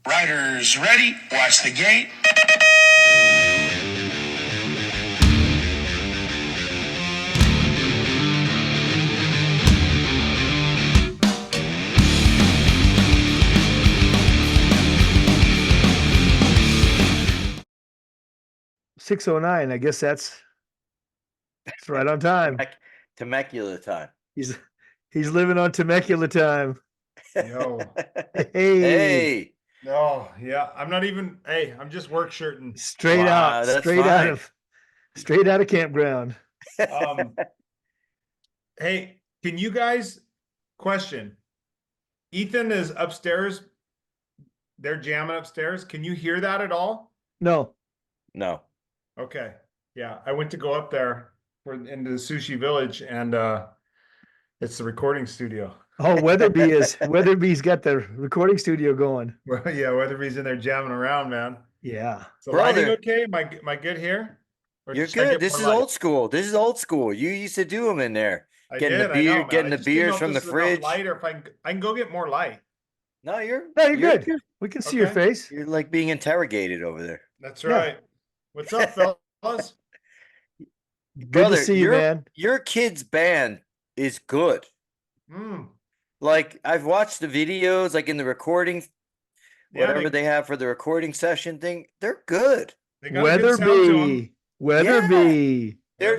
Riders ready, watch the gate. .609. I guess that's right on time. Temecula time. He's living on Temecula time. Yo. Hey. Hey. Oh, yeah. I'm not even, hey, I'm just work shirting. Straight Wow, out, that's straight out of campground. Hey, can you guys question? Ethan is upstairs. They're jamming upstairs. Can you hear that at all? No. No. Okay. Yeah, I went to go up there into the sushi village, and it's the recording studio. Oh, Weatherby's got the recording studio going. Well, yeah, Weatherby's in there jamming around, man. Yeah. So Brother. lighting okay? Am I good here? Or You're should I good. get This more is light? old school. This is old school. You used to do them in there. I Getting did, the beer, I know, man. getting I the just didn't know beers if from the this is enough fridge. light, or if I can go get more light. No, you're good. We can see your Okay. face. You're like being interrogated over there. That's right. What's up, fellas? Good Brother, to see you, man. Your kid's band is good. Like, I've watched the videos, like in the recording, whatever they have for the recording session thing. They're good. They got a good sound to them. Weatherby. Yeah,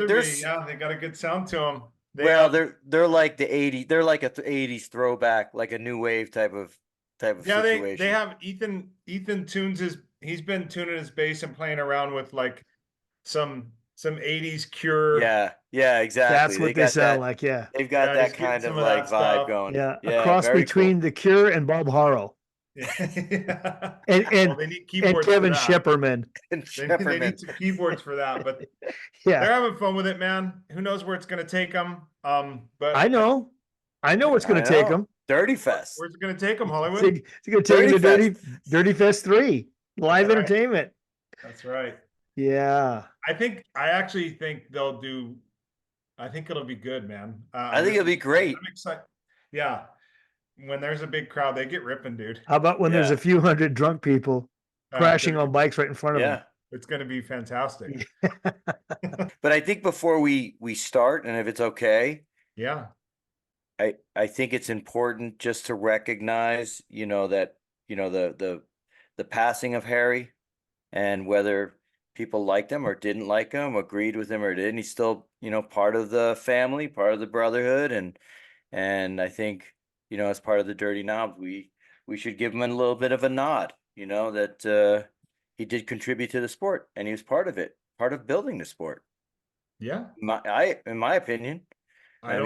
they got a good sound to them. They're like the 80s. They're like a 80s throwback, like a new wave type of situation. They have Ethan he's been tuning his bass and playing around with like some 80s Cure. Yeah, exactly. That's what they sound like. Yeah, they've got that kind of like vibe stuff going. Yeah, a cross between the Cure and Bob Harrow. Yeah. and they need keyboards Kevin for that. Shepperman. They need some keyboards for that, but yeah, they're having fun with it, man. Who knows where it's going to take them? But I know where it's going to take them. Dirty Fest. Where's it going to take them, Hollywood? It's going to take them to Dirty Fest 3 live entertainment. That's right. Yeah, I actually think they'll do. I think it'll be good, man. I think it'll be great. I'm excited. Yeah. When there's a big crowd, they get ripping, dude. How about when there's a few hundred drunk people crashing on bikes right in front of them? It's going to be fantastic. But I think before we start, and if it's okay, I think it's important just to recognize, that, the passing of Harry, and whether people liked him or didn't like him, agreed with him or didn't. He's still, part of the family, part of the brotherhood, and I think, as part of the Dirty Knobs, we should give him a little bit of a nod, that he did contribute to the sport, and he was part of it, part of building the sport. Yeah. In my opinion, I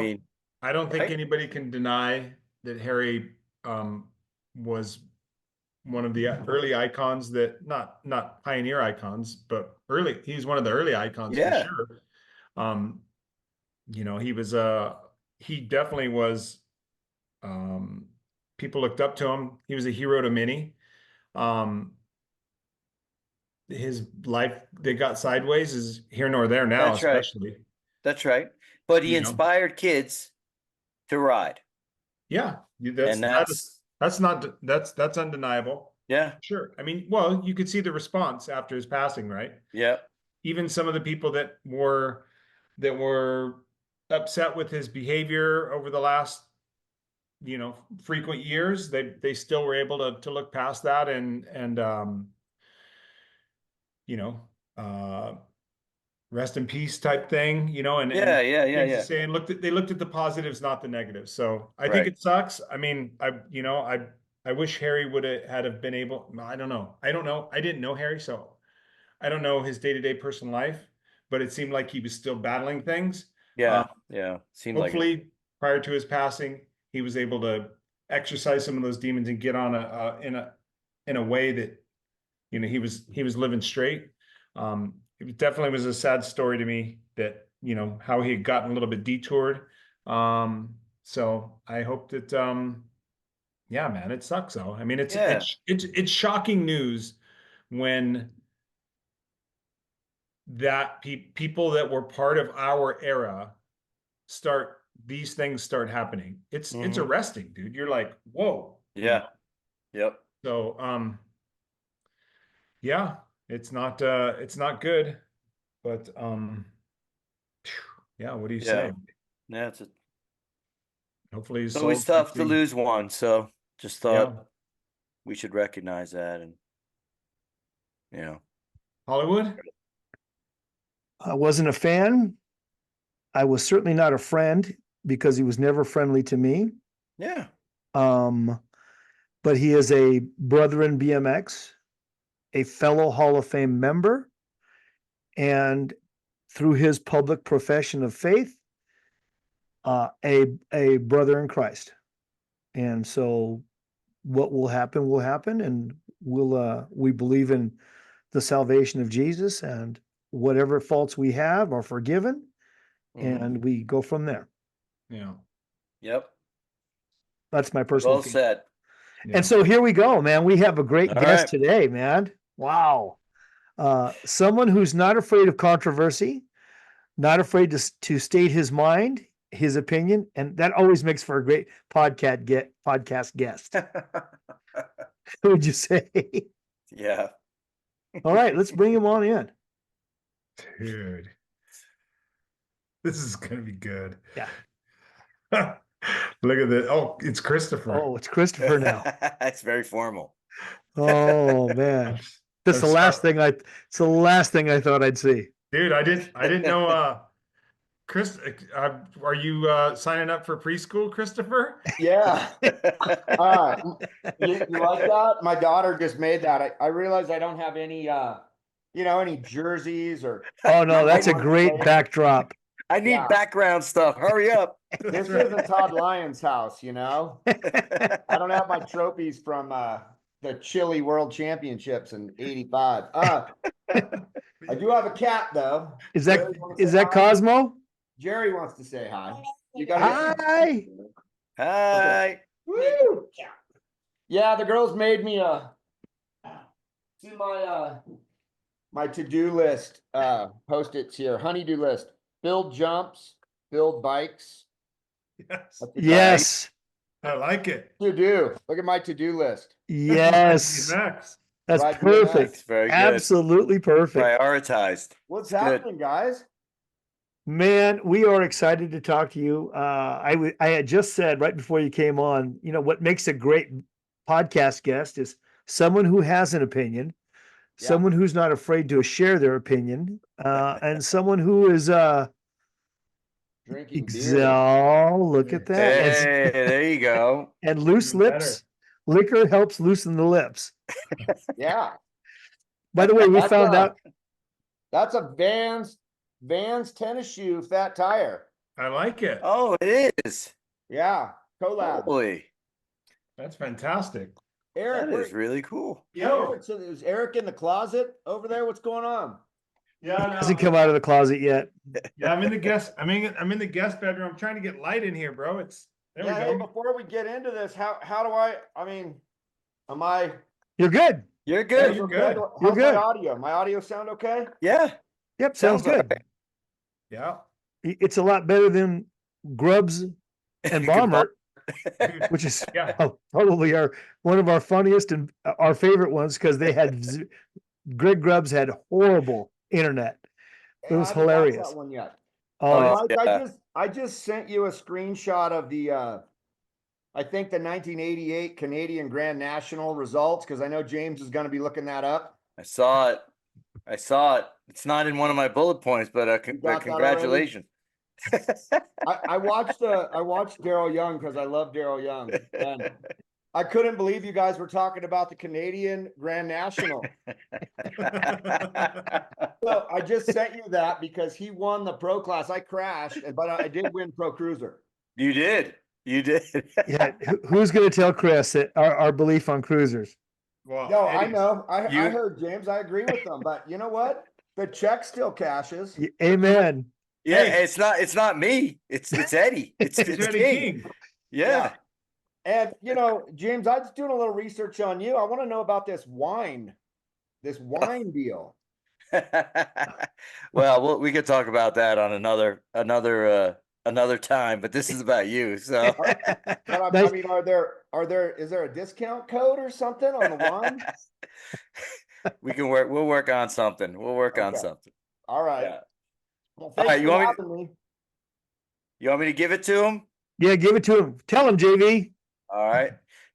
don't think anybody can deny that Harry was one of the early icons, that not pioneer icons, but he's one of the early icons for sure. He definitely was, people looked up to him. He was a hero to many. His life, they got sideways, is here nor there now. Especially. That's right. But he inspired kids to ride. Yeah. That's undeniable. Yeah. Sure. You could see the response after his passing, right? Yeah. Even some of the people that were upset with his behavior over the last, frequent years, they still were able to look past that and rest in peace type thing, and saying, they looked at the positives, not the negatives. So I think it sucks. I wish Harry would have been able. I don't know. I didn't know Harry, so I don't know his day-to-day personal life, but it seemed like he was still battling things. Seemed hopefully like prior to his passing, he was able to exercise some of those demons and get on in a way that, he was living straight. It definitely was a sad story to me that, how he had gotten a little bit detoured. So I hope that, yeah, man, it sucks though. It's shocking news when that people that were part of our era these things start happening. It's arresting, dude. You're like, whoa. Yeah. Yep. So, Yeah, it's not good, but yeah, what do you Yeah. say? Yeah, it's Hopefully he's always sold tough to lose one. So just thought Yeah. we should recognize that, and Hollywood? I wasn't a fan. I was certainly not a friend because he was never friendly to me. yeah. But he is a brother in BMX, a fellow Hall of Fame member, and through his public profession of faith, a brother in Christ. And so what will happen, and we believe in the salvation of Jesus, and whatever faults we have are forgiven, Mhm. and we go from there. Yeah. Yep. That's my personal Well feeling. said. Yeah. And so here we go, man. We have a great All guest right. today, man. Wow. Someone who's not afraid of controversy, not afraid to state his mind, his opinion, and that always makes for a great podcast guest. Who would you say? Yeah. All right, let's bring him on in. Dude. This is gonna be good. Yeah. Look at this. Oh, it's Christopher. Oh, it's Christopher now. It's very formal. Oh man, that's I'm the last sorry. thing It's the last thing I thought I'd see. Dude, I didn't know Chris, are you signing up for preschool, Christopher? Yeah. You like that? My daughter just made that. I realized I don't have any any jerseys or Oh no, that's a I great backdrop. I need Yeah. background stuff. Hurry up. this isn't Todd Lyon's house, I don't have my trophies from the Chile World Championships in '85. I do have a cat though. Is Jerry, that wanna say is that hi? Cosmo? Jerry wants to say hi. You gotta Hi. Hi. Woo! Yeah, the girls made me see my to-do list post-its here. Honey-do list. Build jumps, build bikes. Yes. That's the Yes. I like it. to-do. Look at my to-do list. Yes. Max. That's Ride BMX. perfect. That's very good. Absolutely perfect. Prioritized. What's It's good. happening, guys? Man, we are excited to talk to you. I had just said right before you came on, what makes a great podcast guest is someone who has an opinion, Yeah. someone who's not afraid to share their opinion, and someone who is Drinking beer. look at that. Hey, there you go. And loose Even better. lips. Liquor helps loosen the lips. Yeah. By the way, we That's found out That's a Vans tennis shoe fat tire. I like it. Oh, it is. Yeah. Collab. Holy. That's fantastic. Eric, That is really cool. Eric, so is Eric in the closet over there? What's going on? Yeah, hasn't come out of the closet yet. Yeah, I'm in the guest. I'm in the guest bedroom. I'm trying to get light in here, bro. There Yeah, we hey, go. before we get into this, how do am I You're good. You're Yeah, good. you're okay? good. How's You're good. my audio? My audio sound okay? Yeah. Yep, sounds Sounds good. Yeah. It's a lot better than Grubbs and Bombert, which is Yeah. probably one of our funniest and our favorite ones because they had Greg Grubbs had horrible internet. It was I haven't watched hilarious. that one yet. Oh, Mike, yeah. I just sent you a screenshot of the I think the 1988 Canadian Grand National results because I know James is going to be looking that up. I saw it. It's not in one of my bullet points, but got that already? congratulations. I watched Daryl Young because I love Daryl Young, and I couldn't believe you guys were talking about the Canadian Grand National. So I just sent you that because he won the pro class. I crashed, but I did win pro cruiser. You did. yeah. Who's going to tell Chris that our belief on cruisers? Well, No, I Eddie's- know. I You- heard James. I agree with them, but you know what? The check still cashes. Amen. Yeah, Hey. it's not me. It's Eddie. It's It's Eddie King. King. Yeah. And James, I was doing a little research on you. I want to know about this wine deal. Well, we could talk about that on another time, but this is about you. So But I Nice. mean, is there a discount code or something on the wine? We'll work on something. We'll work on Okay. something. All right. Yeah. Well, All thanks right, for having me. you want me to give it to him? Yeah, give it to him. Tell him, JV. All right.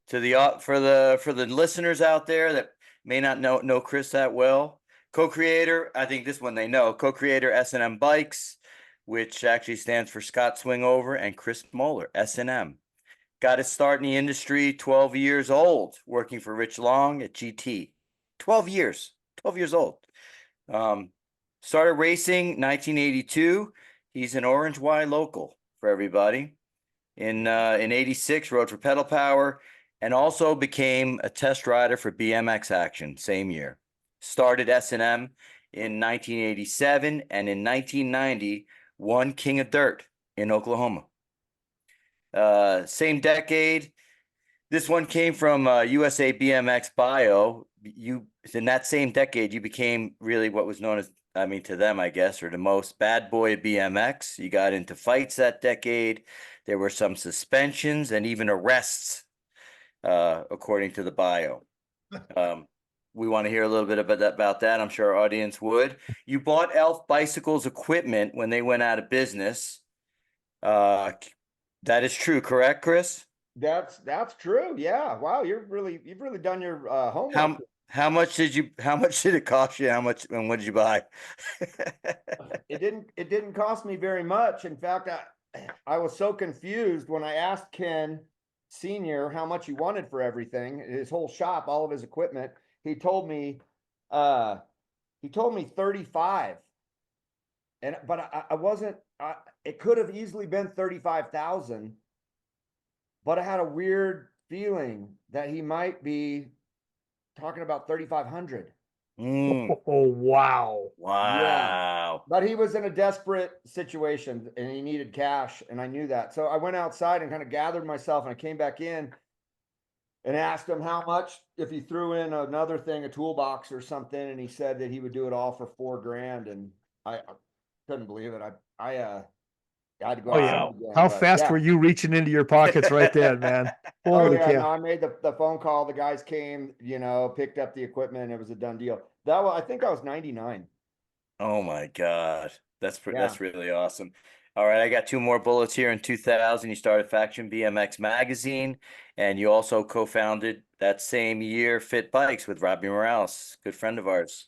To the for the listeners out there that may not know Chris that well, co-creator, I think this one they know, co-creator S&M Bikes, which actually stands for Scott Swingover, and Chris Moeller, S&M. Got his start in the industry 12 years old, working for Rich Long at GT. 12 years. 12 years old. Started racing 1982. He's an Orange Y local for everybody. In 86, rode for Pedal Power, and also became a test rider for BMX Action same year. Started S&M in 1987, and in 1990 won King of Dirt in Oklahoma. Same decade. This one came from USA BMX Bio. In that same decade, you became really what was known as, I mean, to them, I guess, or the most bad boy of BMX. You got into fights that decade. There were some suspensions and even arrests, according to the bio. We want to hear a little bit about that. I'm sure our audience would. You bought Elf Bicycles equipment when they went out of business. That is true, correct, Chris? That's true. Yeah. Wow. You've really done your homework. How much did it cost you? How much and what did you buy? It didn't cost me very much. In fact, I was so confused when I asked Ken Senior how much he wanted for everything, his whole shop, all of his equipment. He told me 35. But I wasn't, it could have easily been 35,000, but I had a weird feeling that he might be talking about 3,500. Oh, wow. Wow. But he was in a desperate situation and he needed cash, and I knew that. So I went outside and kind of gathered myself, and I came back in and asked him how much if he threw in another thing, a toolbox or something, and he said that he would do it all for $4,000, and I couldn't believe it. I had to go Oh, outside yeah. again, How but fast yeah. were you reaching into your pockets right then, man? Oh Holy yeah, no, cow. I made the phone call. The guys came, picked up the equipment, and it was a done deal. I think I was 99. Oh my God. Yeah. That's really awesome. All right, I got two more bullets here. In 2000, you started Faction BMX Magazine, and you also co-founded that same year Fit Bikes with Robbie Morales, good friend of ours.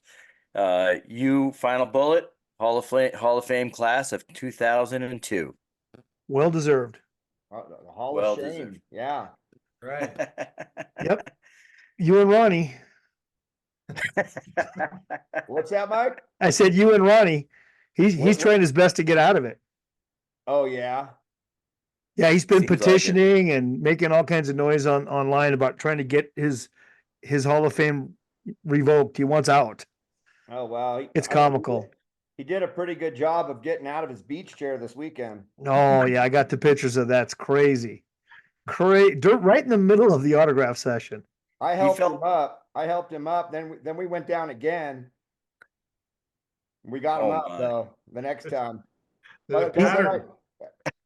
You final bullet, Hall of Fame class of 2002. Well deserved. The Hall Well of Shame. deserved. Yeah. Right. Yep. You and Ronnie. What's that, Mike? I said you and Ronnie. He's What- trying his best to get out of it. Oh yeah. Yeah, he's been Seems like it. petitioning and making all kinds of noise online about trying to get his Hall of Fame revoked. He wants out. Oh wow. It's comical. He did a pretty good job of getting out of his beach chair this weekend. Oh yeah, I got the pictures of that. It's crazy. Right in the middle of the autograph session. I helped him up. Then we went down again. We got him Oh, up my. though the next time. The But then pattern.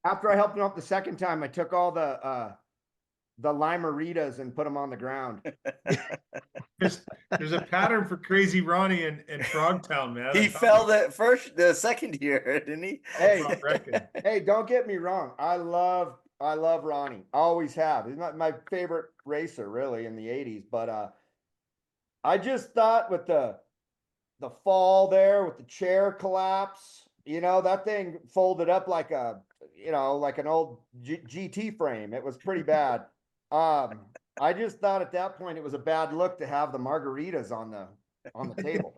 after I helped him up the second time, I took all the limeritas and put them on the ground. There's a pattern for Crazy Ronnie and Frogtown, man. He fell the second year, didn't he? Hey, reckon. hey, don't get me wrong. I love Ronnie. Always have. He's not my favorite racer really in the 80s, but I just thought with the fall there with the chair collapse, that thing folded up like like an old GT frame. It was pretty bad. I just thought at that point it was a bad look to have the margaritas on the table.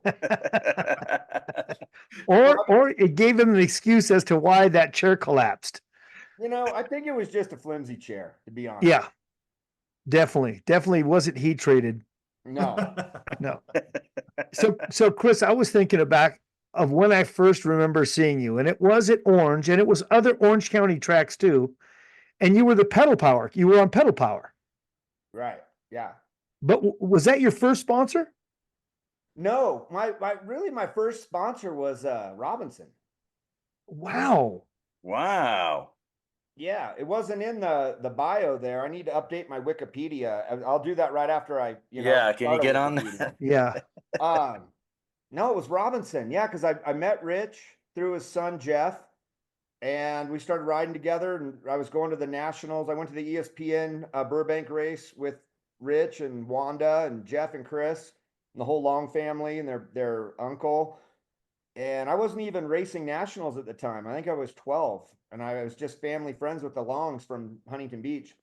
Or it gave him an excuse as to why that chair collapsed. I think it was just a flimsy chair, to be honest. Yeah, definitely wasn't heat treated. No. No. So Chris, I was thinking back of when I first remember seeing you, and it was at Orange, and it was other Orange County tracks too. And you were the Pedal Power. You were on Pedal Power. Right. Yeah. But was that your first sponsor? No, my first sponsor was Robinson. Wow. Wow. Yeah, it wasn't in the bio there. I need to update my Wikipedia. I'll do that right after I, Yeah, can you start a get on Wikipedia. that? Yeah. No, it was Robinson. Yeah, because I met Rich through his son Jeff, and we started riding together. And I was going to the nationals. I went to the ESPN Burbank race with Rich and Wanda and Jeff and Chris and the whole Long family and their uncle. And I wasn't even racing nationals at the time. I think I was 12, and I was just family friends with the Longs from Huntington Beach.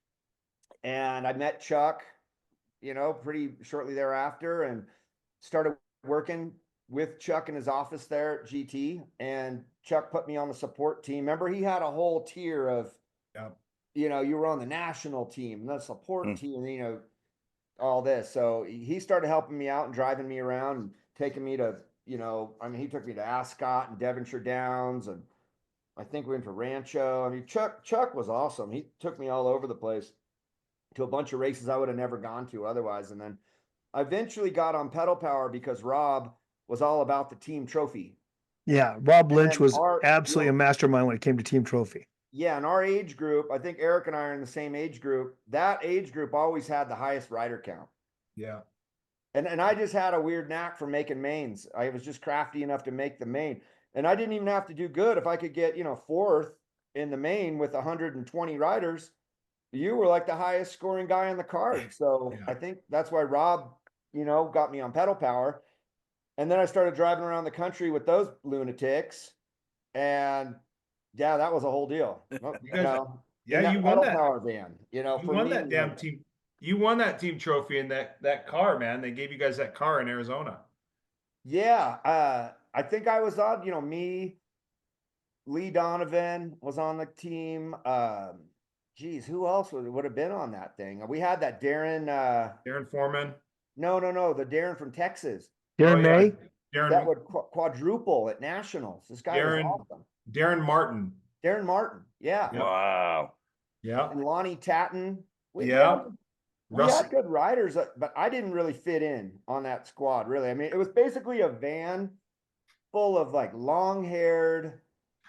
And I met Chuck, pretty shortly thereafter, and started working with Chuck in his office there at GT. And Chuck put me on the support team. Remember, he had a whole tier of, Yeah. you were on the national team, the support team, all this. So he started helping me out and driving me around and taking me to, he took me to Ascot and Devonshire Downs, and I think we went to Rancho. I mean, Chuck was awesome. He took me all over the place to a bunch of races I would have never gone to otherwise. And then I eventually got on Pedal Power because Rob was all about the team trophy. Yeah, Rob Lynch then was our- absolutely you a know- mastermind when it came to Team Trophy. Yeah, in our age group, I think Eric and I are in the same age group. That age group always had the highest rider count. Yeah. And I just had a weird knack for making mains. I was just crafty enough to make the main. And I didn't even have to do good. If I could get, fourth in the main with 120 riders, you were like the highest scoring guy on the card. So Yeah. I think that's why Rob, got me on Pedal Power. And then I started driving around the country with those lunatics. And yeah, that was a whole deal. Yeah, in you that won Pedal that. Power van, You for won me, that damn team. You won that team trophy in that car, man. They gave you guys that car in Arizona. Yeah, I think I was on, me, Lee Donovan was on the team. Geez, who else would have been on that thing? We had that Darren. Darren Foreman. No, the Darren from Texas Darren Oh, yeah. May, Darren, that would quadruple at nationals. This guy Darren- was awesome. Darren Martin. Darren Martin, yeah, Yeah. Wow. Yeah. and Lonnie Tatton. Yeah. We Russ, had good riders, but I didn't really fit in on that squad, really. I mean, it was basically a van full of like long-haired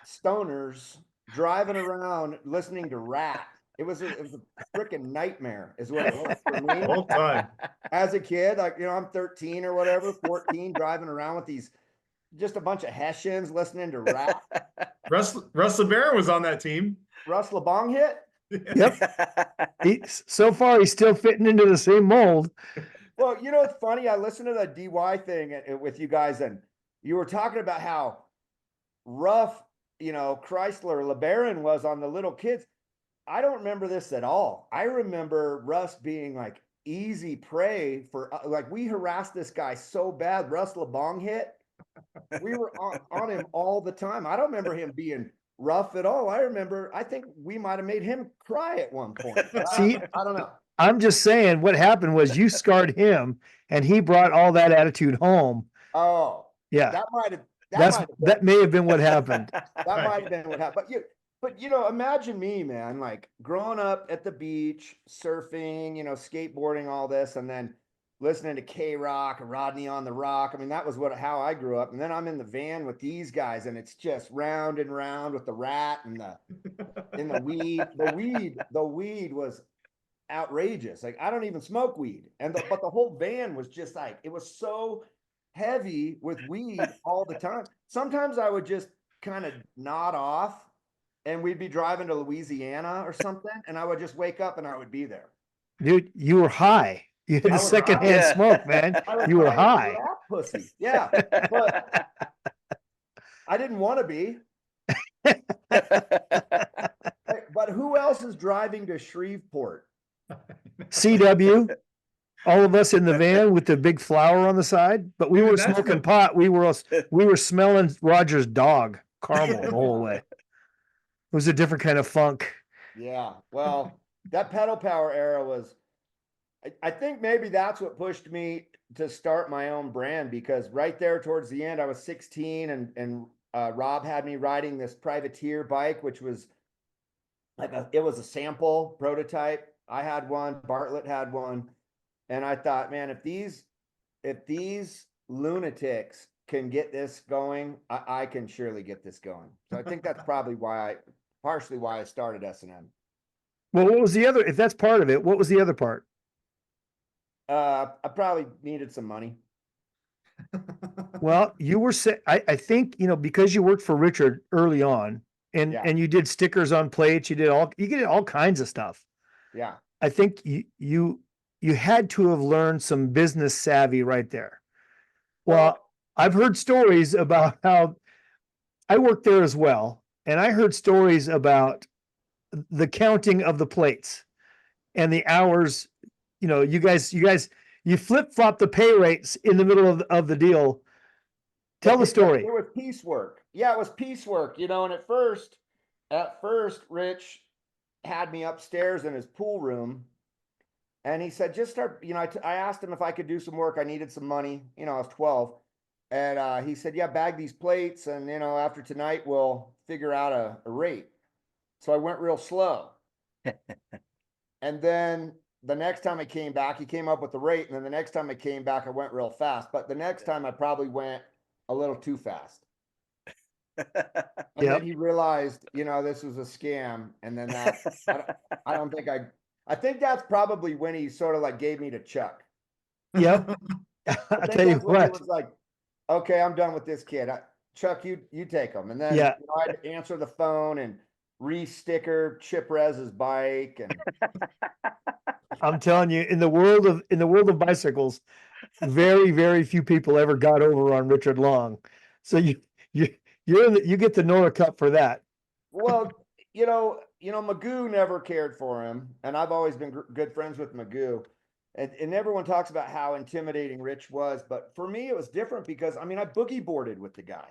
stoners driving around listening to rap. It was a freaking nightmare, is what it was for me. whole time. As a kid, like, I'm 13 or whatever, 14, driving around with just a bunch of Hessians listening to rap. Russ LeBaron was on that team. Russ LeBong hit. Yep. So far he's still fitting into the same mold. Well, it's funny. I listened to the DY thing with you guys, and you were talking about how rough, Chrysler LeBaron was on the little kids. I don't remember this at all. I remember Russ being like easy prey for, like, we harassed this guy so bad. Russ LeBong hit. We were on him all the time. I don't remember him being rough at all. I think we might have made him cry at one point. See, I don't know. I'm just saying what happened was you scarred him and he brought all that attitude home. Oh, Yeah. That may have been what happened. That might have been what happened. But imagine me, man, like growing up at the beach, surfing, skateboarding, all this, and then listening to K-Rock and Rodney on the Rock. I mean, that was how I grew up. And then I'm in the van with these guys, and it's just round and round with the rat and the weed. The weed was outrageous. Like, I don't even smoke weed. But the whole van was just like, it was so heavy with weed all the time. Sometimes I would just kind of nod off, and we'd be driving to Louisiana or something, and I would just wake up and I would be there. Dude, you were high. You had I a was secondhand high. smoke, man. You were high. Pussy. Yeah. But I didn't want to be. But who else is driving to Shreveport? CW, all of us in the van with the big flower on the side, but we Dude, were that's smoking the- pot. We were smelling Roger's dog, caramel, the whole way. It was a different kind of funk. Yeah. Well, that Pedal Power era was, I think maybe that's what pushed me to start my own brand, because right there towards the end, I was 16 and Rob had me riding this privateer bike, which was it was a sample prototype. I had one, Bartlett had one. And I thought, man, if these lunatics can get this going, I can surely get this going. So I think that's probably partially why I started S&M. Well, what was the other, if that's part of it, what was the other part? I probably needed some money. Well, you were I think, because you worked for Richard early on and Yeah. and you did stickers on plates, you did all kinds of stuff. Yeah. I think you had to have learned some business savvy right there. Well, I've heard stories about how I worked there as well, and I heard stories about the counting of the plates and the hours. You flip-flop the pay rates in the middle of the deal. Tell the story. It was piecework. Yeah, it was piecework, and at first, Rich had me upstairs in his pool room, and he said, just start, I asked him if I could do some work. I needed some money. I was 12. And he said, yeah, bag these plates. And, after tonight, we'll figure out a rate. So I went real slow. And then the next time I came back, he came up with the rate. And then the next time I came back, I went real fast. But the next time I probably went a little too fast. And then he realized, this was a scam. And then I don't think I think that's probably when he sort of like gave me to Chuck. Yep. I'll tell you what. It was like, okay, I'm done with this kid. Chuck, you take him. And then I'd answer the phone and re-sticker Chip Rez's bike. And I'm telling you, in the world of bicycles, very, very few people ever got over on Richard Long. So you get the Nora Cup for that. Well, Magoo never cared for him, and I've always been good friends with Magoo. And everyone talks about how intimidating Rich was, but for me, it was different because I boogie boarded with the guy.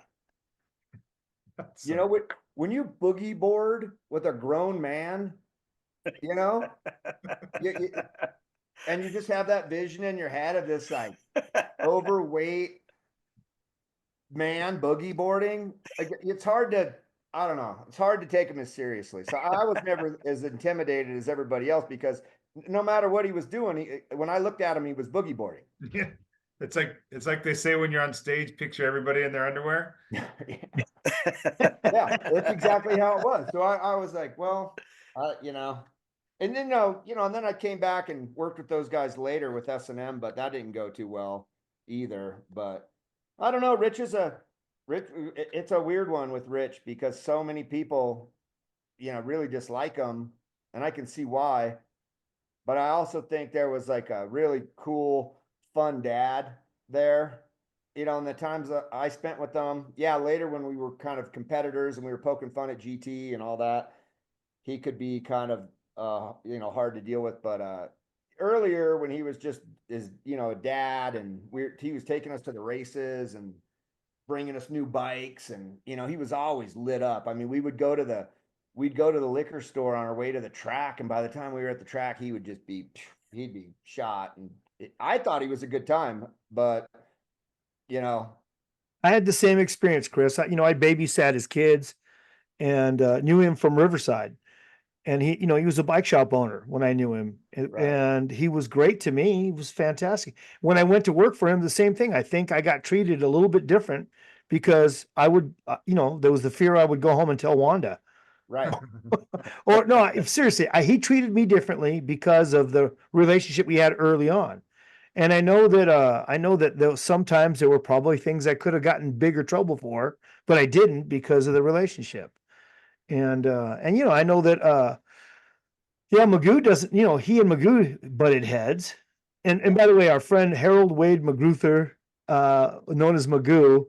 When you boogie board with a grown man, and you just have that vision in your head of this like overweight man boogie boarding. It's hard to, I don't know. It's hard to take him as seriously. So I was never as intimidated as everybody else because no matter what he was doing, when I looked at him, he was boogie boarding. Yeah. It's like they say when you're on stage, picture everybody in their underwear. Yeah, that's exactly how it was. So I was like, well, and then and then I came back and worked with those guys later with S&M, but that didn't go too well either. But I don't know. Rich, it's a weird one with Rich because so many people, really dislike him, and I can see why. But I also think there was like a really cool, fun dad there, in the times that I spent with them. Yeah, later when we were kind of competitors and we were poking fun at GT and all that, he could be kind of, hard to deal with. But earlier when he was just a dad and he was taking us to the races and bringing us new bikes and, he was always lit up. We'd go to the liquor store on our way to the track. And by the time we were at the track, he'd be shot. And I thought he was a good time, but I had the same experience, Chris. I babysat his kids and knew him from Riverside. And he was a bike shop owner when I knew him. And he was great to me. He was fantastic. When I went to work for him, the same thing. I think I got treated a little bit different because I would, there was the fear I would go home and tell Wanda. Right. Or no, seriously, he treated me differently because of the relationship we had early on. And I know that sometimes there were probably things I could have gotten bigger trouble for, but I didn't because of the relationship. And I know that Magoo doesn't, he and Magoo butted heads. And by the way, our friend Harold Wade McGruther, known as Magoo,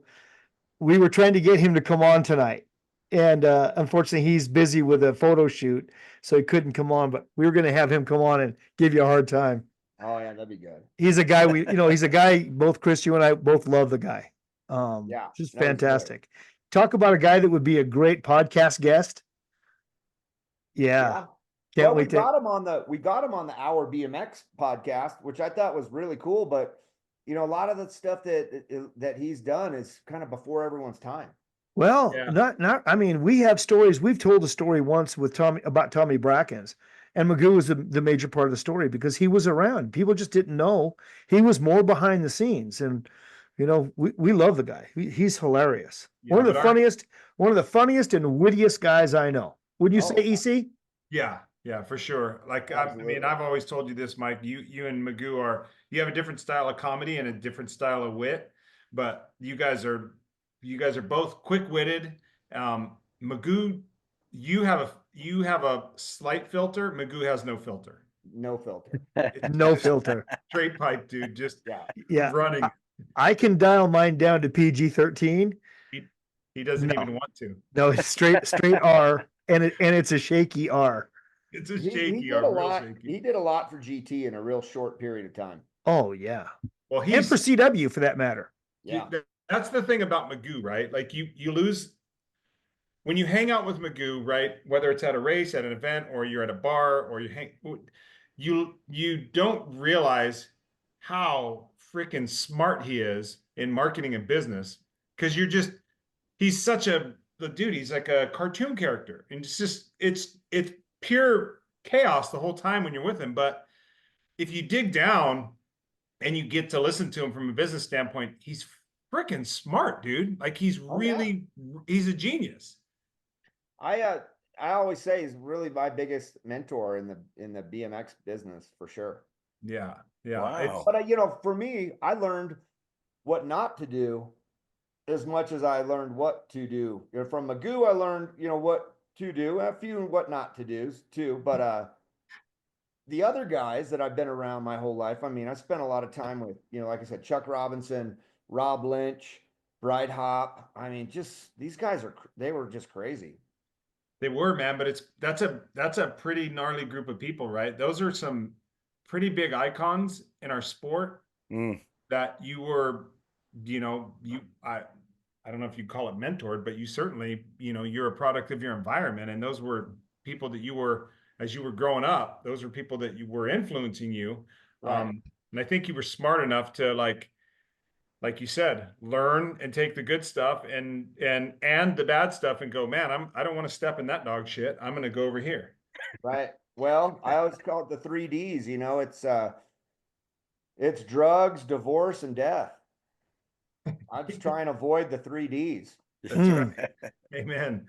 we were trying to get him to come on tonight. And unfortunately, he's busy with a photo shoot, so he couldn't come on. But we were going to have him come on and give you a hard time. Oh yeah, that'd be good. He's a guy he's a guy. Both Chris, you and I both love the guy. Just fantastic. Talk about a guy that would be a great podcast guest. Yeah. Can't wait. We got him on the Hour BMX podcast, which I thought was really cool. But a lot of the stuff that he's done is kind of before everyone's time. Well, we have stories. We've told a story once with about Tommy Brackens, and Magoo was the major part of the story because he was around. People just didn't know he was more behind the scenes. And, we love the guy. He's hilarious. Yeah, one of the funniest and wittiest guys I know. Would you say, EC? Yeah, for sure. Like, I've always told you this, Mike, you and Magoo you have a different style of comedy and a different style of wit, but you guys are both quick-witted. Magoo, you have a slight filter. Magoo has no filter. No filter. It's No just filter. straight pipe, dude. Just Yeah. Yeah. running. I can dial mine down to PG-13. He doesn't No. even want to. No, it's straight R, and it's a shaky R. It's a He shaky did or a real lot. shaky. He did a lot for GT in a real short period of time. Oh yeah. Well, And for CW for that matter. Yeah. That's the thing about Magoo, right? Like you lose when you hang out with Magoo, right? Whether it's at a race, at an event, or you're at a bar, or you don't realize how freaking smart he is in marketing and business, because he's such the dude. He's like a cartoon character, and it's pure chaos the whole time when you're with him. But if you dig down and you get to listen to him from a business standpoint, he's freaking smart, dude. Like he's he's a genius. I always say he's really my biggest mentor in the BMX business for sure. Yeah. Yeah. Wow. But for me, I learned what not to do as much as I learned what to do. From Magoo, I learned, what to do, a few what not to do too. But the other guys that I've been around my whole life, I mean, I spent a lot of time with, like I said, Chuck Robinson, Rob Lynch, Bride Hop. I mean, just these guys they were just crazy. They were, man, but that's a pretty gnarly group of people, right? Those are some pretty big icons in our sport that you were, I don't know if you call it mentored, but you certainly, you're a product of your environment. And those were people that you were, as you were growing up, those were people that you were influencing you. Right. And I think you were smart enough to like you said, learn and take the good stuff and the bad stuff and go, man, I don't want to step in that dog shit. I'm going to go over here. Right. Well, I always call it the 3Ds, it's drugs, divorce, and death. I'm just trying to avoid the 3Ds. That's right. Amen.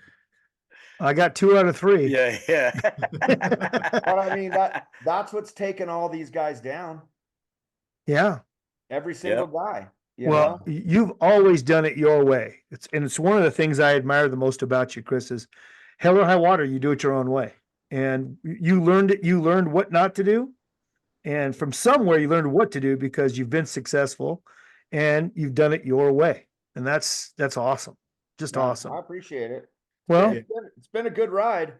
I got 2 out of 3. Yeah, yeah. But I mean, that's what's taken all these guys down. Yeah. Every single guy. Well, you've always done it your way. It's one of the things I admire the most about you, Chris, is hell or high water, you do it your own way. And you learned what not to do. And from somewhere you learned what to do because you've been successful and you've done it your way. And that's awesome. Just awesome. I appreciate it. Well, it's been a good ride.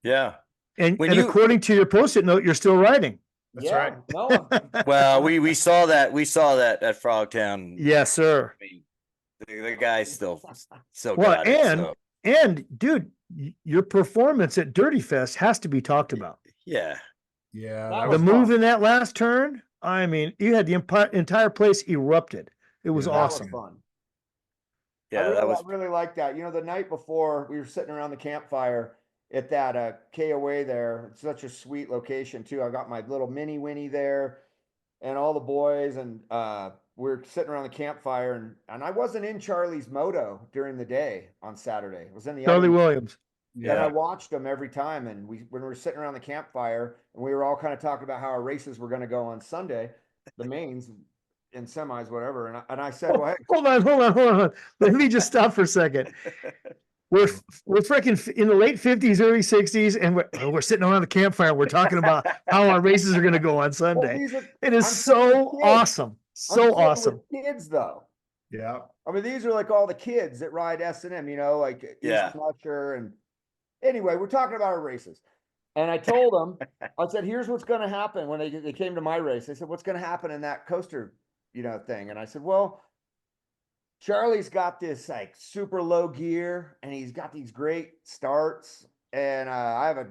Yeah. And according to your Post-it note, you're still riding. That's right. No. Well, we saw that at Frogtown. Yes, sir. I mean, the guy's still Well, got it, so. and dude, your performance at Dirty Fest has to be talked about. Yeah. Yeah. The move in that last turn, I mean, you had the entire place erupted. It was awesome. That was fun. Yeah, I really like that. The night before we were sitting around the campfire at that KOA there. It's such a sweet location too. I got my little mini Winnie there and all the boys, and we're sitting around the campfire, and I wasn't in Charlie's moto during the day on Saturday. I was in the Charlie Williams. And I watched them every time. And when we were sitting around the campfire and we were all kind of talking about how our races were going to go on Sunday, the mains and semis, whatever. And I said, well, hey, hold on. Let me just stop for a second. We're freaking in the late 50s, early 60s, and we're sitting around the campfire. And we're talking about how our races are going to go on Sunday. It is so awesome. So awesome. Kids, though. Yeah. I mean, these are like all the kids that ride S&M, like Easton Usher. And anyway, we're talking about our races. And I told them, I said, here's what's going to happen when they came to my race. They said, what's going to happen in that coaster, thing? And I said, well, Charlie's got this like super low gear and he's got these great starts. And I have a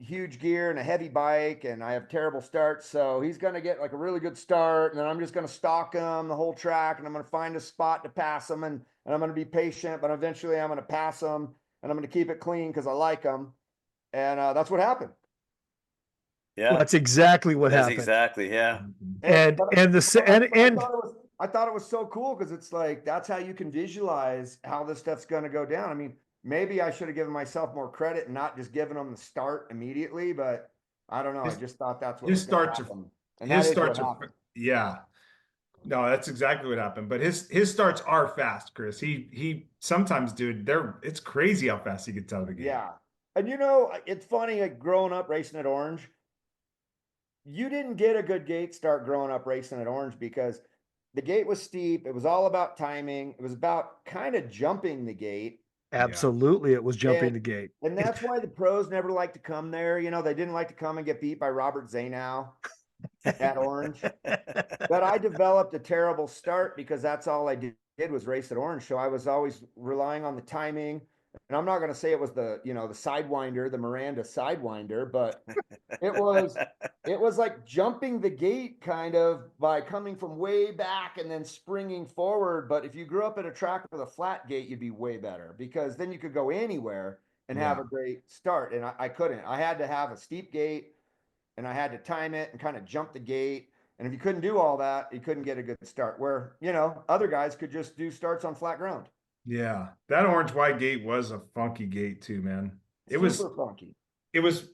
huge gear and a heavy bike and I have terrible starts. So he's going to get like a really good start. And then I'm just going to stalk him the whole track and I'm going to find a spot to pass him. And I'm going to be patient, but eventually I'm going to pass him and I'm going to keep it clean because I like him. And that's what happened. Yeah. Well, that's exactly what happened. Exactly. Yeah. I thought it was so cool because it's like, that's how you can visualize how this stuff's going to go down. I mean, maybe I should have given myself more credit and not just given them the start immediately, but I don't know. I just thought that's what His starts are, yeah. No, that's exactly what happened. But his starts are fast, Chris. He sometimes, dude, it's crazy how fast he gets out of the gate. Yeah. And it's funny, like growing up racing at Orange, you didn't get a good gate start growing up racing at Orange because the gate was steep. It was all about timing. It was about kind of jumping the gate. Absolutely, it was jumping And, the gate. and that's why the pros never liked to come there. They didn't like to come and get beat by Robert Zanow at Orange. But I developed a terrible start because that's all I did was race at Orange. So I was always relying on the timing. And I'm not going to say it was the Sidewinder, the Miranda Sidewinder, but it was like jumping the gate kind of by coming from way back and then springing forward. But if you grew up at a track with a flat gate, you'd be way better because then you could go anywhere and have a great start. And I couldn't. I had to have a steep gate and I had to time it and kind of jump the gate. And if you couldn't do all that, you couldn't get a good start where, other guys could just do starts on flat ground. Yeah. That orange white gate was a funky gate too, man. It was super funky. It was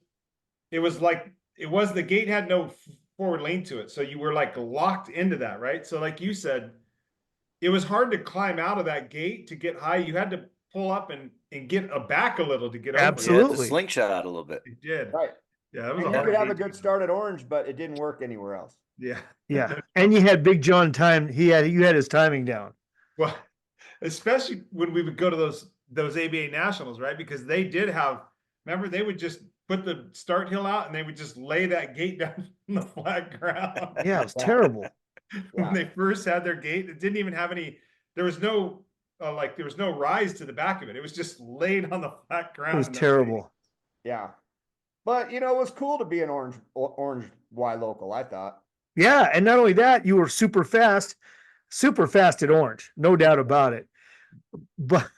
like, the gate had no forward lane to it. So you were like locked into that, right? So like you said, it was hard to climb out of that gate to get high. You had to pull up and get back a little to get over. Absolutely. You had to slingshot out a little bit. You did. Right. Yeah, that was And a you could hard have a gate good to start at Orange, but it didn't work anywhere else. Yeah. Yeah. And you had Big John time. You had his timing down. Well, especially when we would go to those ABA nationals, right? Because they did have, remember, they would just put the start hill out and they would just lay that gate down on the flat ground. Yeah, it was terrible. When they first had their gate, it didn't even have any, there was no rise to the back of it. It was just laid on the flat ground. It was terrible. Yeah. But it was cool to be an orange Y local, I thought. Yeah, and not only that, you were super fast at Orange, no doubt about it. But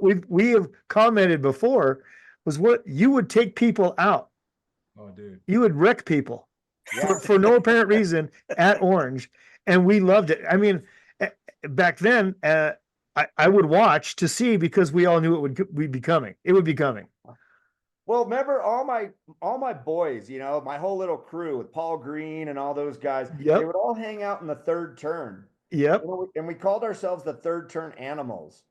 we have commented before was what you would take people out. Oh, dude. You would wreck people for no apparent reason at Orange, and we loved it. I mean, back then, I would watch to see because we all knew it would be coming. It would be coming. Well, remember all my boys, my whole little crew with Paul Green and all those guys, they would all hang out in the third turn. Yep. And we called ourselves the third turn animals.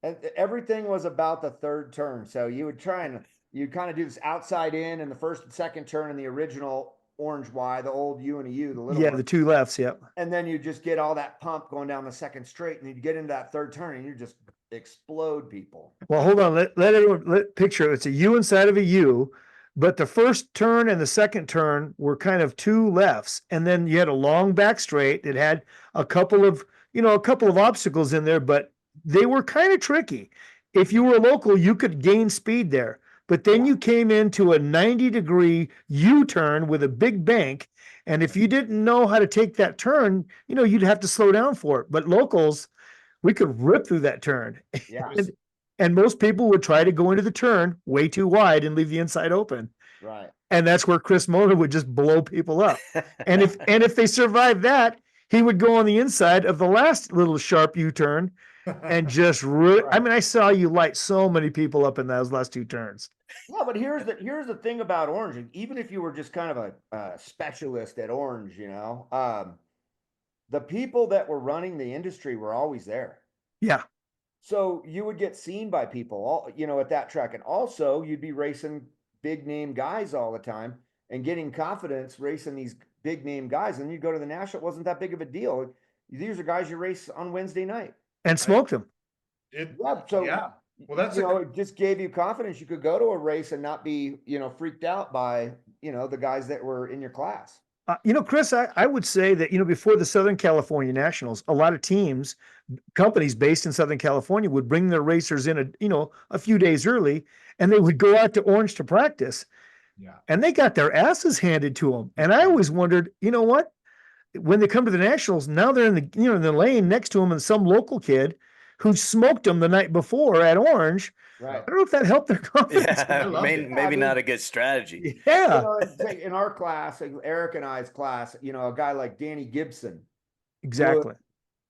And everything was about the third turn. So you'd kind of do this outside in the first and second turn in the original Orange Y, the old U and a U, the little one. The two lefts, yep. And then you just get all that pump going down the second straight, and you get into that third turn and you just explode people. Well, hold on. Let everyone picture it. It's a U inside of a U, but the first turn and the second turn were kind of two lefts, and then you had a long back straight that had a couple of obstacles in there, but they were kind of tricky. If you were a local, you could gain speed there, but then you came into a 90-degree U-turn with a big bank, and if you didn't know how to take that turn, you'd have to slow down for it. But locals, we could rip through that turn. Yeah. And most people would try to go into the turn way too wide and leave the inside open. Right. And that's where Chris Moeller would just blow people up. And if they survived that, he would go on the inside of the last little sharp U-turn and just I mean, I saw you light so many people up in those last two turns. Yeah, but here's the thing about Orange. Even if you were just kind of a specialist at Orange, the people that were running the industry were always there. Yeah. So you would get seen by people, at that track. And also you'd be racing big name guys all the time and getting confidence racing these big name guys. And you go to the national, it wasn't that big of a deal. These are guys you race on Wednesday night. And smoked them. Well, that's it just gave you confidence. You could go to a race and not be, freaked out by, the guys that were in your class. Chris, I would say that, before the Southern California Nationals, a lot of companies based in Southern California would bring their racers in a few days early, and they would go out to Orange to practice. Yeah. And they got their asses handed to them. And I always wondered, what? When they come to the Nationals, now they're in the lane next to them and some local kid who smoked them the night before at Orange. Right. I don't know if that helped their confidence. Yeah, maybe not a good strategy. Yeah. In our class, Eric and I's class, a guy like Danny Gibson. Exactly.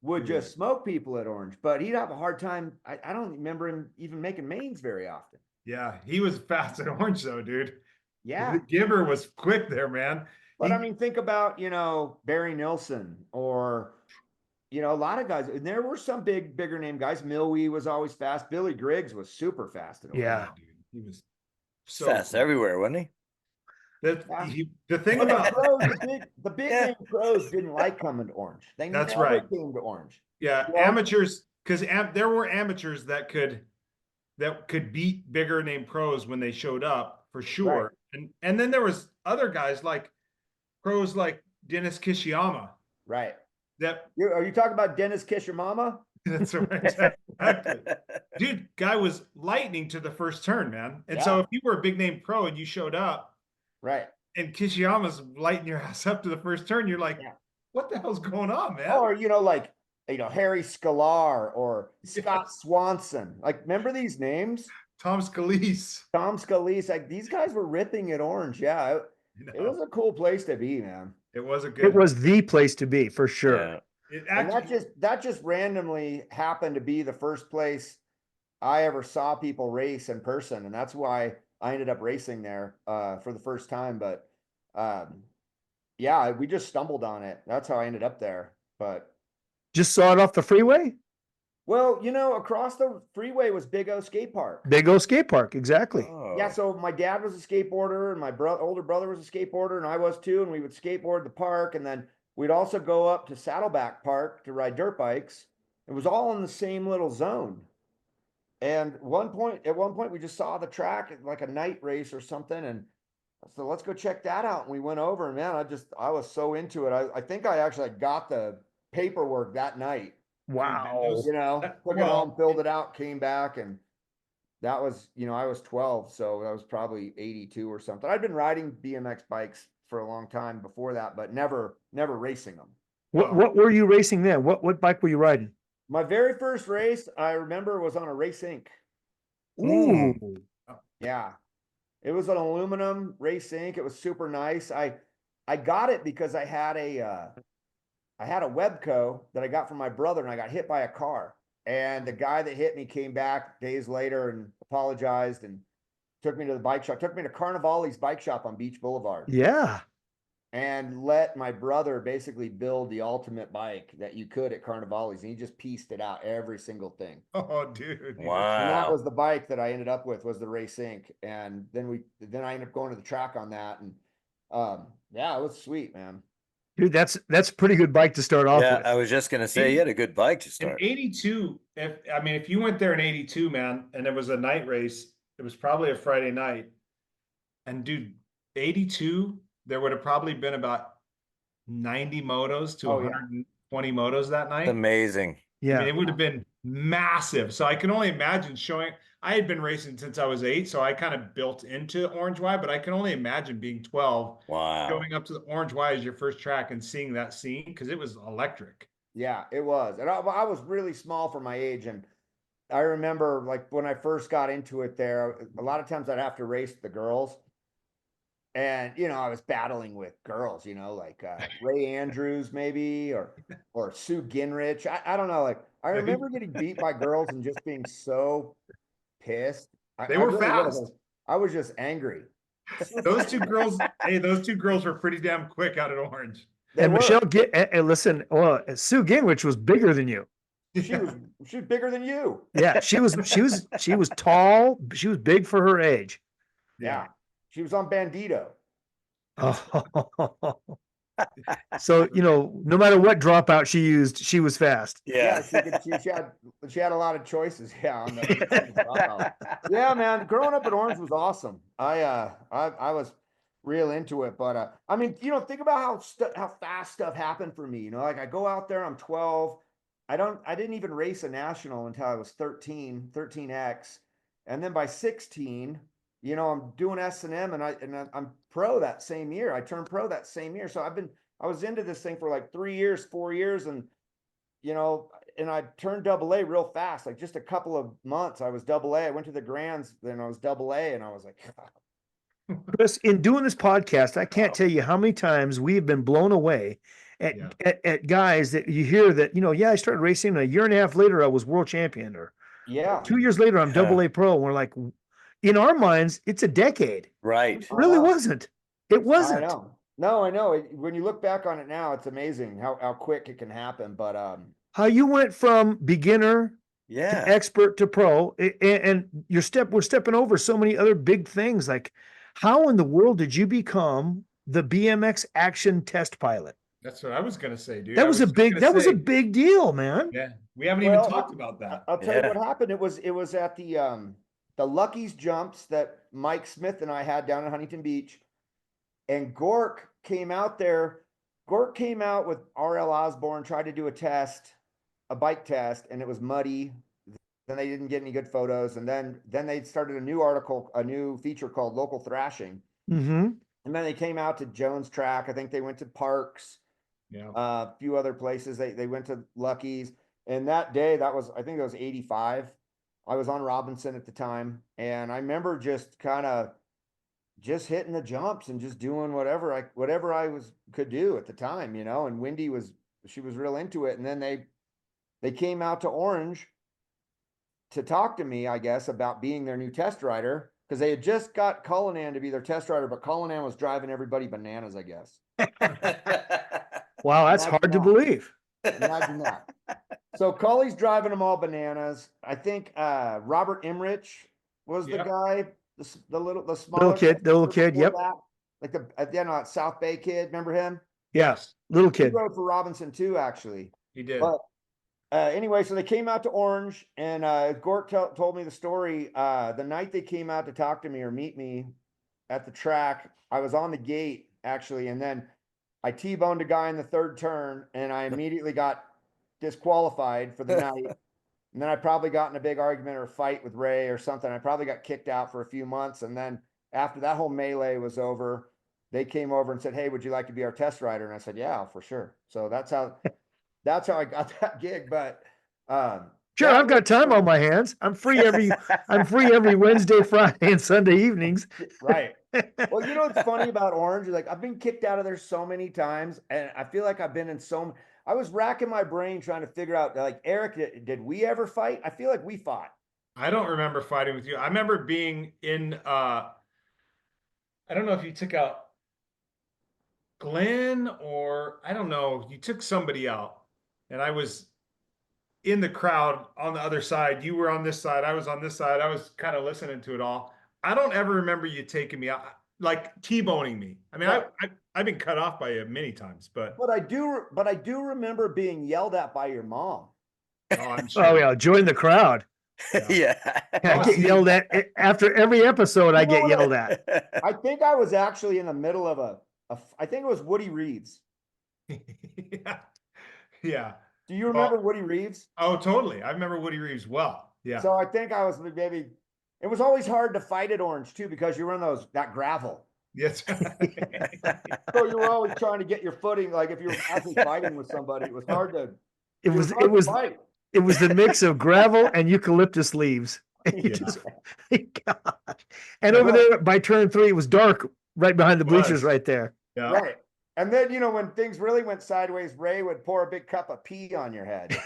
Would just smoke people at Orange, but he'd have a hard time. I don't remember him even making mains very often. Yeah, he was fast at Orange though, dude. Yeah. The Giver was quick there, man. But I mean, think about, Barry Nilsson or, you know, a lot of guys, and there were some bigger name guys. Milwee was always fast. Billy Griggs was super fast at Orange. Yeah. Dude, he was He's so fast quick. everywhere, wasn't he? The thing But about the big Yeah. name pros didn't like coming to Orange. They That's never right. came to Orange. yeah, You know? amateurs, because there were amateurs that could beat bigger name pros when they showed up for sure. And then there was other guys like pros like Dennis Kishiyama. Right. That Are you talking about Dennis Kishamama? that's right. Exactly. Dude, guy was lightning to the first turn, man. And so Yeah. if you were a big name pro and you showed up Right. and Kishiyama's lighting your ass up to the first turn, you're like, Yeah. what the hell's going on, man? Or, you know, like, you know, Harry Sklar or Scott Swanson. Like, remember these names? Tom Scalise. Tom Scalise. Like, these guys were ripping at Orange. Yeah. It was a cool place to be, man. It was a good. It was the place to be for sure. Yeah. It And actually, that just randomly happened to be the first place I ever saw people race in person, and that's why I ended up racing there for the first time. But yeah, we just stumbled on it. That's how I ended up there. But Just saw it off the freeway. well, you know, across the freeway was Big O Skate Park. Big O skate park. Exactly. Oh. Yeah, so my dad was a skateboarder, and my older brother was a skateboarder, and I was too. And we would skateboard the park, and then we'd also go up to Saddleback Park to ride dirt bikes. It was all in the same little zone. And at one point, we just saw the track like a night race or something, and so let's go check that out. And we went over, and man, I was so into it. I think I actually got the paperwork that night. Wow. You know, took it Well, home, filled it out, came back, and that was, you know, I was 12, so that was probably 82 or something. I'd been riding BMX bikes for a long time before that, but never racing them. What were you racing then? What bike were you riding? My very first race, I remember, was on a Race Inc. Ooh. Yeah. It was an aluminum Race Inc. It was super nice. I got it because I had a Webco that I got from my brother, and I got hit by a car. And the guy that hit me came back days later and apologized and took me to the bike shop, took me to Carnivale's bike shop on Beach Boulevard, Yeah. and let my brother basically build the ultimate bike that you could at Carnivale's. And he just pieced it out, every single thing. oh, dude. Wow. And that was the bike that I ended up with, was the Race Inc. And then I ended up going to the track on that. And yeah, it was sweet, man. Dude, that's a pretty good bike to start off Yeah, with. I was just gonna say you had a good bike to In start. 82, if you went there in 82, man, and it was a night race, it was probably a Friday night. And dude, 82, there would have probably been about 90 motos to Oh, yeah. 120 motos that night. Amazing. I Yeah. mean, it would have been massive. So I can only imagine I had been racing since I was 8, so I kind of built into Orange Y, but I can only imagine being 12, Wow. going up to the Orange Y as your first track and seeing that scene, because it was electric. Yeah, it was. And I was really small for my age. And I remember, like, when I first got into it there, a lot of times I'd have to race the girls. And, you know, I was battling with girls, you know, like Ray Andrews maybe, or Sue Ginrich. I don't know. Like, I remember getting beat by girls and just being so pissed. They were really fast. I was just angry. Those two girls were pretty damn quick out at Orange. They And were. Michelle, listen, Sue Gingrich was bigger than you. She was bigger than you. Yeah, she was tall. She was big for her age. Yeah. She was on Bandito. Oh. So, you know, no matter what dropout she used, she was fast. Yeah. She had a lot of choices. Yeah. On the dropout. Yeah, man. Growing up in Orange was awesome. I was real into it, but I mean, you know, think about how fast stuff happened for me. You know, like I go out there, I'm 12. I didn't even race a national until I was 13X. And then by 16, you know, I'm doing S&M, and I'm pro that same year. I turned pro that same year. So I was into this thing for like 3 years, 4 years. And, you know, and I turned AA real fast, like just a couple of months. I was AA. I went to the Grands, then I was AA, and I was like, Chris, in doing this podcast, I can't tell you how many times we have been blown away at guys that you hear that, you know, yeah, I started racing, and a year and a half later, I was world champion, or yeah, 2 years later, I'm AA pro. And we're like, in our minds, it's a decade. Right. It really wasn't. It wasn't. I know. No, I know. When you look back on it now, it's amazing how quick it can happen. But how you went from beginner to Yeah. expert to pro, and we're stepping over so many other big things. Like, how in the world did you become the BMX action test pilot? That's what I was gonna say, dude. That I was was a just big, gonna that was a say, big deal, man. yeah, we haven't even Well, talked about that. I'll tell you what Yeah. happened. It was at the Lucky's jumps that Mike Smith and I had down in Huntington Beach, and Gork came out there. Gork came out with RL Osborne, tried to do a bike test, and it was muddy. Then they didn't get any good photos, and then they started a new feature called Local Thrashing, Mm-hmm. and then they came out to Jones Track. I think they went to Parks, Yeah. a few other places. They went to Lucky's, and that day, I think it was 85. I was on Robinson at the time, and I remember just kind of just hitting the jumps and just doing whatever I could do at the time, and Wendy she was real into it. And then they came out to Orange to talk to me, I guess, about being their new test rider, because they had just got Cullinan to be their test rider, but Cullinan was driving everybody bananas, I guess. Wow, that's Imagine hard to that. believe. Imagine that. So Cully's driving them all bananas. I think Robert Emrich was the Yep. guy, the smaller The little kid, before yep. that. Like South Bay kid, remember him? Yes, little He kid. rode for Robinson too, actually. He did. But anyway, so they came out to Orange, and Gort told me the story. The night they came out to talk to me or meet me at the track, I was on the gate actually, and then I T-boned a guy in the third turn, and I immediately got disqualified for the night. And then I probably got in a big argument or fight with Ray or something. I probably got kicked out for a few months, and then after that whole melee was over, they came over and said, "Hey, would you like to be our test rider?" And I said, "Yeah, for sure." So that's how I got that gig. But Sure, that I've got was- time on my hands. I'm free every Wednesday, Friday, and Sunday evenings. Right. Well, you know what's funny about Orange? Like, I've been kicked out of there so many times, and I feel like I've been in I was racking my brain trying to figure out, like, Eric, did we ever fight? I feel like we fought. I don't remember fighting with you. I remember being in I don't know if you took out Glenn or I don't know, you took somebody out, and I was in the crowd on the other side. You were on this side, I was on this side. I was kind of listening to it all. I don't ever remember you taking me out, like T-boning me. I mean, Yeah. I've been cut off by you many times, but But I do remember being yelled at by your mom. I'm sure. Oh yeah, join the crowd. Yeah. I get yelled at after every episode. I You know get what yelled at. I think I was actually in the middle of I think it was Woody Reeves. Yeah. Yeah. Do you remember Woody Reeves? Oh, totally. I remember Woody Reeves well. Yeah. So I think I was maybe. It was always hard to fight at Orange too, because you were in that gravel. Yes. So you were always trying to get your footing. Like if you were actually fighting with somebody, it was hard to. It It was was hard it to was fight. it was the mix of gravel and eucalyptus leaves. Yeah. Gosh. And over there by turn 3, it was dark right behind the It was. bleachers right there. Yeah. Right. And then, when things really went sideways, Ray would pour a big cup of pee on your head.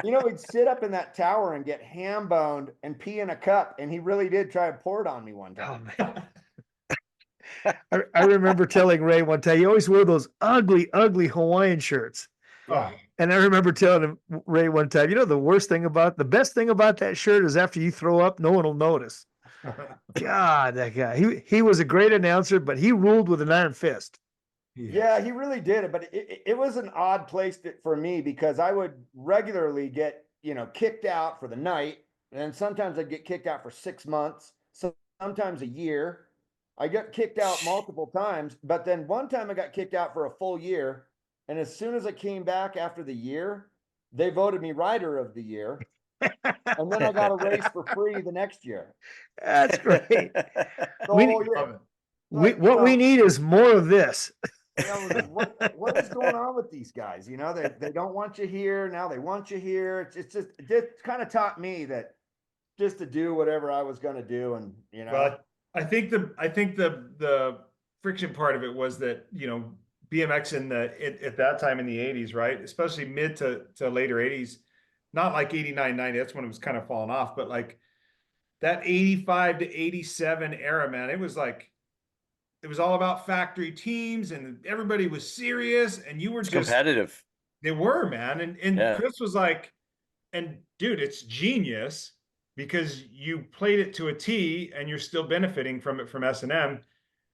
He'd sit up in that tower and get ham boned and pee in a cup. And he really did try to pour it on me one time. I remember telling Ray one time, he always wore those ugly, ugly Hawaiian shirts. Oh, And I remember telling Ray one time, the best thing about that shirt is after you throw up, no one will notice. God, that guy, he was a great announcer, but he ruled with an iron fist. Yeah, he really did it. But it was an odd place for me, because I would regularly get, kicked out for the night. And sometimes I'd get kicked out for 6 months, sometimes a year. I got kicked out multiple times, but then one time I got kicked out for a full year. And as soon as I came back after the year, they voted me Rider of the Year. And then I got a race for free the next year. That's great. The We- whole year. What we need is more of this. What is going on with these guys? They don't want you here. Now they want you here. It just kind of taught me that just to do whatever I was going to do. And, Well, I think the friction part of it was that, BMX at that time in the 80s, right? Especially mid to later 80s, not like 89, 90, that's when it was kind of falling off, but like that 85 to 87 era, man, it was all about factory teams and everybody was serious and you were just competitive. They were, man. And Yeah. Chris was like, and dude, it's genius because you played it to a T and you're still benefiting from it from S&M.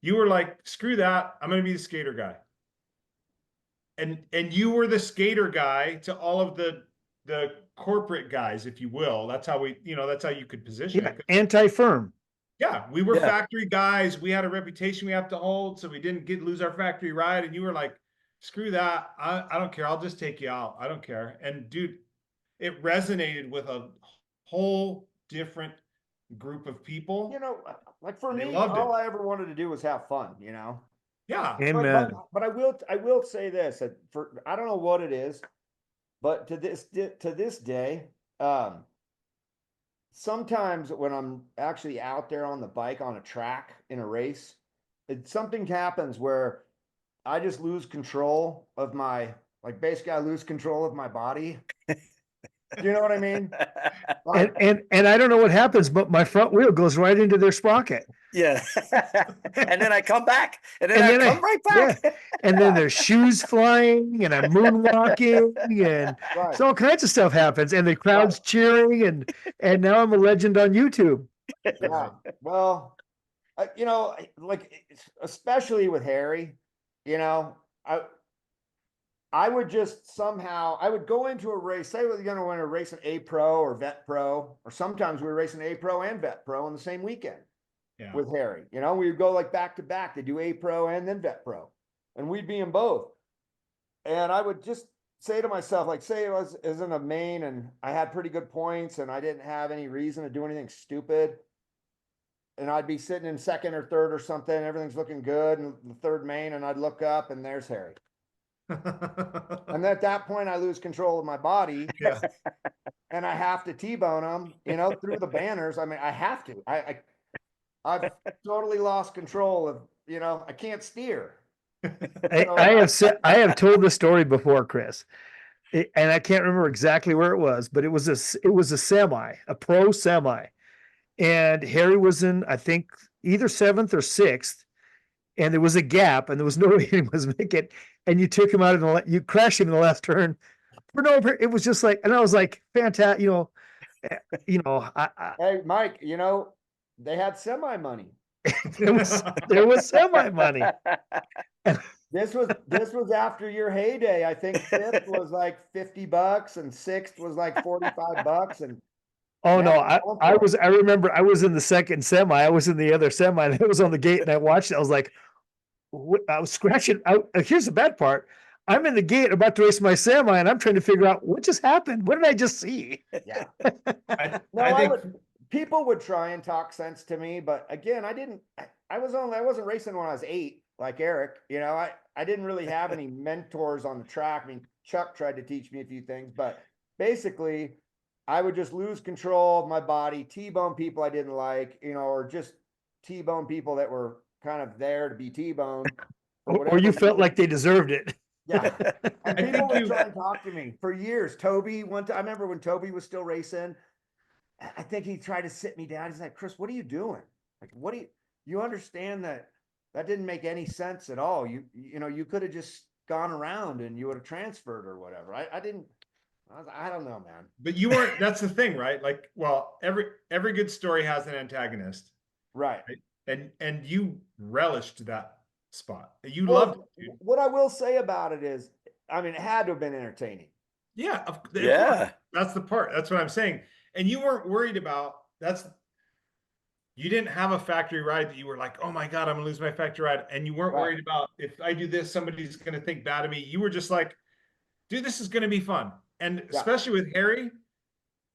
You were like, screw that. I'm going to be the skater guy. And you were the skater guy to all of the corporate guys, if you will. That's how that's how you could position Yeah, it. anti-firm. Yeah, we were Yeah. factory guys. We had a reputation we have to hold, so we didn't lose our factory ride. And you were like, screw that. I don't care. I'll just take you out. I don't care. And dude, it resonated with a whole different group of people. You know, like for They me, loved all it. I ever wanted to do was have fun, you know. Yeah. Amen. But I will say this, that for I don't know what it is, but to this day, sometimes when I'm actually out there on the bike on a track in a race, something happens where I just lose control of like basically I lose control of my body. Do you know what I mean? Like, And I don't know what happens, but my front wheel goes right into their sprocket. Yeah. And then I come back, and then And I then come right back. And then there's shoes flying and I'm moonwalking and right. so all kinds of stuff happens and the crowd's cheering and now I'm a legend on YouTube. Yeah. Well, you know, like especially with Harry, you know, I would just somehow I would go into a race. Say we're going to win a race an A Pro or Vet Pro, or sometimes we were racing A Pro and Vet Pro on the same weekend Yeah. with Harry. You know, we would go like back to back. They do A Pro and then Vet Pro, and we'd be in both. And I would just say to myself, like, say I was in a main and I had pretty good points and I didn't have any reason to do anything stupid. And I'd be sitting in second or third or something, everything's looking good, and the third main, and I'd look up and there's Harry. And at that point, I lose control of my body. Yeah. And I have to T-bone them, you know, through the banners. I mean, I have to. I've totally lost control of, you know, I can't steer. I have told the story before, Chris, and I can't remember exactly where it was, but it was a semi, a pro semi, and Harry was in, I think, either seventh or sixth, and there was a gap, and there was no way he was making it, and you took him out of you crashed him in the left turn for no. It was just like, and I was like, fantastic, Hey, Mike, you know, they had semi money. there was semi money. This was after your heyday. I think fifth was like $50 and sixth was like $45. And oh no, man, I remember I was in the second semi, I was in the other semi, and I was on the gate and I watched it. I was like, I was scratching out. Here's the bad part. I'm in the gate about to race my semi and I'm trying to figure out what just happened. What did I just see? yeah. I No, think people would try and talk sense to me, but again, I wasn't racing when I was 8, like Eric, you know, I didn't really have any mentors on the track. I mean, Chuck tried to teach me a few things, but basically I would just lose control of my body, T-bone people I didn't like, you know, or just T-bone people that were kind of there to be T-boned. Or you felt like they deserved it. Yeah. And I people think would you- try and talk to me for years. Toby, one time, I remember when Toby was still racing, I think he tried to sit me down. He's like, Chris, what are you doing? Like, you understand that didn't make any sense at all. You know, you could have just gone around and you would have transferred or whatever. I don't know, man. But you weren't, that's the thing, right? Like, well, every good story has an antagonist. Right. And you relished that spot. You Well, loved it, dude. what I will say about it is, I mean, it had to have been entertaining. Yeah. Of Yeah. course. That's the part. That's what I'm saying. And you weren't worried about you didn't have a factory ride that you were like, oh my God, I'm gonna lose my factory ride. And you weren't Right. worried about if I do this, somebody's gonna think bad of me. You were just like, dude, this is gonna be fun. And Yeah. especially with Harry,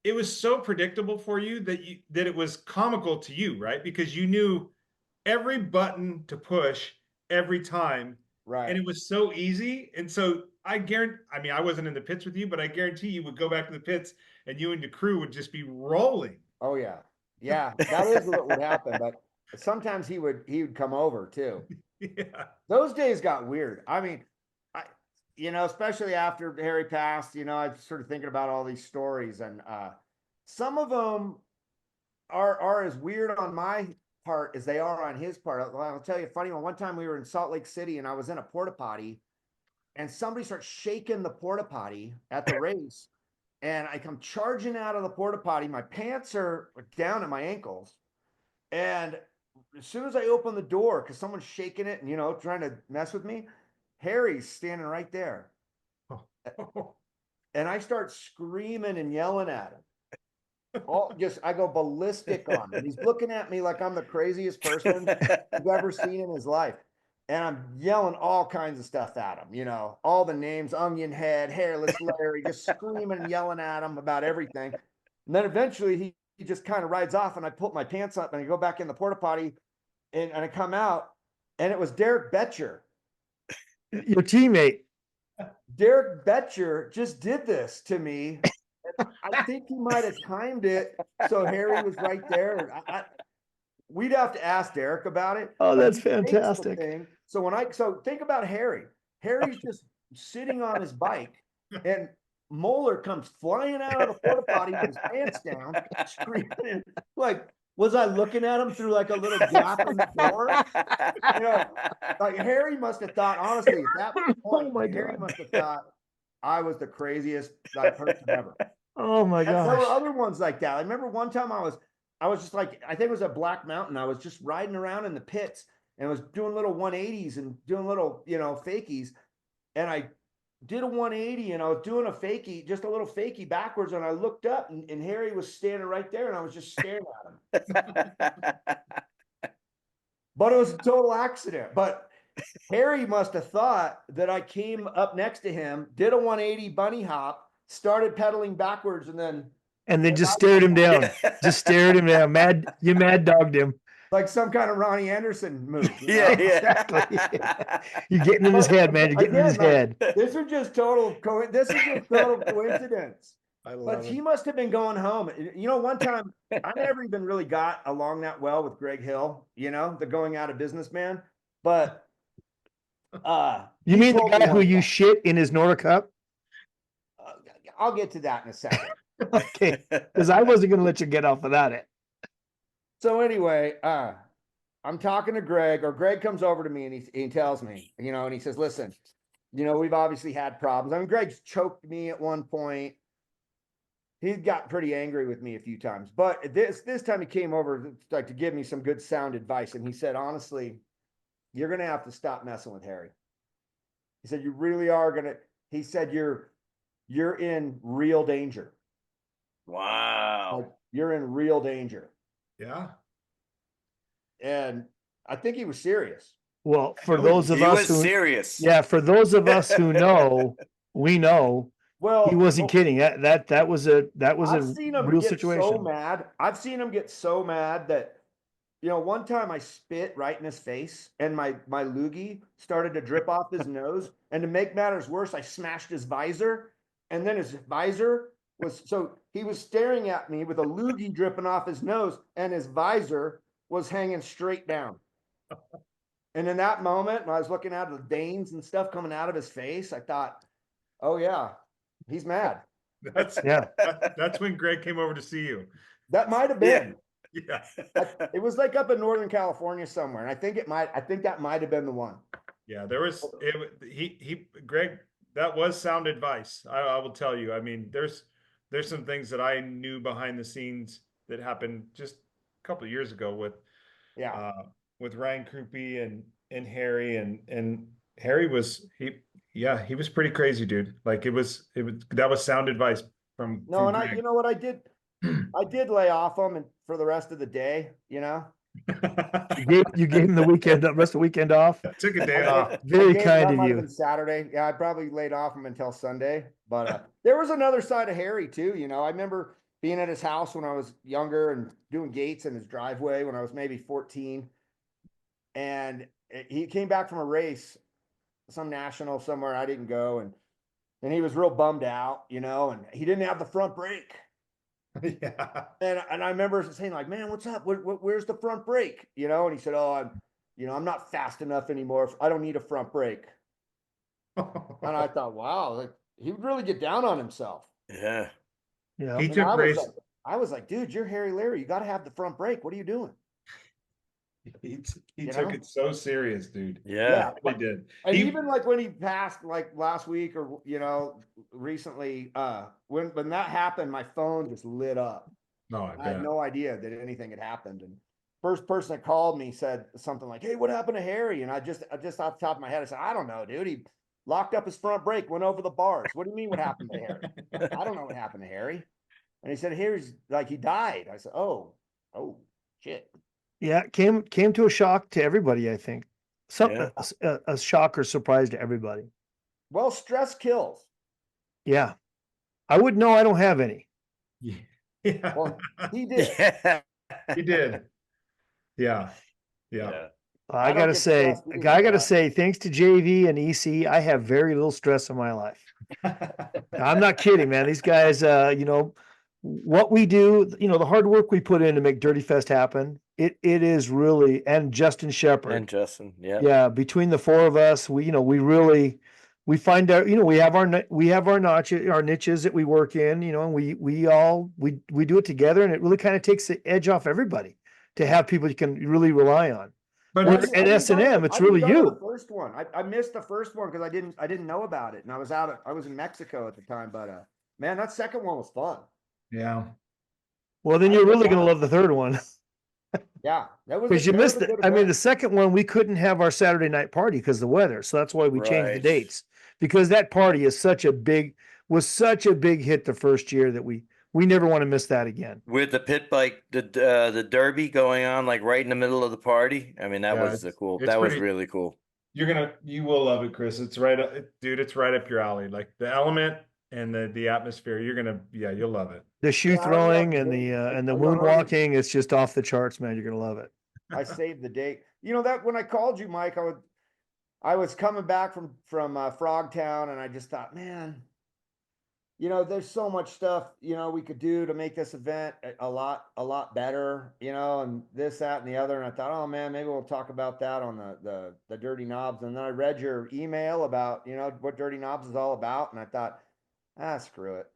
it was so predictable for you that it was comical to you, right? Because you knew every button to push every time. Right. And it was so easy. And so I mean, I wasn't in the pits with you, but I guarantee you would go back to the pits and you and the crew would just be rolling. Oh yeah. Yeah. That is what would happen. But sometimes he would come over too. Yeah. Those days got weird. I mean, you know, especially after Harry passed, you know, I was sort of thinking about all these stories, and some of them are as weird on my part as they are on his part. I'll tell you a funny one. One time we were in Salt Lake City and I was in a porta potty and somebody starts shaking the porta potty at the race. And I come charging out of the porta potty. My pants are down at my ankles. And as soon as I open the door, because someone's shaking it and, you know, trying to mess with me, Harry's standing right there. And I start screaming and yelling at him. I go ballistic on him. He's looking at me like I'm the craziest person he's ever seen in his life. And I'm yelling all kinds of stuff at him, you know, all the names, Onion Head, Hairless Larry, just screaming and yelling at him about everything. And then eventually he just kind of rides off, and I put my pants up and I go back in the porta potty and I come out, and it was Derek Betcher. Your teammate. Derek Betcher just did this to me. I think he might have timed it so Harry was right there. We'd have to ask Derek about it. Oh, but that's he fakes the fantastic. thing. So think about Harry. Harry's just sitting on his bike, and Moeller comes flying out of the porta potty with his pants down, screaming. Like, was I looking at him through like a little gap in the door? You know, like Harry must have thought, honestly, at that point, Oh my Harry God. must have thought I was the craziest person ever. Oh my And there were gosh. other ones like that. I remember one time I was just like, I think it was at Black Mountain. I was just riding around in the pits and was doing little 180s and doing little, you know, fakies. And I did a 180 and I was doing a fakie, just a little fakie backwards. And I looked up and Harry was standing right there and I was just staring at him. But it was a total accident. But Harry must have thought that I came up next to him, did a 180 bunny hop, started pedaling backwards, and then just stared him down. Just stared him down. You mad dogged him. like some kind of Ronnie Anderson move. You know? Yeah, Exactly. You're getting in his head, man. You're getting in his head. This is just total coincidence. I love But it. he must have been going home. You know, one time I never even really got along that well with Greg Hill, you know, the going out of business man. But You he mean the told me guy who one you time- shit in his Nora cup? I'll get to that in a second. Okay. Because I wasn't going to let you get off without it. So anyway, I'm talking to Greg, or Greg comes over to me and he tells me, you know, and he says, listen, you know, we've obviously had problems. I mean, Greg's choked me at one point. He got pretty angry with me a few times, but this time he came over like to give me some good sound advice. And he said, honestly, you're going to have to stop messing with Harry. He said, you really are going to, he said, you're in real danger. Wow. Like, you're in real danger. Yeah. And I think he was serious. Well, for He those of He us was who, serious. yeah, for those of us who know, we know Well, he wasn't kidding. That was a I've seen him real get situation. so mad. I've seen him get so mad that, you know, one time I spit right in his face and my loogie started to drip off his nose. And to make matters worse, I smashed his visor. And then his visor so he was staring at me with a loogie dripping off his nose and his visor was hanging straight down. And in that moment, when I was looking at the veins and stuff coming out of his face, I thought, oh yeah, he's mad. That's when Greg came over to see you. That might have been. Yeah. It was like up in Northern California somewhere. And I think that might have been the one. Yeah, there was Greg, that was sound advice. I will tell you. I mean, there's some things that I knew behind the scenes that happened just a couple of years ago with Ryan Krupe and Harry and Harry was he was pretty crazy, dude. Like that was sound advice from No, and Greg. you know what I did? I did lay off him and for the rest of the day, you know. You gave him the rest of the weekend off. Took a day off. Very That kind of might have you. been Saturday. Yeah, I probably laid off him until Sunday. But there was another side of Harry too. You know, I remember being at his house when I was younger and doing gates in his driveway when I was maybe 14. And he came back from a race, some national somewhere. I didn't go, and he was real bummed out, you know, and he didn't have the front brake. Yeah. And I remember saying like, man, what's up? Where's the front brake? You know, and he said, oh, I'm not fast enough anymore. I don't need a front brake. And I thought, wow, like he would really get down on himself. Yeah. Yeah. He And took race. I was like, dude, you're Harry Larry. You got to have the front brake. What are you doing? He You took know? it so serious, dude. Yeah. He did. And He- even like when he passed, like last week or recently, when that happened, my phone just lit up. No, I I had bet. no idea that anything had happened. And first person that called me said something like, "Hey, what happened to Harry?" And I just off the top of my head, I said, "I don't know, dude. He locked up his front brake, went over the bars. What do you mean? What happened to Harry? I don't know what happened to Harry." And he said, "Here's like he died." I said, "Oh, shit." Yeah, came to a shock to everybody, I think. Yeah. A shock or surprise to everybody. Well, stress kills. Yeah. I wouldn't know, I don't have any. Yeah, Well, he did. Yeah. he did. Yeah, yeah. Yeah. I don't gotta get say, stressed either, I gotta but say, thanks to JV and EC, I have very little stress in my life. I'm not kidding, man. These guys, what we do, the hard work we put in to make Dirty Fest happen, it is really, and Justin Shepard. And Justin, yeah. Yeah, between the four of us, we really, we find out, we have our niches that we work in, and we do it together, and it really kind of takes the edge off everybody to have people you can really rely on. But Where it's- at S&M, it's really The you. first one, I missed the first one because I didn't know about it, and I was in Mexico at the time. But man, that second one was fun. yeah. Well, then I you're did really gonna that. love the third one Yeah, that was because you that was missed a it. good I mean, the event. second one we couldn't have our Saturday night party because of the weather, so that's why we changed the Right. dates. Because that party was such a big hit the first year that we never want to miss that again. With the pit bike, the derby going on like right in the middle of the party. I mean, that Yeah, was it's- cool. it's That was pretty- really cool. You will love it, Chris. It's right up, dude. It's right up your alley. Like the element and the atmosphere. You'll love it. The shoe Yeah, I love throwing it. and the I moonwalking, it's just off the charts, man. You're gonna love it. I saved the date. You know that when I called you, Mike, I was coming back from Frogtown, and I just thought, man, there's so much stuff we could do to make this event a lot better, and this, that, and the other. And I thought, oh man, maybe we'll talk about that on the Dirty Knobs. And then I read your email about what Dirty Knobs is all about, and I thought, screw it.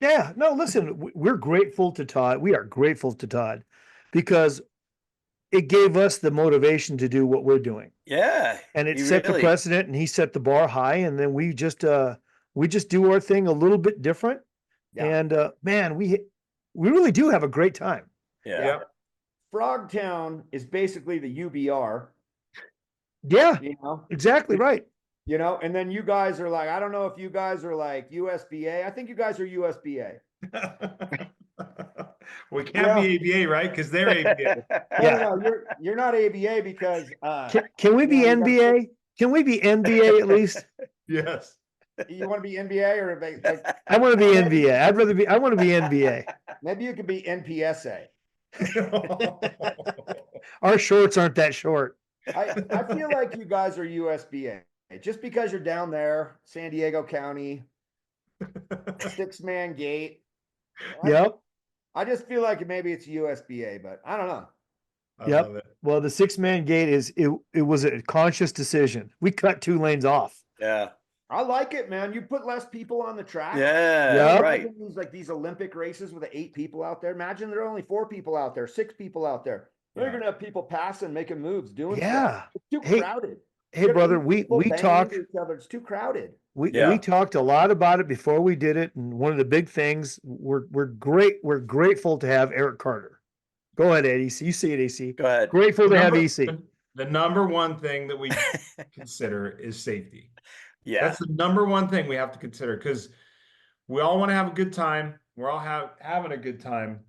Yeah, no, listen, we're grateful to Todd. We are grateful to Todd because it gave us the motivation to do what we're doing. Yeah. And it he set the really- precedent, and he set the bar high, and then we just do our thing a little bit different. Yeah. And man, we really do have a great time. Yeah. Yep. Frogtown is basically the UBR, Yeah, you know. exactly right. And then you guys are like, I don't know if you guys are like USBA. I think you guys are USBA. We can't be ABA, right? Because they're ABA. Yeah. No, you're not ABA because Can we be you got- NBA? Can we be NBA at least? Yes. you want to be NBA or I want to be NBA. I want to be NBA. maybe you could be NPSA. Our shorts aren't that short. I feel like you guys are USBA just because you're down there, San Diego County, 6-man gate. Yep. I just feel like maybe it's USBA, but I don't know. I Yep. love it. Well, the 6-man gate it was a conscious decision. We cut 2 lanes off. Yeah. I like it, man. You put less people on the track. Yeah. Yep. Right. These Olympic races with the 8 people out there. Imagine there are only 4 people out there, 6 people out there. They're Yeah. gonna have people passing, making moves, doing stuff. Yeah. It's too Hey, crowded. Hey, You got brother, 8 we people banging talked. into each other. It's too crowded. We Yeah. talked a lot about it before we did it, and one of the big things we're grateful to have Eric Carter. Go ahead, AC. You see it, AC. Go ahead. Grateful to have Number- EC. The number one thing that we consider is safety. Yeah. That's the number one thing we have to consider because we all want to have a good time. We're all having a good time,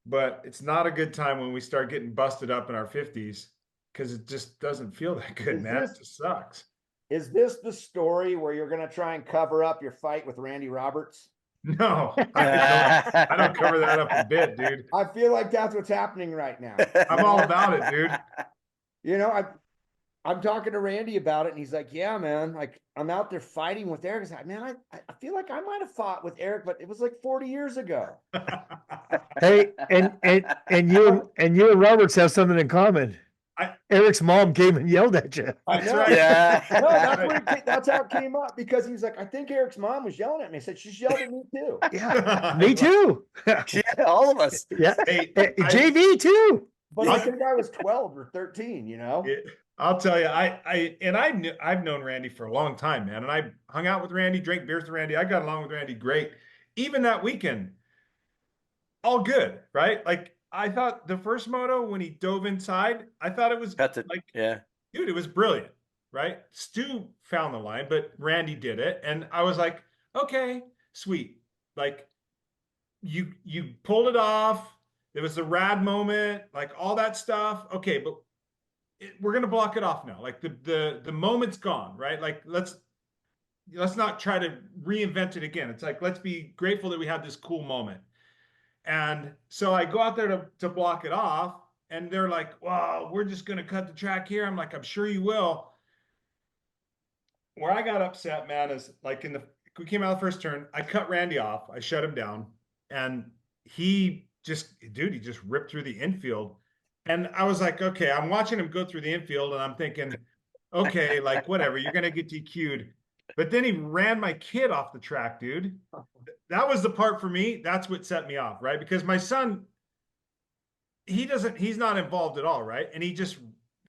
but it's not a good time when we start getting busted up in our 50s because it just doesn't feel that good, Is man. this- It just sucks. Is this the story where you're gonna try and cover up your fight with Randy Roberts? No, I don't cover that up a bit, dude. I feel like that's what's happening right now. I'm all about it, dude. I'm talking to Randy about it, and he's like, "Yeah, man, like I'm out there fighting with Eric." He's like, "Man, I feel like I might have fought with Eric, but it was like 40 years ago." Hey, and you and Roberts have something in common. Eric's mom came and yelled at you. I know. Yeah. No, that's how it came up because he was like, "I think Eric's mom was yelling at me." I said, "She's yelled at me too." Yeah, me too. Yeah, all of us. Yeah, Hey, JV too. But I think I was 12 or 13, I'll tell you, I've known Randy for a long time, man. And I hung out with Randy, drank beers with Randy. I got along with Randy great. Even that weekend, all good, right? Like I thought the first moto when he dove inside, I thought it was Yeah. dude, it was brilliant, right? Stu found the line, but Randy did it. And I was like, okay, sweet. Like you pulled it off. It was a rad moment, like all that stuff. Okay, but we're gonna block it off now. Like the moment's gone, right? Like let's not try to reinvent it again. It's like let's be grateful that we had this cool moment. And so I go out there to block it off, and they're like, well, we're just gonna cut the track here. I'm like, I'm sure you will. Where I got upset, man, is like we came out of the first turn, I cut Randy off, I shut him down, and he just ripped through the infield. And I was like, okay, I'm watching him go through the infield, and I'm thinking, okay, like whatever, you're gonna get DQ'd. But then he ran my kid off the track, dude. That was the part for me. That's what set me off, right? Because my son, he's not involved at all, right? And he just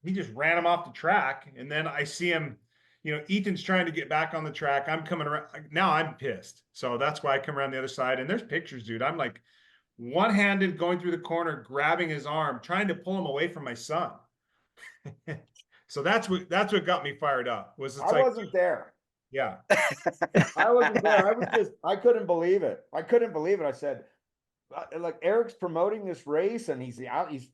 ran him off the track. And then I see him, Ethan's trying to get back on the track. I'm coming around. Now I'm pissed. So that's why I come around the other side. And there's pictures, dude. I'm like one-handed going through the corner, grabbing his arm, trying to pull him away from my son. So that's what got me fired up. I wasn't there. Yeah. I wasn't there. I couldn't believe it. I said, like, Eric's promoting this race and he's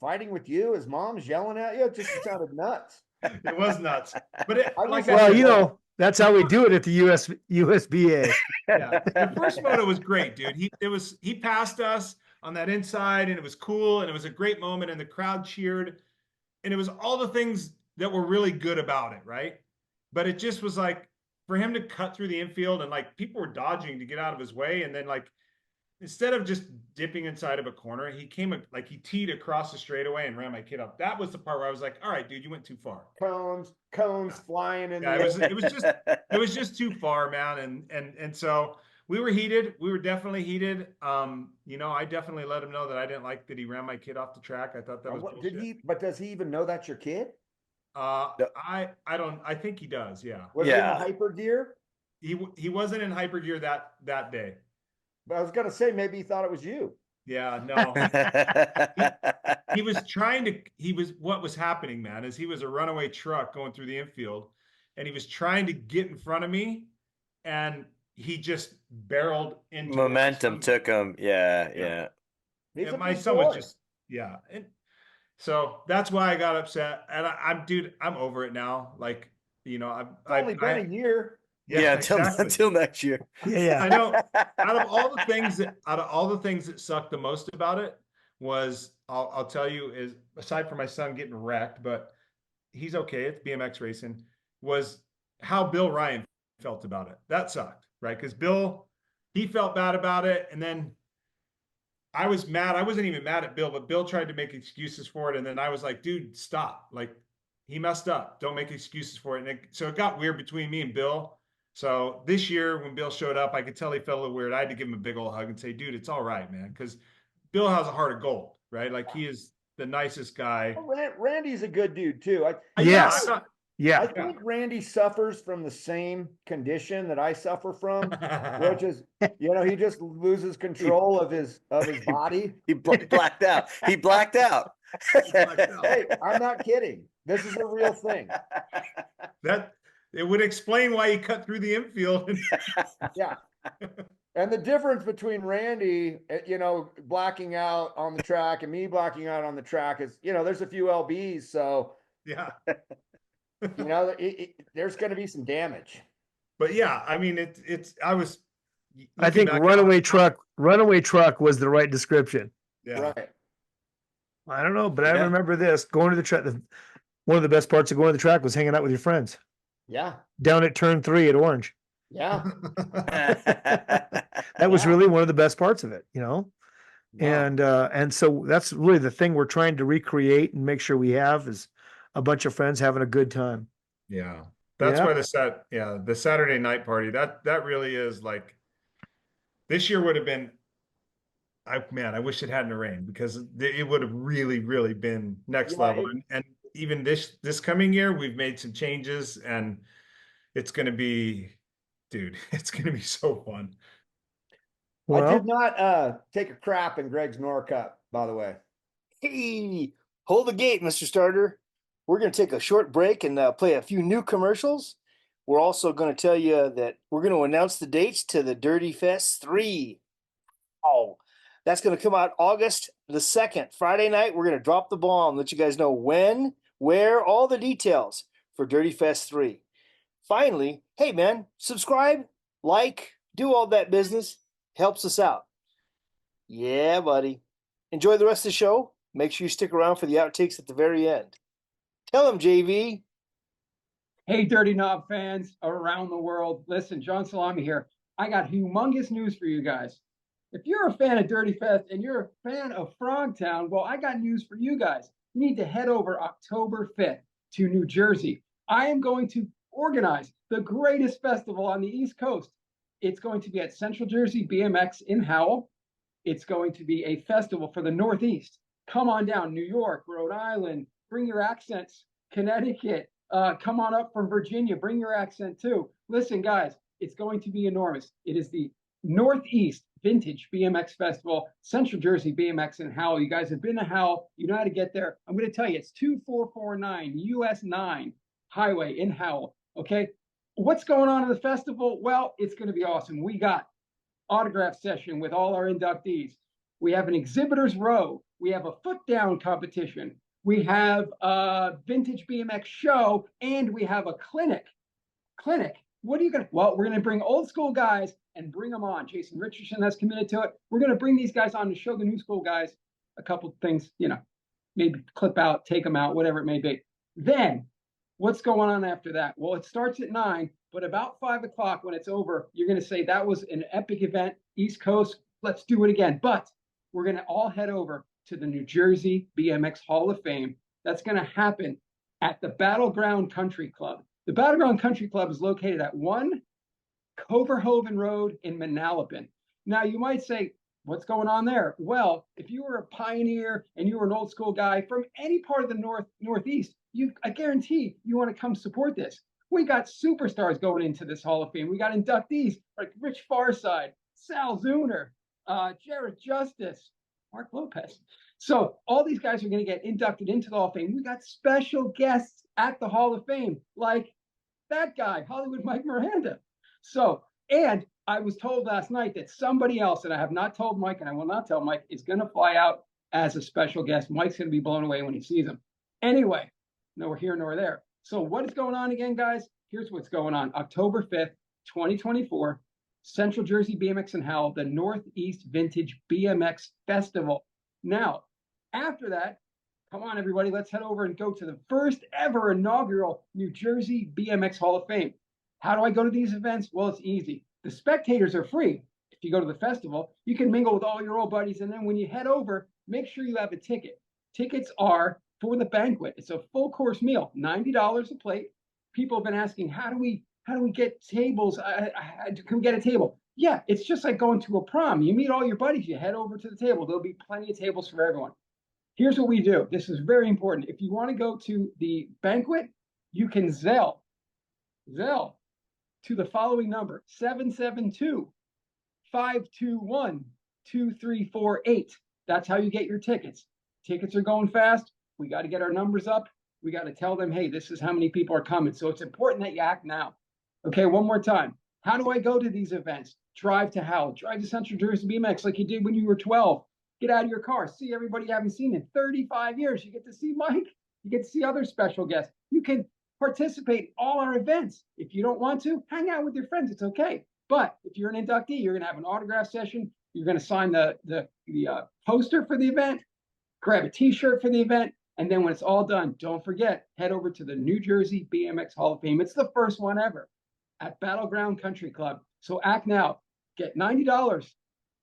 fighting with you. His mom's yelling at you. It just sounded nuts. It was nuts. But that's how we do it at the USBA. Yeah. The first photo was great, dude. He passed us on that inside, and it was cool, and it was a great moment, and the crowd cheered, and it was all the things that were really good about it, right? But it just was like, for him to cut through the infield, and like people were dodging to get out of his way, and then like instead of just dipping inside of a corner, he teed across the straightaway and ran my kid up. That was the part where I was like, all right, dude, you went too far. Cones flying in. Yeah, it was just too far, man. And so we were heated. We were definitely heated. I definitely let him know that I didn't like that he ran my kid off the track. I thought that was bullshit. But does he even know that's your kid? I think he does. Yeah. Was he in hyper gear? He wasn't in hyper gear that day. But I was gonna say maybe he thought it was you. Yeah, no. What was happening, man, is he was a runaway truck going through the infield, and he was trying to get in front of me, and he just barreled into momentum took him. Yeah. My son was just and so that's why I got upset. And I'm over it now. Like, I've only been a year. Yeah, until next year. Yeah. I know. Out of all the things that sucked the most about it was, I'll tell you, is aside from my son getting wrecked, but he's okay. It's BMX racing. Was how Bill Ryan felt about it. That sucked, right? Because Bill, he felt bad about it, and then I was mad. I wasn't even mad at Bill, but Bill tried to make excuses for it, and then I was like, dude, stop. Like, he messed up. Don't make excuses for it. So it got weird between me and Bill. So this year when Bill showed up, I could tell he felt a little weird. I had to give him a big old hug and say, dude, it's all right, man. Because Bill has a heart of gold, right? Like, he is the nicest guy. Well, Randy's a good dude too. I think Randy suffers from the same condition that I suffer from, which is, he just loses control of his body. He blacked out. He blacked out. Hey, I'm not kidding. This is a real thing. It would explain why he cut through the infield. Yeah. And the difference between Randy, blacking out on the track and me blacking out on the track is, there's a few LBs. So, yeah, there's going to be some damage. But yeah, I mean, I think runaway truck was the right description. Yeah. Right. I don't know, but I remember this going to the track. One of the best parts of going to the track was hanging out with your friends. Yeah. Down at turn 3 at Orange. Yeah. That was really one of the best parts of it, Wow. And so that's really the thing we're trying to recreate and make sure we have is a bunch of friends having a good time. Yeah. That's why the Saturday night party, that really is like, this year would have been I wish it hadn't rained because it would have really, really been next Yeah, level. And even this coming year, we've made some changes, and it's going to be, dude, it's going to be so fun. I Well, did not take a crap in Greg's Nor Cup, by the way. Hey, hold the gate, Mr. Starter. We're going to take a short break and play a few new commercials. We're also going to tell you that we're going to announce the dates to the Dirty Fest 3. Oh, that's going to come out August the 2nd, Friday night. We're going to drop the bomb, let you guys know when, where, all the details for Dirty Fest 3. Finally, hey man, subscribe, like, do all that business. Helps us out. Yeah, buddy. Enjoy the rest of the show. Make sure you stick around for the outtakes at the very end. Tell him, JV. Hey, Dirty Knob fans around the world. Listen, John Salami here. I got humongous news for you guys. If you're a fan of Dirty Fest and you're a fan of Frogtown, well, I got news for you guys. You need to head over October 5th to New Jersey. I am going to organize the greatest festival on the East Coast. It's going to be at Central Jersey BMX in Howell. It's going to be a festival for the Northeast. Come on down, New York, Rhode Island, bring your accents, Connecticut, come on up from Virginia, bring your accent too. Listen, guys, it's going to be enormous. It is the Northeast Vintage BMX Festival, Central Jersey BMX in Howell. You guys have been to Howell. You know how to get there. I'm going to tell you, it's 2449 US 9 Highway in Howell. Okay. What's going on in the festival? Well, it's going to be awesome. We got autograph session with all our inductees. We have an exhibitors row. We have a foot down competition. We have a vintage BMX show, and we have a clinic. What are you going to? Well, we're going to bring old school guys and bring them on. Jason Richardson has committed to it. We're going to bring these guys on to show the new school guys a couple things, maybe clip out, take them out, whatever it may be. Then what's going on after that? Well, it starts at 9, but about 5 o'clock when it's over, you're going to say that was an epic event, East Coast. Let's do it again. But we're going to all head over to the New Jersey BMX Hall of Fame. That's going to happen at the Battleground Country Club. The Battleground Country Club is located at 1 Coverhoven Road in Manalapan. Now, you might say, what's going on there? Well, if you were a pioneer and you were an old school guy from any part of the Northeast, I guarantee you want to come support this. We got superstars going into this Hall of Fame. We got inductees like Rich Farside, Sal Zuner, Jared Justice, Mark Lopez. So all these guys are going to get inducted into the Hall of Fame. We got special guests at the Hall of Fame, like that guy, Hollywood Mike Miranda. So, and I was told last night that somebody else, and I have not told Mike, and I will not tell Mike, is going to fly out as a special guest. Mike's going to be blown away when he sees him. Anyway, nor here nor there. So what is going on again, guys? Here's what's going on. October 5th, 2024, Central Jersey BMX in Howell, the Northeast Vintage BMX Festival. Now, after that, come on, everybody, let's head over and go to the first ever inaugural New Jersey BMX Hall of Fame. How do I go to these events? Well, it's easy. The spectators are free. If you go to the festival, you can mingle with all your old buddies. And then when you head over, make sure you have a ticket. Tickets are for the banquet. It's a full course meal, $90 a plate. People have been asking, how do we get tables? Can we get a table? Yeah, it's just like going to a prom. You meet all your buddies, you head over to the table. There'll be plenty of tables for everyone. Here's what we do. This is very important. If you want to go to the banquet, you can Zelle to the following number, 772-521-2348. That's how you get your tickets. Tickets are going fast. We got to get our numbers up. We got to tell them, hey, this is how many people are coming. So it's important that you act now. Okay, one more time. How do I go to these events? Drive to Howell. Drive to Central Jersey BMX like you did when you were 12. Get out of your car. See everybody you haven't seen in 35 years. You get to see Mike. You get to see other special guests. You can participate in all our events. If you don't want to, hang out with your friends. It's okay. But if you're an inductee, you're going to have an autograph session. You're going to sign the poster for the event, grab a T-shirt for the event. And then when it's all done, don't forget, head over to the New Jersey BMX Hall of Fame. It's the first one ever at Battleground Country Club. So act now. Get $90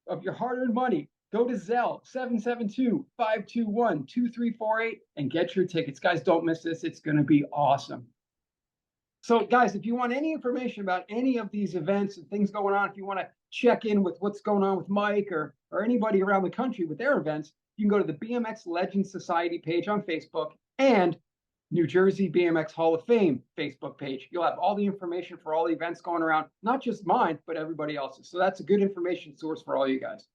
of your hard-earned money. Go to Zelle, 772-521-2348, and get your tickets. Guys, don't miss this. It's going to be awesome. So guys, if you want any information about any of these events and things going on, if you want to check in with what's going on with Mike or anybody around the country with their events, you can go to the BMX Legends Society page on Facebook and New Jersey BMX Hall of Fame Facebook page. You'll have all the information for all the events going around, not just mine, but everybody else's. So that's a good information source for all you guys.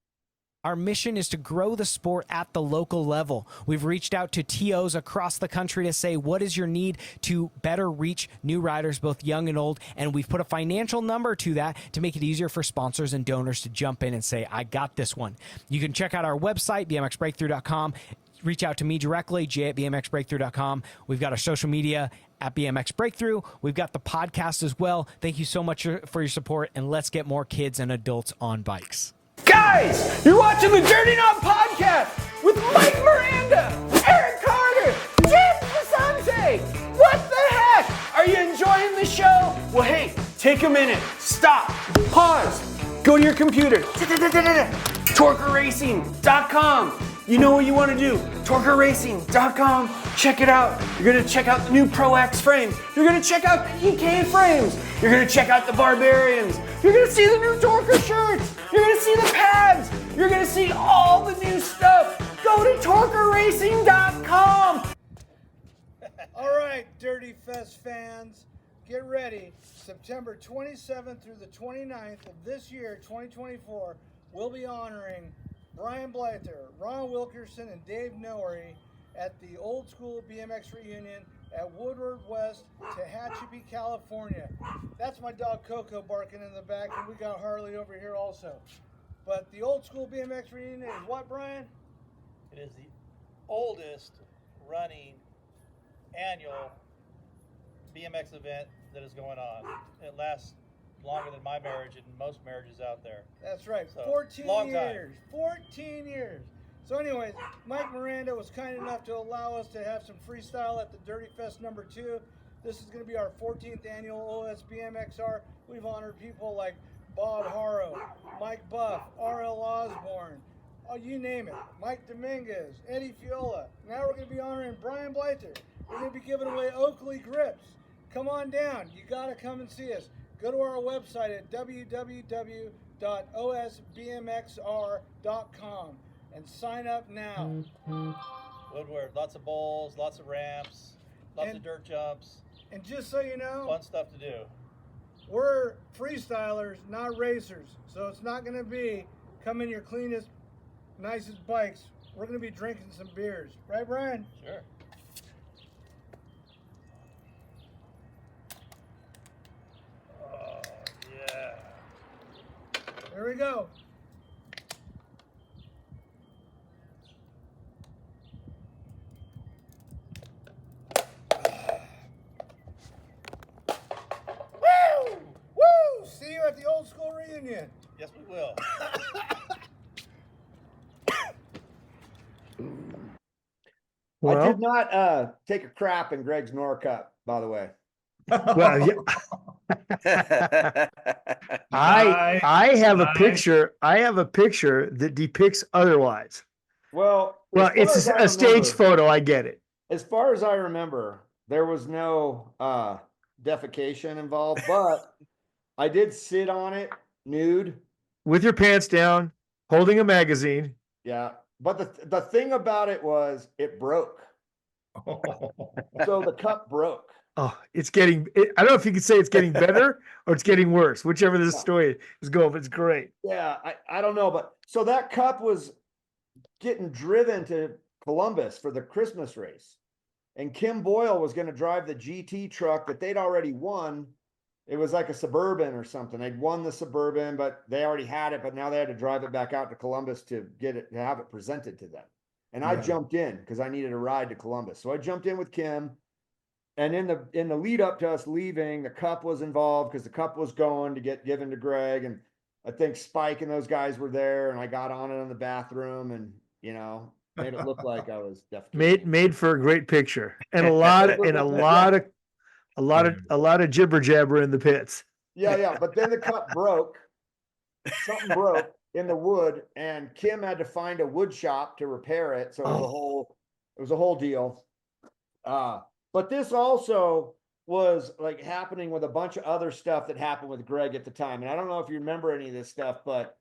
Our mission is to grow the sport at the local level. We've reached out to TOs across the country to say, what is your need to better reach new riders, both young and old? And we've put a financial number to that to make it easier for sponsors and donors to jump in and say, I got this one. You can check out our website, bmxbreakthrough.com. Reach out to me directly, j@bmxbreakthrough.com. We've got our social media at BMX Breakthrough. We've got the podcast as well. Thank you so much for your support, and let's get more kids and adults on bikes. Guys, you're watching the Dirty Knob Podcast with Mike Miranda, Eric Carter, Jim Vicente. What the heck? Are you enjoying the show? Well, hey, take a minute. Stop. Pause. Go to your computer. TorqueRacing.com. You know what you want to do. TorqueRacing.com. Check it out. You're going to check out the new Pro X frames. You're going to check out the EK frames. You're going to check out the Barbarians. You're going to see the new Torquer shirts. You're going to see the pads. You're going to see all the new stuff. Go to TorqueRacing.com. All right, Dirty Fest fans, get ready. September 27th through the 29th of this year, 2024, we'll be honoring Brian Blyther, Ron Wilkerson, and Dave Noery at the Old School BMX Reunion at Woodward West, Tehachapi, California. That's my dog Coco barking in the back, and we got Harley over here also. But the Old School BMX Reunion is what, Brian? It is the oldest running annual BMX event that is going on. It lasts longer than my marriage and most marriages out there. That's right, So, 14 long years. 14 years. So anyways, Mike Miranda was kind enough to allow us to have some freestyle at the Dirty Fest number 2. This is going to be our 14th annual OSBMXR. We've honored people like Bob Haro, Mike Buff, R.L. Osborne, oh, you name it, Mike Dominguez, Eddie Fiola. Now we're going to be honoring Brian Blyther. We're going to be giving away Oakley grips. Come on down. You got to come and see us. Go to our website at www.osbmxr.com and sign up now. Woodward, lots of bowls, lots of ramps, lots of dirt jumps. And just so you know, fun stuff to do. We're freestylers, not racers. So it's not going to be come in your cleanest, nicest bikes. We're going to be drinking some beers. Right, Brian? Sure. Oh, yeah. There we go. Woo! Woo! See you at the Old School Reunion. Yes, we will. Well, I did not take a crap in Greg's Nor Cup, by the way. well, yeah, I have a picture. I have a picture that depicts otherwise. Well, Well, as far it's as I a stage remember- photo. I get it. As far as I remember, there was no defecation involved, but I did sit on it nude. With your pants down, holding a magazine. Yeah. But the thing about it was it broke. So the cup broke. Oh, it's getting. I don't know if you could say it's getting better or it's getting worse. Whichever this story is going, but it's great. Yeah, I don't know, but so that cup was getting driven to Columbus for the Christmas race. And Kim Boyle was going to drive the GT truck that they'd already won. It was like a Suburban or something. They'd won the Suburban, but they already had it, but now they had to drive it back out to Columbus to get it, to have it presented to them. And I jumped in because I needed a ride to Columbus. So I jumped in with Kim. And in the lead up to us leaving, the cup was involved because the cup was going to get given to Greg. And I think Spike and those guys were there, and I got on it in the bathroom and, you know, made it look like I was definitely Made for a great picture and a lot of jibber jabber in the pits. Yeah. But then the cup broke. Something broke in the wood, and Kim had to find a wood shop to repair it. So it was a whole deal. But this also was like happening with a bunch of other stuff that happened with Greg at the time. And I don't know if you remember any of this stuff, but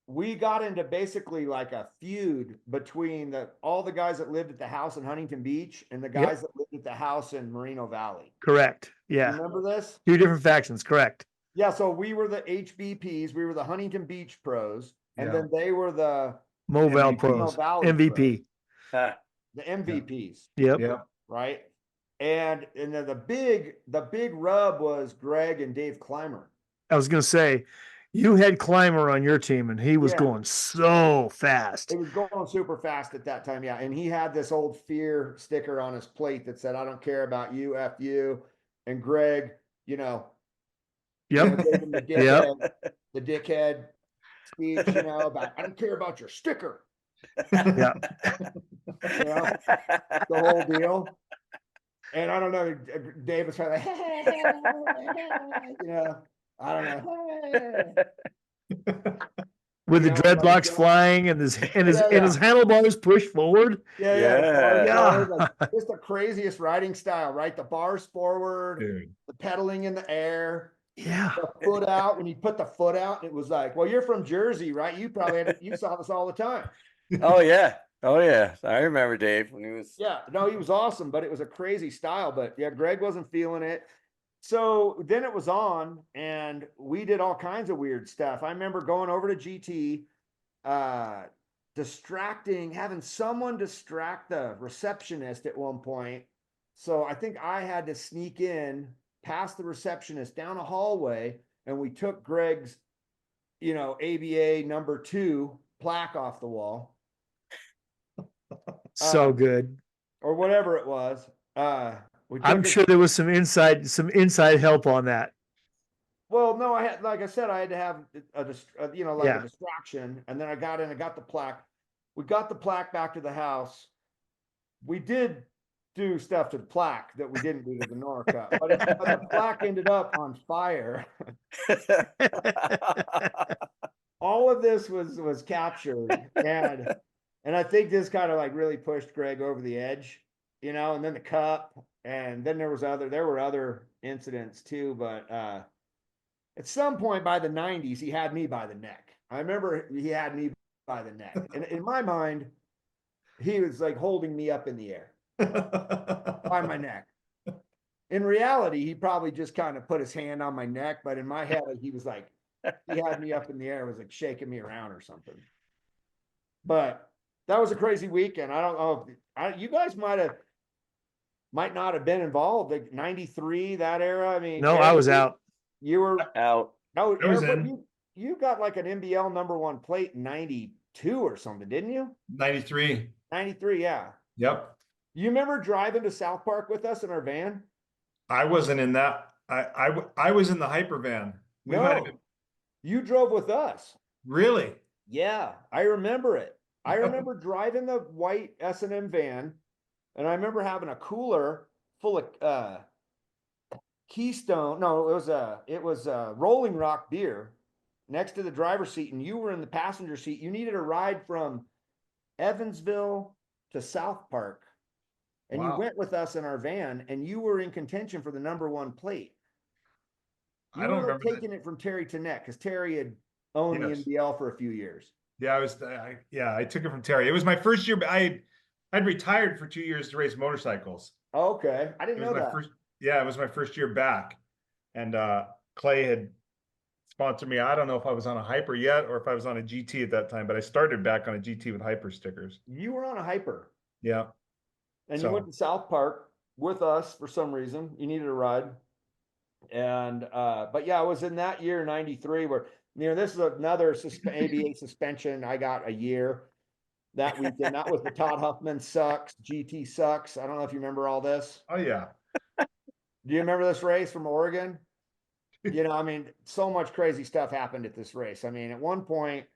we got into basically like a feud between all the guys that lived at the house in Huntington Beach and the guys that lived at the house in Moreno Valley. Correct. Yeah. You remember this? Two different factions. Correct. Yeah. So we were the HBPs. We were the Huntington Beach pros. And Yeah. then they were the Moval MVP. pros. Valley MVP. Ah, the MVPs. Yep. Yeah. Right. And then the big rub was Greg and Dave Clymer. I was going to say, you had Clymer on your team, and he was Yeah. going so fast. It was going super fast at that time, yeah. And he had this old fear sticker on his plate that said, "I don't care about you, F you." And Greg, you know, Yep. gave him the dickhead speech, you know, about, "I don't care about your sticker." Yeah. You know, the whole deal. And I don't know, Dave was trying to, you know, I don't know. With the You know, dreadlocks like, flying and his Yeah, his handlebars pushed forward. Yeah. Yeah. Like, just the craziest riding style, right? The bars forward, Dude. the pedaling in the air, Yeah. the foot out. When you put the foot out, it was like, well, you're from Jersey, right? You probably you saw this all the time. oh yeah. Oh yeah. I remember Dave when he was. Yeah, no, he was awesome, but it was a crazy style. But yeah, Greg wasn't feeling it. So then it was on, and we did all kinds of weird stuff. I remember going over to GT, having someone distract the receptionist at one point. So I think I had to sneak in past the receptionist down a hallway, and we took Greg's, you know, ABA number 2 plaque off the wall. So good. Or whatever it was. I'm sure there was some inside help on that. Well, no, I had, like I said, I had to have a distraction, and then I got the plaque. We got the plaque back to the house. We did do stuff to the plaque that we didn't do to the Nora Cup, but the plaque ended up on fire. All of this was captured, and I think this kind of like really pushed Greg over the edge, you know. And then the cup, and then there were other incidents too, but at some point by the 90s, he had me by the neck. I remember he had me by the neck. And in my mind, he was like holding me up in the air by my neck. In reality, he probably just kind of put his hand on my neck, but in my head, he was like, he had me up in the air, was like shaking me around or something. But that was a crazy weekend. I don't know if you guys might not have been involved, like 93, that era. I mean, No, I was out. You were out. No, I was Eric, in. you got like an NBL number 1 plate in 92 or something, didn't you? 93. 93, yeah. Yep. You remember driving to South Park with us in our van? I wasn't in that. I was in the hyper van. We might have been. You drove with us. Really? Yeah, I remember it. I remember driving the white S&M van, and I remember having a cooler full of Keystone. No, it was a Rolling Rock beer next to the driver's seat, and you were in the passenger seat. You needed a ride from Evansville to South Park, and you went with us in our van, and you were in contention for the number 1 plate. You I don't were remember taking it from Terry Tenet because Terry had owned Yes. the NBL for a few years. Yeah, I took it from Terry. It was my first year. I'd retired for 2 years to race motorcycles. Okay, I didn't know that. It was my first year back, and Clay had sponsored me. I don't know if I was on a hyper yet or if I was on a GT at that time, but I started back on a GT with hyper stickers. You were on a hyper, Yeah. and So- you went to South Park with us for some reason. You needed a ride, and but yeah, I was in that year 93 where, you know, this is another ABA suspension. I got a year that weekend. That was the Todd Huffman sucks, GT sucks. I don't know if you remember all this. Oh yeah. Do you remember this race from Oregon? You know, I mean, so much crazy stuff happened at this race. I mean, at one point,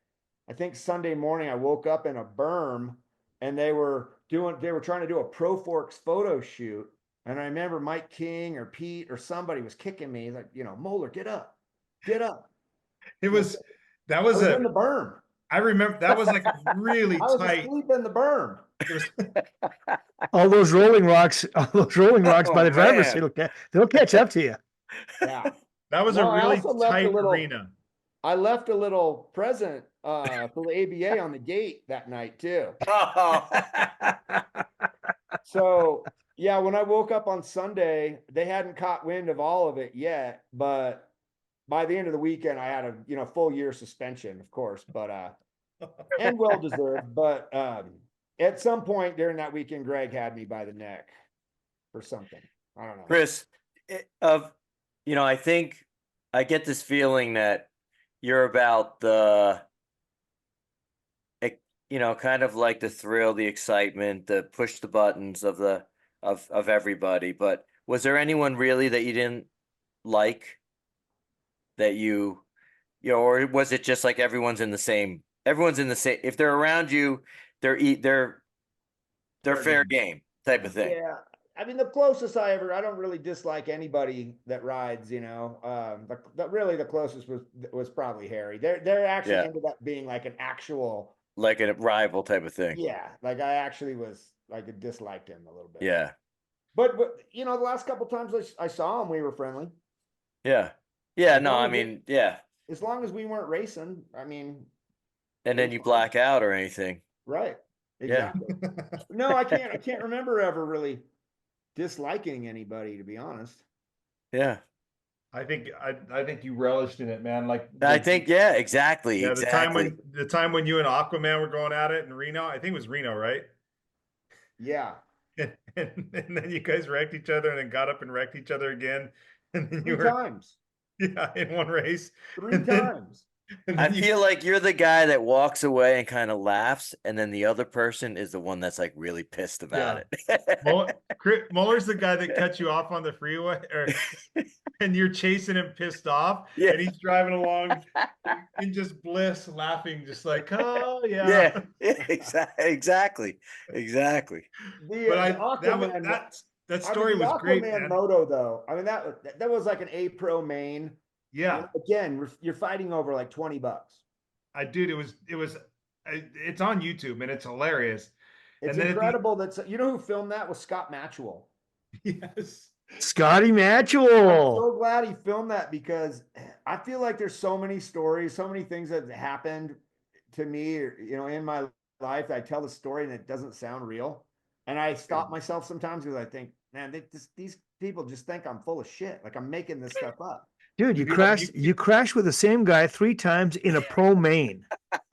I think Sunday morning, I woke up in a berm, and they were trying to do a Pro Forks photo shoot. And I remember Mike King or Pete or somebody was kicking me like, you know, Moeller, get up. That was I was in the berm. I remember that was like a really I was tight. asleep in the berm. It was, All those rolling rocks by Oh, the driver's seat, man. they'll catch up to you. Yeah. that was No, a I really also left a tight little- arena. I left a little present for the ABA on the gate that night too. Oh. So yeah, when I woke up on Sunday, they hadn't caught wind of all of it yet, but by the end of the weekend, I had a full year suspension, of course, but and well deserved. But at some point during that weekend, Greg had me by the neck for something. I don't know. Chris, I think I get this feeling that you're about the, kind of like the thrill, the excitement, the push the buttons of everybody. But was there anyone really that you didn't like that or was it just like everyone's in the same, if they're around you, they're fair game type of thing. Yeah. I mean, the closest I don't really dislike anybody that rides, really the closest was probably Harry. There actually Yeah. ended up being like an actual, Like a rival type of thing. yeah, like I actually was like disliked him a little bit. Yeah. But the last couple times I saw him, we were friendly. Yeah. Yeah. As No, long I as mean, yeah. As long as we weren't racing, I mean, And then you black out or anything. right. Yeah. Exactly. No, I can't remember ever really disliking anybody, to be honest. Yeah. I think you relished in it, man. Like I think, yeah, exactly. yeah, exactly. the time when you and Aquaman were going at it in Reno, I think it was Reno, right? Yeah. And then you guys wrecked each other and then got up and wrecked each other again. And then you Three were times. yeah, in one race. Three And then- times. and I then you- feel like you're the guy that walks away and kind of laughs, and then the other person is the one that's like really pissed about it. Moeller's the guy that cut you off on the freeway, and you're chasing him pissed off, Yeah. and he's driving along in just bliss, laughing, just like, oh yeah. Yeah, exactly. The Aquaman, That story was great, Aquaman man. moto though. I mean, that was like an A Pro main. Yeah, Again, you're fighting over like $20. It's on YouTube and it's hilarious. It's And then at the- incredible who filmed that was Scott Matchwell. Yes. Scotty I'm Matchell. so glad he filmed that because I feel like there's so many stories, so many things that happened to me, in my life. I tell the story and it doesn't sound real. And I stop myself sometimes because I think, man, these people just think I'm full of shit. Like I'm making this stuff up. Dude, you crashed with the same guy 3 times in a pro main.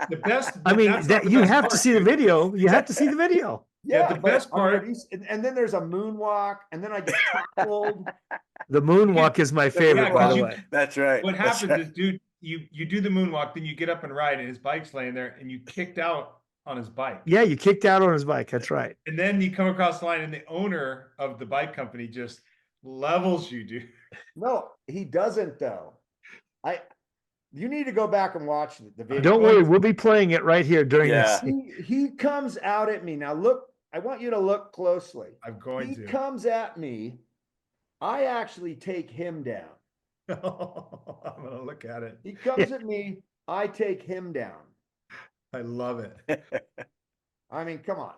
The best. I mean, that's not the you best have to part, see the dude. video. You have to see the video. Yeah, the but, best I mean, part- and then there's a moonwalk, and then I get tackled. The moonwalk is my favorite, Yeah, by 'cause the you- way. That's right. What That's happens right. is, dude, you do the moonwalk, then you get up and ride, and his bike's laying there, and you kicked out on his bike. Yeah, you kicked out on his bike. That's right. And then you come across the line, and the owner of the bike company just levels you, dude. No, he doesn't though. You need to go back and watch the video. Don't worry, we'll be playing it right here during Yeah. this. He comes out at me. Now look, I want you to look closely. I'm going He to. comes at me. I actually take him down. I'm gonna look at it. He comes at me. I take him down. I love it. I mean, come on.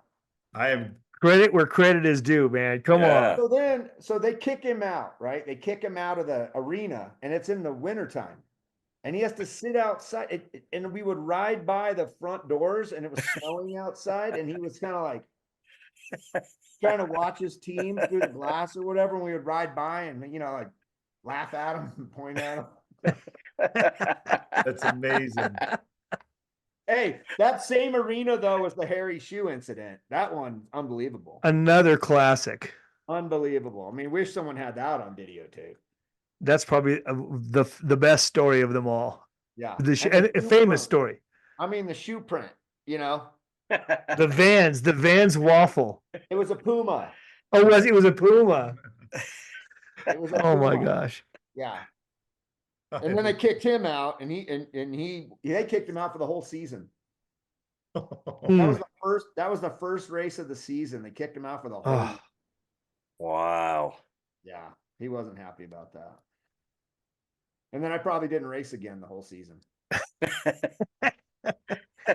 I am. Credit where credit is due, man. Come Yeah. on. So they kick him out, right? They kick him out of the arena, and it's in the wintertime. And he has to sit outside. And we would ride by the front doors, and it was snowing outside, and he was kind of like trying to watch his team through the glass or whatever. And we would ride by and like laugh at him and point at him. That's amazing. Hey, that same arena though was the Harry Shoe incident. That one, unbelievable. Another classic. Unbelievable. I mean, wish someone had that on videotape. That's probably the best story of them all. Yeah. And the a shoe famous print. story. I mean, the shoe print, The Vans waffle. it was a Puma. Oh, it was a Puma. It was a Oh my Puma. gosh. Yeah. And then they kicked him out, and they kicked him out for the whole season. Hmm. That was the first race of the season. They kicked him out for the whole. Oh, Wow. Yeah, he wasn't happy about that. And then I probably didn't race again the whole season.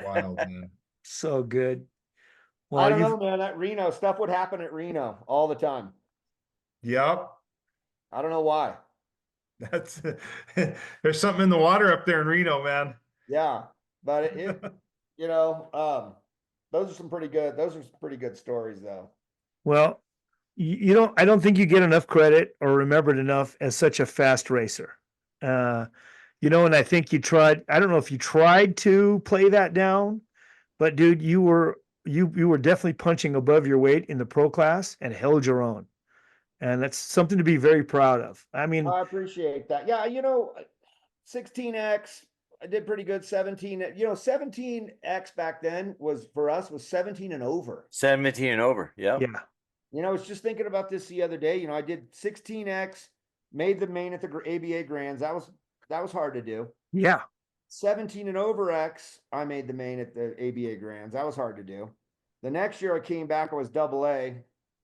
Wild, man. So good. I Well, don't you've know, man. That Reno stuff would happen at Reno all the time. Yep. I don't know why. That's there's something in the water up there in Reno, man. Yeah, but you know, those are some pretty good. Those are some pretty good stories, though. well, you don't. I don't think you get enough credit or remembered enough as such a fast racer. And I think you tried. I don't know if you tried to play that down, but dude, you were definitely punching above your weight in the pro class and held your own. And that's something to be very proud of. I mean, I appreciate that. Yeah, 16X, I did pretty good. 17, 17X back then was for us was 17 and over. 17 and over. Yep. yeah, I was just thinking about this the other day. I did 16X, made the main at the ABA Grands. That was hard to do. yeah. 17 and over X, I made the main at the ABA Grands. That was hard to do. The next year I came back, I was AA,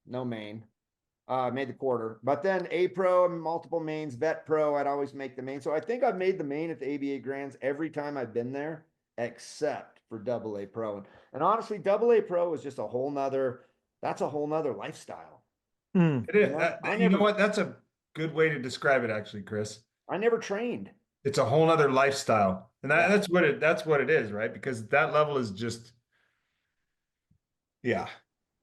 no main. Made the quarter, but then A Pro and multiple mains, Vet Pro, I'd always make the main. So I think I've made the main at the ABA Grands every time I've been there, except for AA Pro. And honestly, AA Pro is just that's a whole nother lifestyle. Mm. It is. You know What? That's a good way to describe it, actually, Chris. I never trained. It's a whole nother lifestyle, and that's what it is, right? Because that level is just, yeah.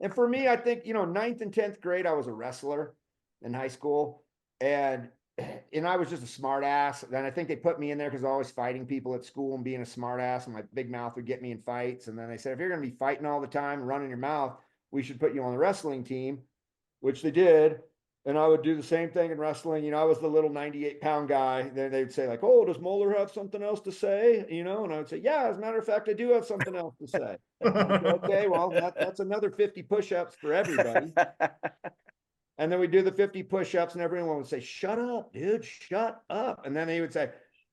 And for me, I think, 9th and 10th grade, I was a wrestler in high school. And I was just a smart ass. And I think they put me in there because I was always fighting people at school and being a smart ass. And my big mouth would get me in fights. And then they said, if you're going to be fighting all the time, running your mouth, we should put you on the wrestling team, which they did. And I would do the same thing in wrestling. I was the little 98-pound guy. Then they'd say, like, oh, does Moeller have something else to say? And I would say, yeah, as a matter of fact, I do have something else to say. Okay, well, that's another 50 push-ups for everybody. And then we do the 50 push-ups, and everyone would say, shut up, dude, shut up. And then he would say,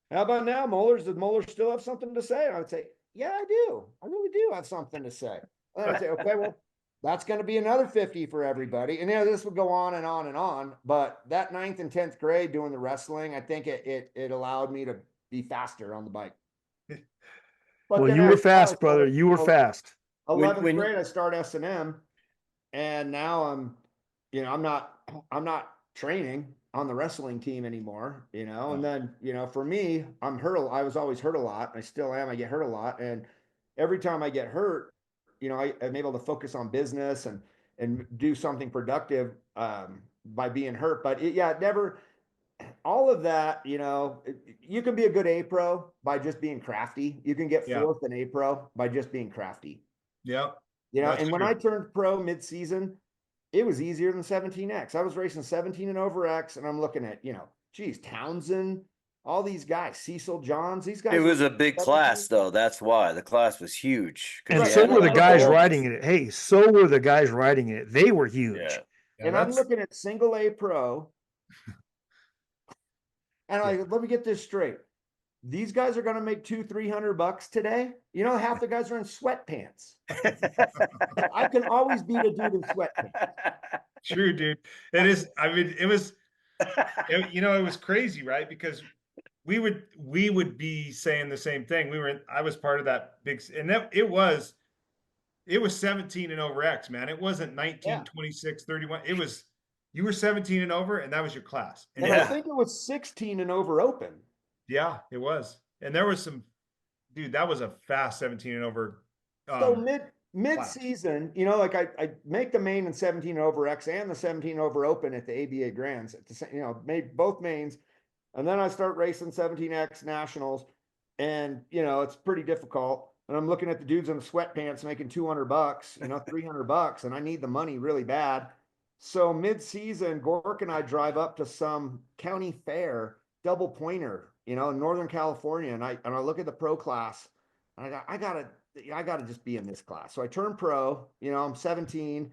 how about now, Moeller? Does Moeller still have something to say? And I would say, yeah, I do. I really do have something to say. And I'd say, okay, well, that's going to be another 50 for everybody. And this would go on and on and on. But that 9th and 10th grade doing the wrestling, I think it allowed me to be faster on the bike. But Well, you were fast, brother. You were fast. 11th grade, I start S&M, and now I'm not training on the wrestling team anymore, and then, for me, I was always hurt a lot. I still am. I get hurt a lot. And every time I get hurt, I'm able to focus on business and do something productive, by being hurt. But all of that, you can be a good A Pro by just being crafty. You can get fourth in A Pro by just being crafty. Yep. And when I turned pro mid-season, it was easier than 17X. I was racing 17 and over X, and I'm looking at, Townsend, all these guys, Cecil Johns, these guys. It was a big class, though. That's why the class was huge. And so were the guys riding in it. Hey, so were the guys riding in it. They were huge. Yeah. And I'm looking at single A Pro. And let me get this straight. These guys are going to make $200-300 today. Half the guys are in sweatpants. I can always beat a dude in sweatpants. True, dude. It is. I mean, it was, it was crazy, right? Because we would be saying the same thing. I was part of that big, and it was 17 and over X, man. It wasn't 19, 26, 31. It was, you were 17 and over, and that was your class. And I think it was 16 and over open. Yeah, it was. And there was some, dude, that was a fast 17 and over. So mid-season, I make the main in 17 and over X and the 17 over open at the ABA Grands, made both mains. And then I start racing 17X nationals, and, it's pretty difficult. And I'm looking at the dudes in the sweatpants making $200, $300, and I need the money really bad. So mid-season, Gork and I drive up to some county fair double pointer, in Northern California. And I look at the pro class, and I gotta just be in this class. So I turn pro, I'm 17.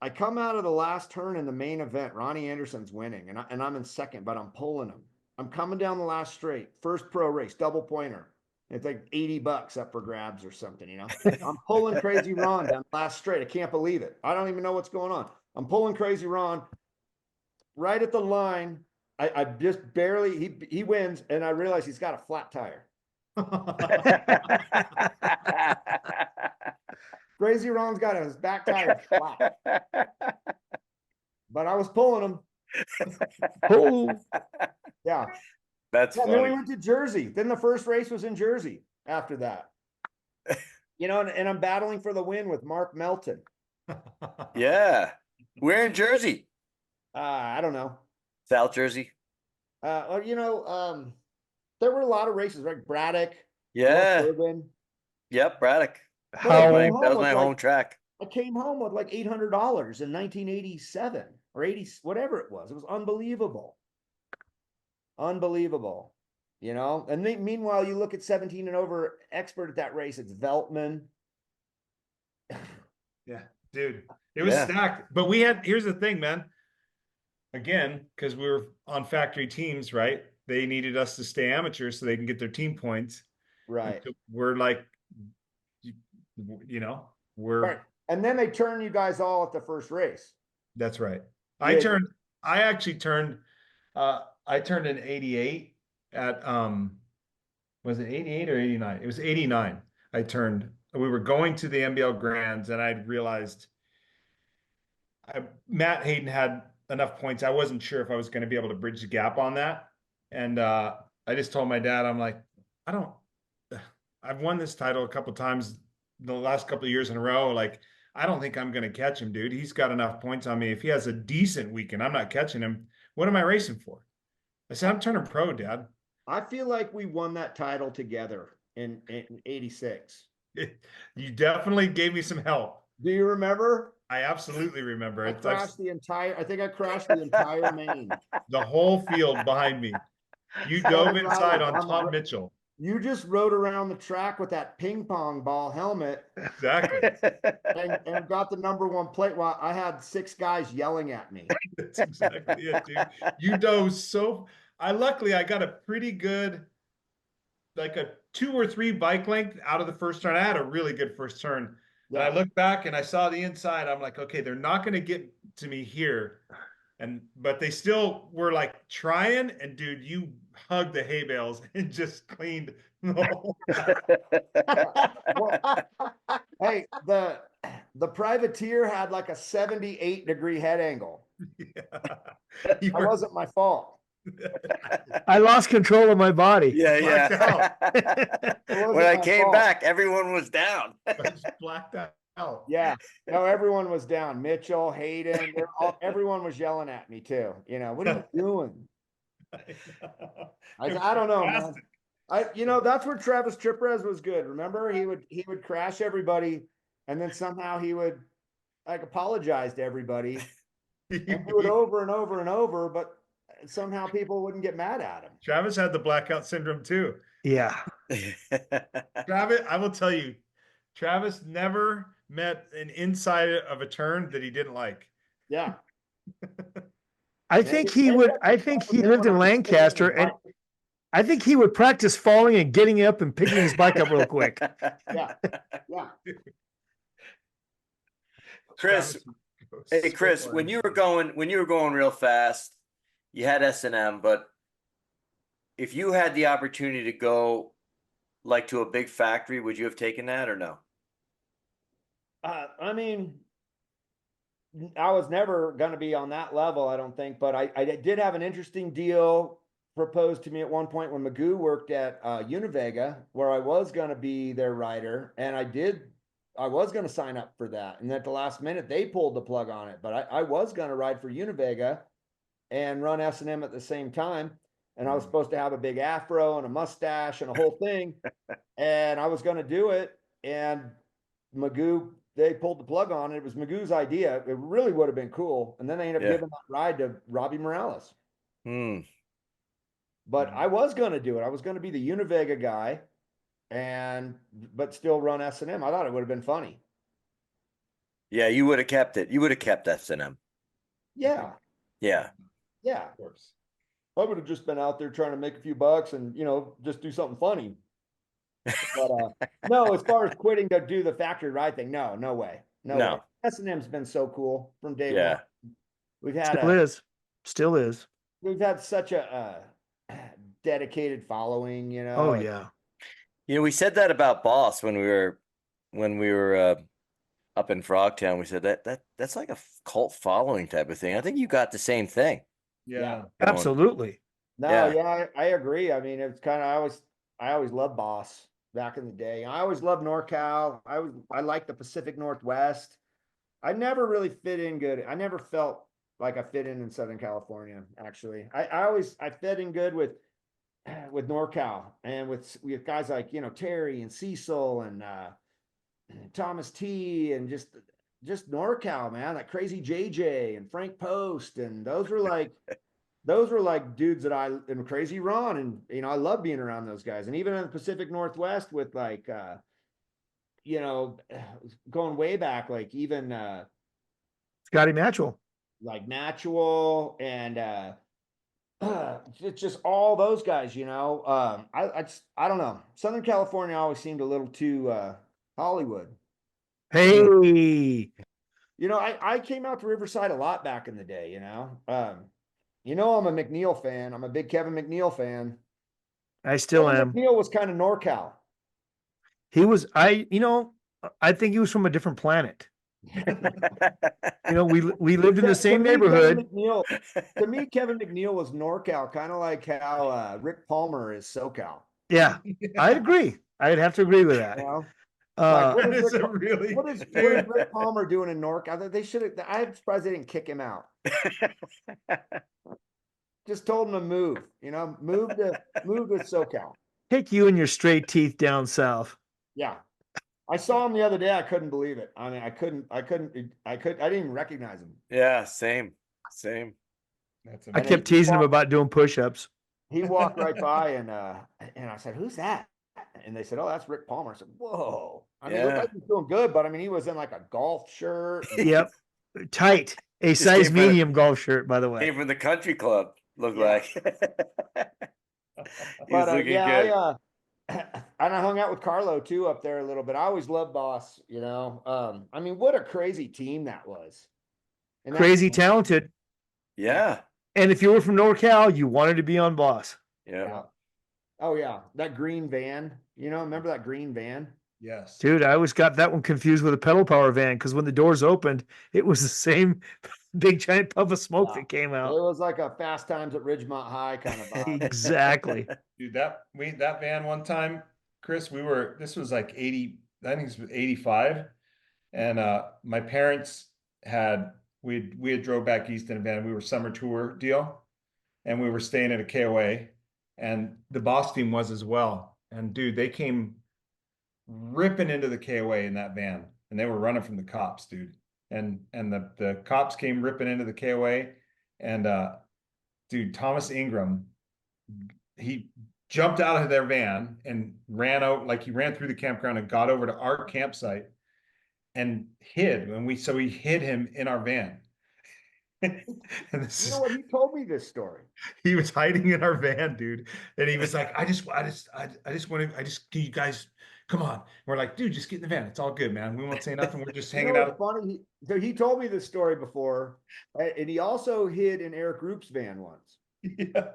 I come out of the last turn in the main event. Ronnie Anderson's winning, and I'm in second, but I'm pulling him. I'm coming down the last straight, first pro race, double pointer. It's like $80 up for grabs or something, I'm pulling Crazy Ron down the last straight. I can't believe it. I don't even know what's going on. I'm pulling Crazy Ron right at the line. I just barely, he wins, and I realize he's got a flat tire. Crazy Ron's got his back tire flat, but I was pulling him. Oh, Yeah. That's Yeah, and then we funny. went to Jersey. Then the first race was in Jersey after that. You know, and I'm battling for the win with Mark Melton. Yeah. We're in Jersey. I don't know. South Jersey. You know, there were a lot of races, right? Braddock, Yeah. North Urban. Yep, Braddock. how That was my home track. I came home with like $800 in 1987 or 80, whatever it was. It was unbelievable. Unbelievable. You know, and meanwhile, you look at 17 and over expert at that race, it's Veltman. Yeah, dude, it was Yeah. stacked. But here's the thing, man. Again, because we were on factory teams, right? They needed us to stay amateurs so they can get their team points. Right. And so we're like, you know, Right. And then they turn you guys all at the first race. That's right. Yeah. I actually turned, I turned an 88 at, was it 88 or 89? It was 89. We were going to the NBL Grands and I realized Matt Hayden had enough points. I wasn't sure if I was going to be able to bridge the gap on that. And, I just told my dad, I'm like, I've won this title a couple times the last couple of years in a row. Like, I don't think I'm going to catch him, dude. He's got enough points on me. If he has a decent weekend, I'm not catching him. What am I racing for? I said, I'm turning pro, Dad. I feel like we won that title together in 86. You definitely gave me some help. Do you remember? I absolutely remember. I It's like crashed the entire main. the whole field behind me. You dove inside on Tom Mitchell. You just rode around the track with that ping pong ball helmet Exactly. and got the #1 plate while I had 6 guys yelling at me. That's exactly it, dude. You dove luckily I got a pretty good, like a 2 or 3 bike length out of the first turn. I had a really good first turn. And I looked back and I saw the inside. I'm like, okay, they're not going to get to me here. But they still were like trying, and dude, you hugged the hay bales and just cleaned the whole. Hey, the privateer had like a 78-degree head angle. Yeah. It wasn't my fault. I lost control of my body. Yeah. When I came back, everyone was down. I just blacked out. Yeah, no, everyone was down. Mitchell, Hayden, everyone was yelling at me too. You know, what are you doing? I don't know, man. That's where Travis Triprez was good. Remember, he would crash everybody, and then somehow he would like apologize to everybody and do it over and over and over, but somehow people wouldn't get mad at him. Travis had the blackout syndrome too. Yeah. Travis, I will tell you, Travis never met an inside of a turn that he didn't like. Yeah. I think he lived in Lancaster, and I think he would practice falling and getting up and picking his bike up real quick. Yeah. Yeah. Chris, hey Chris, when you were going real fast, you had S&M, but if you had the opportunity to go like to a big factory, would you have taken that or no? I mean, I was never going to be on that level, I don't think, but I did have an interesting deal proposed to me at one point when Magoo worked at Univega, where I was going to be their rider, and I was going to sign up for that. And at the last minute, they pulled the plug on it, but I was going to ride for Univega and run S&M at the same time. And I was supposed to have a big afro and a mustache and a whole thing. And I was going to do it. And Magoo, they pulled the plug on it. It was Magoo's idea. It really would have been cool. And then they ended up giving that ride to Robbie Morales. But I was going to do it. I was going to be the Univega guy but still run S&M. I thought it would have been funny. Yeah, you would have kept it. You would have kept S&M. Yeah. Yeah. Yeah. Of course. I would have just been out there trying to make a few bucks and, just do something funny. But no, as far as quitting to do the factory ride thing, no way. No way. S&M's been so cool from day one. We've had Still is. We've had such a dedicated following, Oh yeah. We said that about Boss when we were up in Frogtown. We said that's like a cult following type of thing. I think you got the same thing. Yeah. Absolutely. No, Yeah. yeah, I agree. I mean, it's kind of I always loved Boss back in the day. I always loved NorCal. I like the Pacific Northwest. I never really fit in good. I never felt like I fit in Southern California. Actually, I fit in good with NorCal and with guys like Terry and Cecil and Thomas T and just NorCal, man, like Crazy JJ and Frank Post, and those were like dudes that and Crazy Ron, and I love being around those guys. And even in the Pacific Northwest with like going way back, like even Scotty Matchell. like Natural and it's just all those guys, I don't know. Southern California always seemed a little too Hollywood. Hey, I came out to Riverside a lot back in the day, I'm a McNeil fan. I'm a big Kevin McNeil fan. I still Kevin am. McNeil was kind of NorCal. He was, I think he was from a different planet. We lived in the same neighborhood. To me, Kevin McNeil was NorCal, kind of like how Rick Palmer is SoCal. Yeah, I agree. I'd have to agree with that. What is really what is Rick Palmer doing in NorCal? They should have. I'm surprised they didn't kick him out. Just told him to move. Move to SoCal. Take you and your straight teeth down south. Yeah. I saw him the other day. I couldn't believe it. I mean, I didn't even recognize him. Yeah, same. I kept teasing him about doing push-ups. He walked right by and I said, "Who's that?" And they said, "Oh, that's Rick Palmer." I said, "Whoa." I mean, it looked like he was doing good, but I mean, he was in like a golf shirt. Yep. Tight. A size medium golf shirt, by the way. Came from the country club, looked like. He was But looking good. And I hung out with Carlo too up there a little bit. I always loved Boss, I mean, what a crazy team that was. And Crazy talented. Yeah. And if you were from NorCal, you wanted to be on Boss. Yeah. Oh yeah. That green van, remember that green van? Yes. Dude, I always got that one confused with a pedal power van because when the doors opened, it was the same big giant puff of smoke that came It out. was like a Fast Times at Ridgemont High kind of vibe. Exactly. Dude, that van one time, Chris, this was like 80, I think it was 85. And my parents we had drove back east in a van. We were summer tour deal, and we were staying at a KOA, and the Boss team was as well. And dude, they came ripping into the KOA in that van, and they were running from the cops, dude. And the cops came ripping into the KOA, and dude, Thomas Ingram, he jumped out of their van and ran out, like he ran through the campground and got over to our campsite and hid. So he hid him in our van. And You know what? He told me this story. He was hiding in our van, dude. And he was like, I just want to, you guys, come on. We're like, dude, just get in the van. It's all good, man. We won't say nothing. We're just hanging out. Funny. He told me this story before, and he also hid in Eric Roop's van once. Yeah.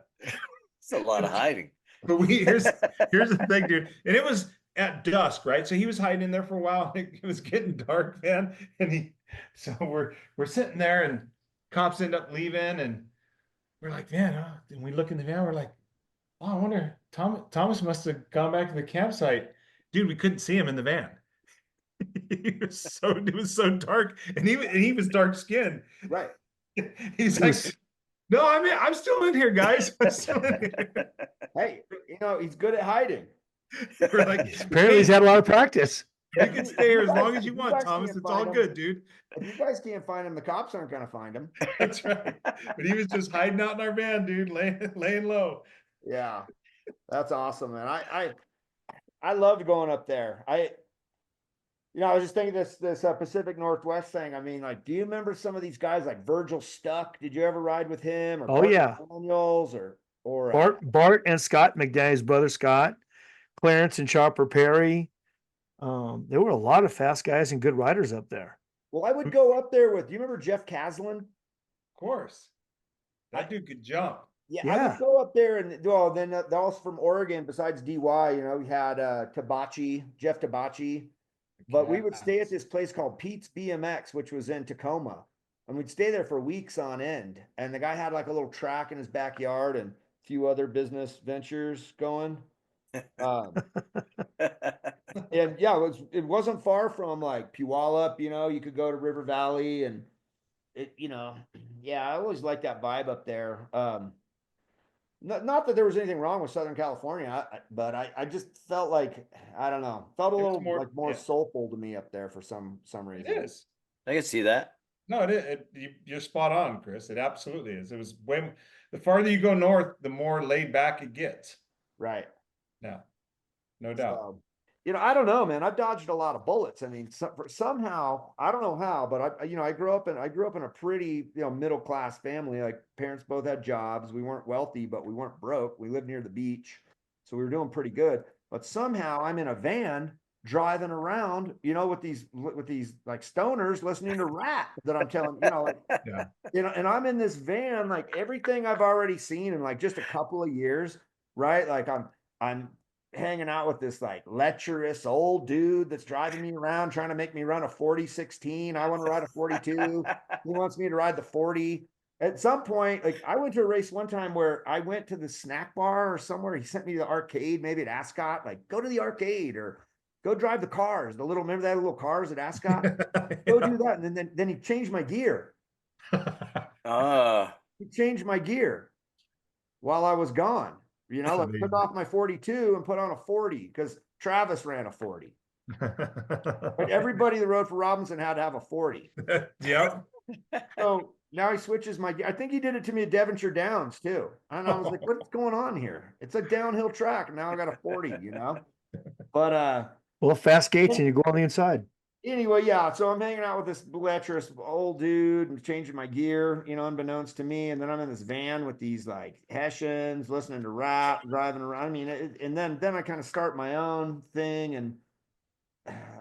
It's a lot of hiding. But here's the thing, dude. And it was at dusk, right? So he was hiding in there for a while. It was getting dark, man. And so we're sitting there, and cops end up leaving, and we're like, man, and we look in the van, we're like, oh, I wonder, Thomas must have gone back to the campsite. Dude, we couldn't see him in the van. It was so dark, and he was dark skinned. Right. He's like, no, I'm still in here, guys. I'm still in here. Hey, he's good at hiding. We're like, Apparently he's had a lot of practice. You can stay here as long as you You want, guys Thomas. can't It's all find good, him. dude. If you guys can't find him, the cops aren't going to find him. That's right. But he was just hiding out in our van, dude, laying low. Yeah, that's awesome, man. I loved going up there. I was just thinking this Pacific Northwest thing. I mean, like, do you remember some of these guys like Virgil Stuck? Did you ever ride with him? Or Oh, yeah. Daniels or Bart and Scott McDaniel's brother Scott, Clarence and Chopper Perry. There were a lot of fast guys and good riders up there. Well, I would go up there with. Do you remember Jeff Caslin? Of course. That dude could jump. Yeah, I Yeah. would go up there and well, then also from Oregon, besides DY, we had Jeff Tabachi, but we would stay at this place called Pete's BMX, which was in Tacoma, and we'd stay there for weeks on end. And the guy had like a little track in his backyard and a few other business ventures going. And yeah, it wasn't far from like Puyallup, you could go to River Valley and yeah, I always liked that vibe up there. Not that there was anything wrong with Southern California, but I just felt like, I don't know, felt a It's little more- like more yeah. soulful to me up there for some reason. It is. I can see that. No, you're spot on, Chris. It absolutely is. It was the farther you go north, the more laid back it gets. Right. Yeah, no doubt. So, I don't know, man. I've dodged a lot of bullets. I mean, somehow, I don't know how, but I grew up in a pretty, middle class family. Like parents both had jobs. We weren't wealthy, but we weren't broke. We lived near the beach, so we were doing pretty good. But somehow I'm in a van driving around, with these like stoners listening to rap that I'm telling, Yeah. and I'm in this van, like everything I've already seen in like just a couple of years, right? Like I'm hanging out with this like lecherous old dude that's driving me around trying to make me run a 40-16. I want to ride a 42. He wants me to ride the 40. At some point, like I went to a race one time where I went to the snack bar or somewhere. He sent me to the arcade, maybe at Ascot, like go to the arcade or go drive the cars. Remember that little cars at Ascot? Go do that. And then he changed my gear. He changed my gear while I was gone. Like took off my 42 and put on a 40 because Travis ran a 40. But everybody that rode for Robinson had to have a 40. Yep. So now he switches my gear. I think he did it to me at Devonshire Downs too. And I was like, what's going on here? It's a downhill track. And now I got a 40, But Well, fast gates and you go on the inside. anyway, yeah. So I'm hanging out with this lecherous old dude and changing my gear, unbeknownst to me. And then I'm in this van with these like Hessians, listening to rap, driving around. I mean, and then I kind of start my own thing. And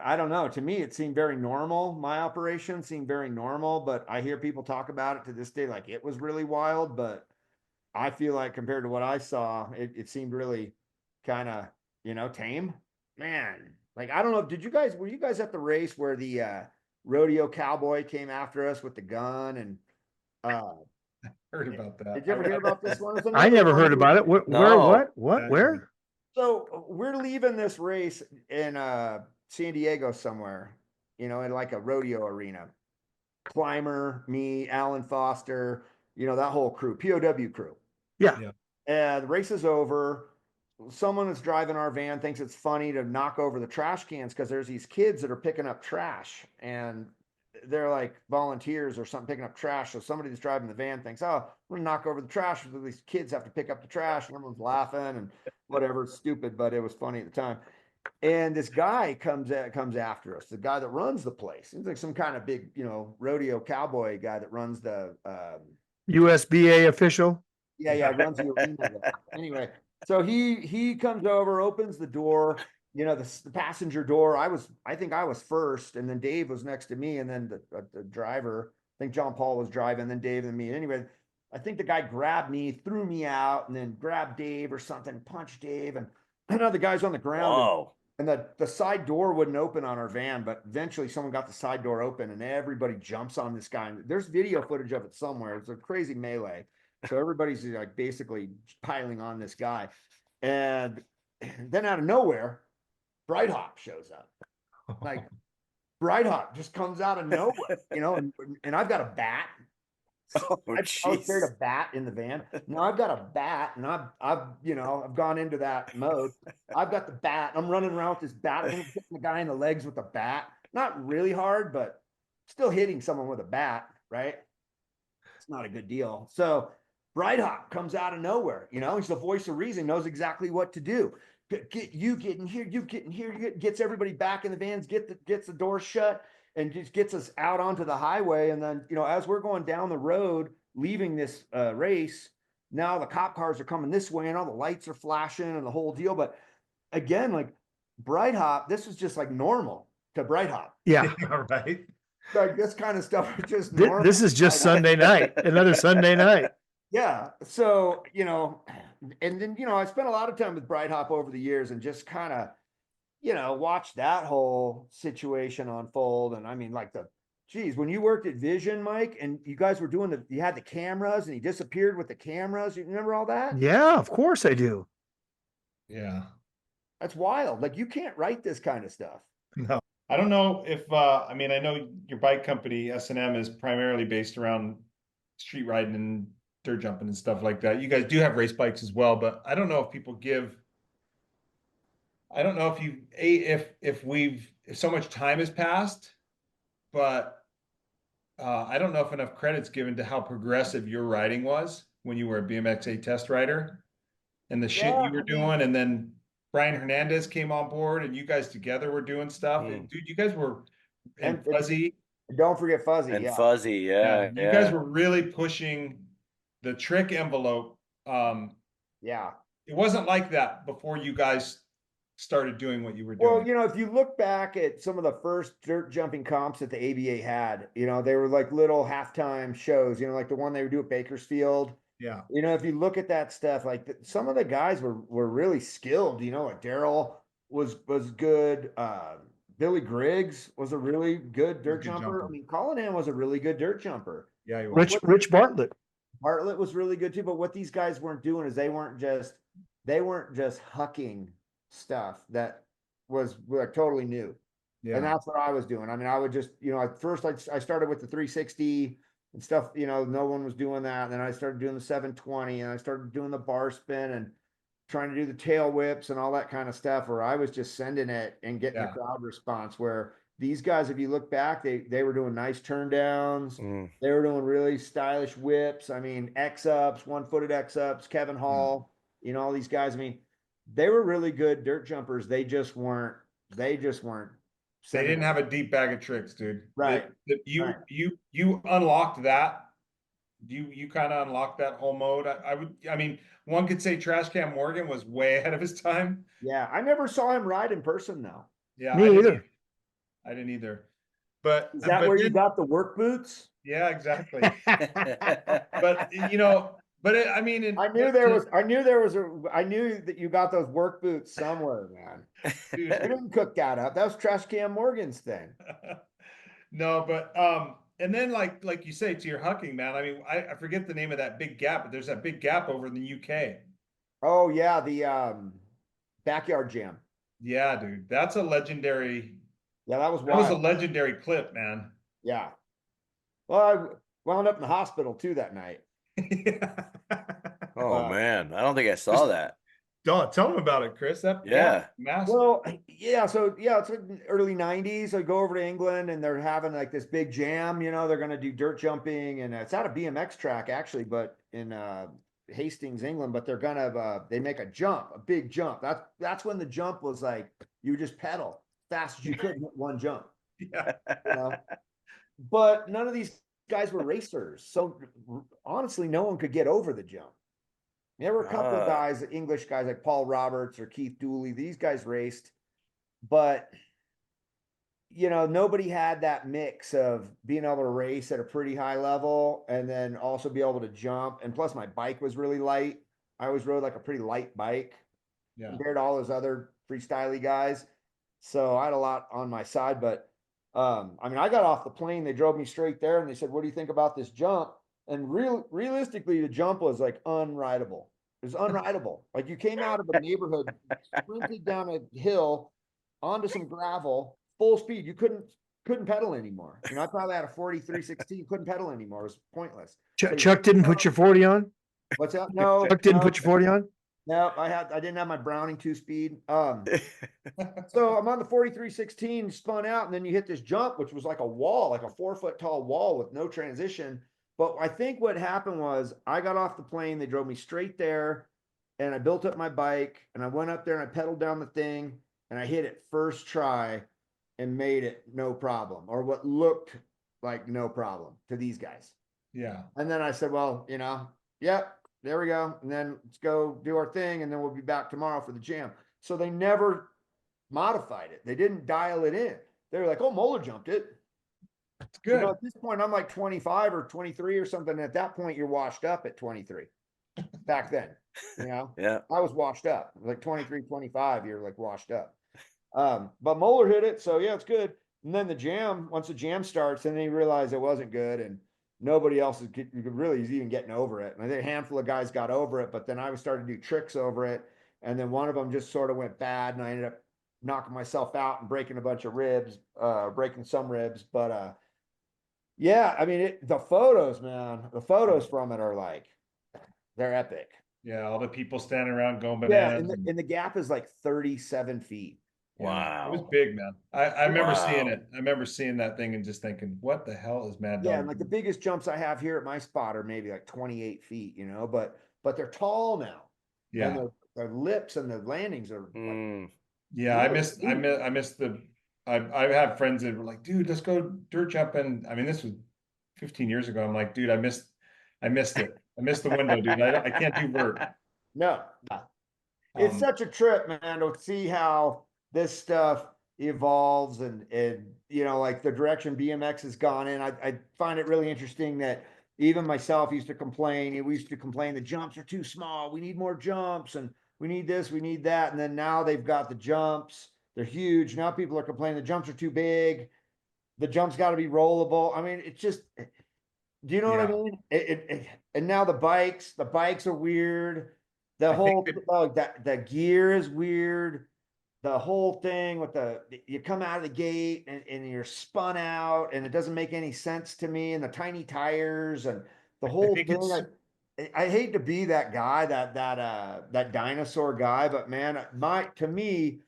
I don't know. To me, it seemed very normal. My operation seemed very normal, but I hear people talk about it to this day like it was really wild. But I feel like compared to what I saw, it seemed really kind of, tame. Man. Like, I don't know. Were you guys at the race where the rodeo cowboy came after us with the gun and Heard about that. did you ever hear about this one? I never heard about it. Where, No. where? So we're leaving this race in San Diego somewhere, in like a rodeo arena. Climber, me, Alan Foster, that whole crew, POW crew. Yeah. The race is over. Someone that's driving our van thinks it's funny to knock over the trash cans because there's these kids that are picking up trash and they're like volunteers or something picking up trash. So somebody that's driving the van thinks, oh, we're gonna knock over the trash. So these kids have to pick up the trash and everyone's laughing and whatever. It's stupid, but it was funny at the time. And this guy comes after us, the guy that runs the place. He's like some kind of big, rodeo cowboy guy that runs the USBA official. Yeah, runs the arena there. Anyway. So he comes over, opens the door, the passenger door. I think I was first, and then Dave was next to me, and then the driver, I think John Paul was driving, and then Dave and me. Anyway, I think the guy grabbed me, threw me out, and then grabbed Dave or something, punched Dave, and the guy's on the ground. Whoa. And the side door wouldn't open on our van, but eventually someone got the side door open, and everybody jumps on this guy. And there's video footage of it somewhere. It's a crazy melee. So everybody's like basically piling on this guy. And then out of nowhere, Bright Hop shows up. Like Bright Hop just comes out of nowhere, and I've got a bat. I carried a bat in the van. Now I've got a bat and I've gone into that mode. I've got the bat. I'm running around with this bat. I'm hitting the guy in the legs with a bat. Not really hard, but still hitting someone with a bat, right? It's not a good deal. So Bright Hop comes out of nowhere, he's the voice of reason, knows exactly what to do. Get in here, gets everybody back in the vans, gets the door shut, and just gets us out onto the highway. And then, as we're going down the road, leaving this race, now the cop cars are coming this way and all the lights are flashing and the whole deal. But again, like Bright Hop, this was just like normal to Bright Hop. Yeah. Right. Like this kind of stuff is just normal. This is just Sunday night, another Sunday night. Yeah. So, and then, I spent a lot of time with Bright Hop over the years and just kind of, watched that whole situation unfold. And I mean, like geez, when you worked at Vision, Mike, and you guys were doing you had the cameras and he disappeared with the cameras. You remember all that? Yeah, of course I do. Yeah. That's wild. Like you can't write this kind of stuff. No. I don't know if I mean, I know your bike company S&M is primarily based around street riding and dirt jumping and stuff like that. You guys do have race bikes as well, but I don't know if people give. I don't know if if so much time has passed, but I don't know if enough credit's given to how progressive your riding was when you were a BMX test rider and the shit you were doing, and then Brian Hernandez came on board and you guys together were doing stuff. And, dude, you guys were and Fuzzy. Don't forget Fuzzy. And Yeah. Fuzzy, yeah. You guys were really pushing the trick envelope. Yeah. It wasn't like that before you guys started doing what you were doing. Well, if you look back at some of the first dirt jumping comps that the ABA had, they were like little halftime shows, like the one they would do at Bakersfield. Yeah. If you look at that stuff, like some of the guys were really skilled, like Daryl was good. Billy Griggs was a really good dirt jumper. I mean, Callahan was a really good dirt jumper. Yeah, he was. Rich Bartlett. Bartlett was really good too, but what these guys weren't doing is they weren't just hucking stuff that was like totally new. Yeah. And that's what I was doing. I mean, I would just, at first I started with the 360 and stuff, no one was doing that. And then I started doing the 720 and I started doing the bar spin and trying to do the tail whips and all that kind of stuff, where I was just sending it and getting the crowd response. Where these guys, if you look back, they were doing nice turn downs. They were doing really stylish whips. I mean, X-ups, one-footed X-ups, Kevin Hall, all these guys. I mean, they were really good dirt jumpers. They just weren't. They didn't have a deep bag of tricks, dude. Right. You unlocked that. You kind of unlocked that whole mode. I mean, one could say Trash Can Morgan was way ahead of his time. Yeah, I never saw him ride in person though. Yeah, me either. I didn't either. But is that where you got the work boots? Yeah, exactly. But I mean, I knew that you got those work boots somewhere, man. Dude, you didn't cook that up. That was Trash Can Morgan's thing. No, but and then like you say to your hucking, man. I mean, I forget the name of that big gap, but there's that big gap over in the UK. Oh yeah, the backyard jam. Yeah, dude, that's a legendary. Yeah, that was a legendary clip, man. Yeah. Well, I wound up in the hospital too that night. Oh man, I don't think I saw that. Don't tell them about it, Chris. Massive. Well, yeah. So it's like early '90s. I go over to England and they're having like this big jam. They're going to do dirt jumping, and it's at a BMX track actually, but in Hastings, England. But they're gonna they make a big jump. That's when the jump was like you just pedal fast as you could hit one jump. Yeah. But none of these guys were racers, so honestly, no one could get over the jump. There were a couple of guys, English guys like Paul Roberts or Keith Dooley. These guys raced, but nobody had that mix of being able to race at a pretty high level and then also be able to jump. And plus, my bike was really light. I always rode like a pretty light bike compared to all those other freestyle guys. So I had a lot on my side, but I mean, I got off the plane. They drove me straight there, and they said, "What do you think about this jump?" And realistically, the jump was like unrideable. It was unrideable. Like you came out of a neighborhood, sprinted down a hill onto some gravel, full speed. You couldn't pedal anymore. I probably had a 4316, couldn't pedal anymore. It was pointless. Chuck didn't put your 40 on? What's that? No. Chuck didn't put your 40 on? No, I didn't have my Browning 2-speed. So I'm on the 4316, spun out, and then you hit this jump, which was like a wall, like a 4-foot tall wall with no transition. But I think what happened was I got off the plane, they drove me straight there, and I built up my bike, and I went up there and I pedaled down the thing, and I hit it first try and made it no problem, or what looked like no problem to these guys. Yeah. And then I said, well, yep, there we go. And then let's go do our thing, and then we'll be back tomorrow for the jam. So they never modified it. They didn't dial it in. They were like, oh, Moeller jumped it. It's good. at this point, I'm like 25 or 23 or something. At that point, you're washed up at 23. Back then, Yeah. I was washed up. Like 23, 25, you're like washed up. But Moeller hit it, so yeah, it's good. And then once the jam starts, then they realized it wasn't good, and nobody else really is even getting over it. And I think a handful of guys got over it, but then I started to do tricks over it, and then one of them just sort of went bad, and I ended up knocking myself out and breaking a bunch of ribs, breaking some ribs. But yeah, I mean, the photos, man, the photos from it are like, they're epic. Yeah, all the people standing around going Yeah, bananas. and the gap is like 37 feet. Yeah, it was Wow. big, man. I remember seeing Wow. it. I remember seeing that thing and just thinking, what the hell is Mad Dog? Yeah, and like the biggest jumps I have here at my spot are maybe like 28 feet, but they're tall now. Yeah. And the lips and the landings are like, Mm. Yeah, I missed I have friends that were like, dude, let's go dirt jumping. I mean, this was 15 years ago. I'm like, dude, I missed it. I missed the window, dude. I can't do vert. no. It's Um, such a trip, man, to see how this stuff evolves and like the direction BMX has gone in. I find it really interesting that even myself used to complain. We used to complain the jumps are too small. We need more jumps, and we need this, we need that. And then now they've got the jumps. They're huge. Now people are complaining the jumps are too big. The jumps got to be rollable. I mean, it's just, do you know what I Yeah. mean? And now the bikes are weird. The I whole think that- the gear is weird. The whole thing with you come out of the gate and you're spun out, and it doesn't make any sense to me. And the tiny tires and the whole think thing. it's- I hate to be that guy, that dinosaur guy, but man, to me,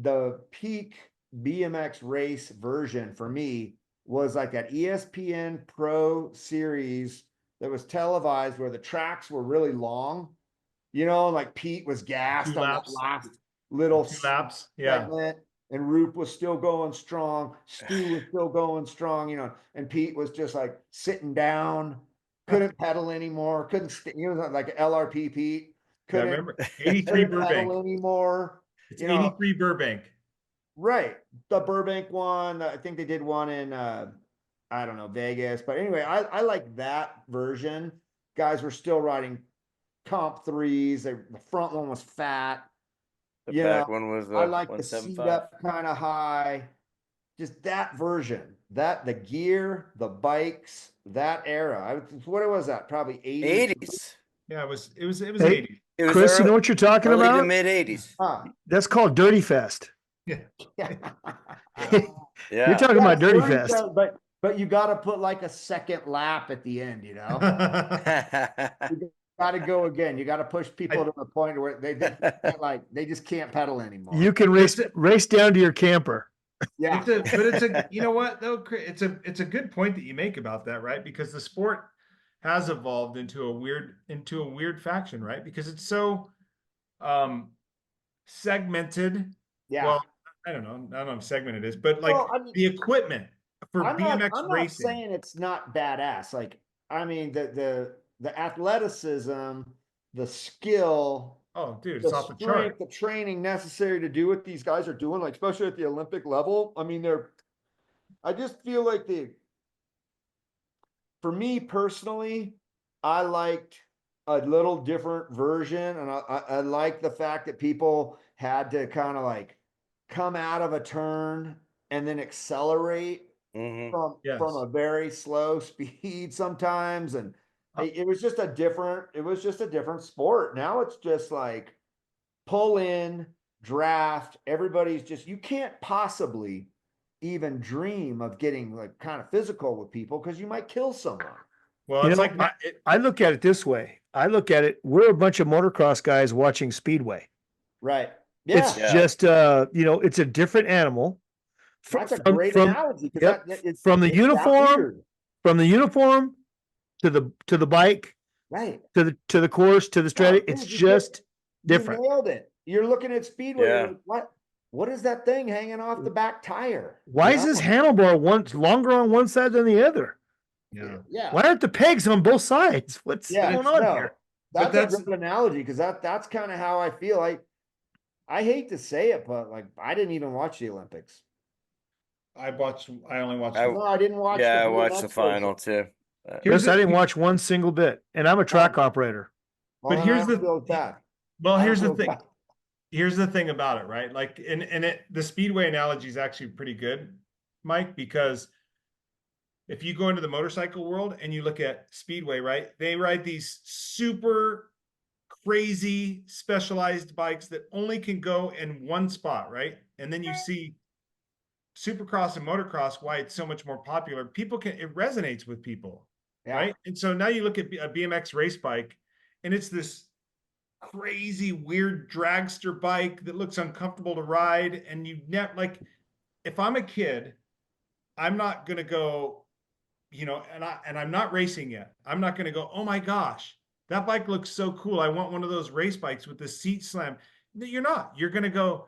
the peak BMX race version for me was like that ESPN Pro series that was televised where the tracks were really long, like Pete was gassed 2 on that laps. last little 2 laps. Yeah. segment, and Roop was still going strong, Stu was still going strong, and Pete was just like sitting down, couldn't pedal anymore, he was like LRP Pete, Yeah, I couldn't, remember 83 couldn't pedal Burbank. anymore. It's 83 Burbank. Right. The Burbank one, I think they did one in I don't know, Vegas. But anyway, I like that version. Guys were still riding comp threes. The front one was fat. The back one was I like the seat 175. up kind of high. Just that version. The gear, the bikes, that era. What was that? Probably 80s. 80s. Yeah, it was 80s. It was Chris, you know what you're talking early to about? mid 80s. Huh. That's called Dirty Fest. Yeah. Yeah. You're talking about Dirty Fest. But you got to put like a second lap at the end, You got to go again. You got to push people to the point where they just can't pedal anymore. You can race down to your camper. Yeah. You know what though? It's a good point that you make about that, right? Because the sport has evolved into a weird faction, right? Because it's so segmented. Yeah. Well, I don't know if segmented is, but like the equipment for BMX I'm not racing. saying it's not badass. Like, I mean, the athleticism, the skill, Oh, dude, it's off the chart. the training necessary to do what these guys are doing, like especially at the Olympic level. I mean, I just feel like for me personally, I liked a little different version, and I like the fact that people had to kind of like come out of a turn and then accelerate from a very slow speed sometimes, and it was just a different sport. Now it's just like pull in, draft. Everybody's just, you can't possibly even dream of getting like kind of physical with people because you might kill someone. Well, it's like I look at it this way. We're a bunch of motocross guys watching Speedway. Right. Yeah. It's just it's a different animal. That's a great analogy. From the uniform to the bike, right, to the course, to the strategy. It's just different. You nailed it. You're looking at Speedway. Yeah. What is that thing hanging off the back tire? Why is this handlebar longer on one side than the other? Yeah. Why aren't the pegs on both sides? What's going on here? That's a good analogy, because that's kind of how I feel. I hate to say it, but like I didn't even watch the Olympics. I only watched. No, I didn't watch. Yeah, I the watched the BMX final race. too. Here's Chris, I the- didn't watch one single bit, and I'm a track operator. Well, But then I here's don't the- feel bad. Well, I don't here's the feel thing. bad. Here's the thing about it, right? Like, the speedway analogy is actually pretty good, Mike, because if you go into the motorcycle world and you look at speedway, right? They ride these super crazy specialized bikes that only can go in one spot, right? And then you see supercross and motocross, why it's so much more popular. It resonates with people, Yeah. right? And so now you look at a BMX race bike and it's this crazy weird dragster bike that looks uncomfortable to ride. And you never, like, if I'm a kid, I'm not gonna go, and I'm not racing yet. I'm not gonna go, oh my gosh, that bike looks so cool. I want one of those race bikes with the seat slam. You're not. You're gonna go,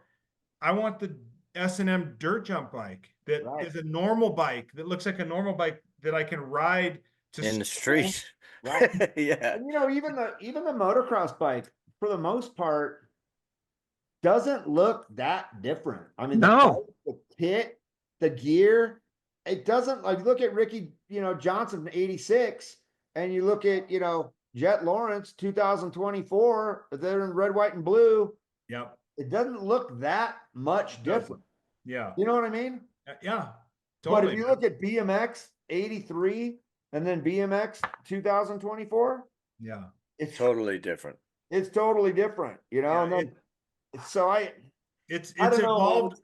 I want the S&M dirt jump bike that is a normal bike that looks like a normal bike that I can ride to In the school. street. Right. Yeah. And even the motocross bike, for the most part, doesn't look that different. I mean, the No. bike, the kit, the gear, it doesn't, like, look at Ricky, Johnson 86, and you look at, Jet Lawrence 2024, they're in red, white, and blue. Yep. It doesn't look that much different. Yeah. You know what I mean? Yeah. But Totally. if you look at BMX 83 and then BMX 2024, Yeah. it's Totally different. it's totally different, Yeah, and then so It's I don't know, man. evolved.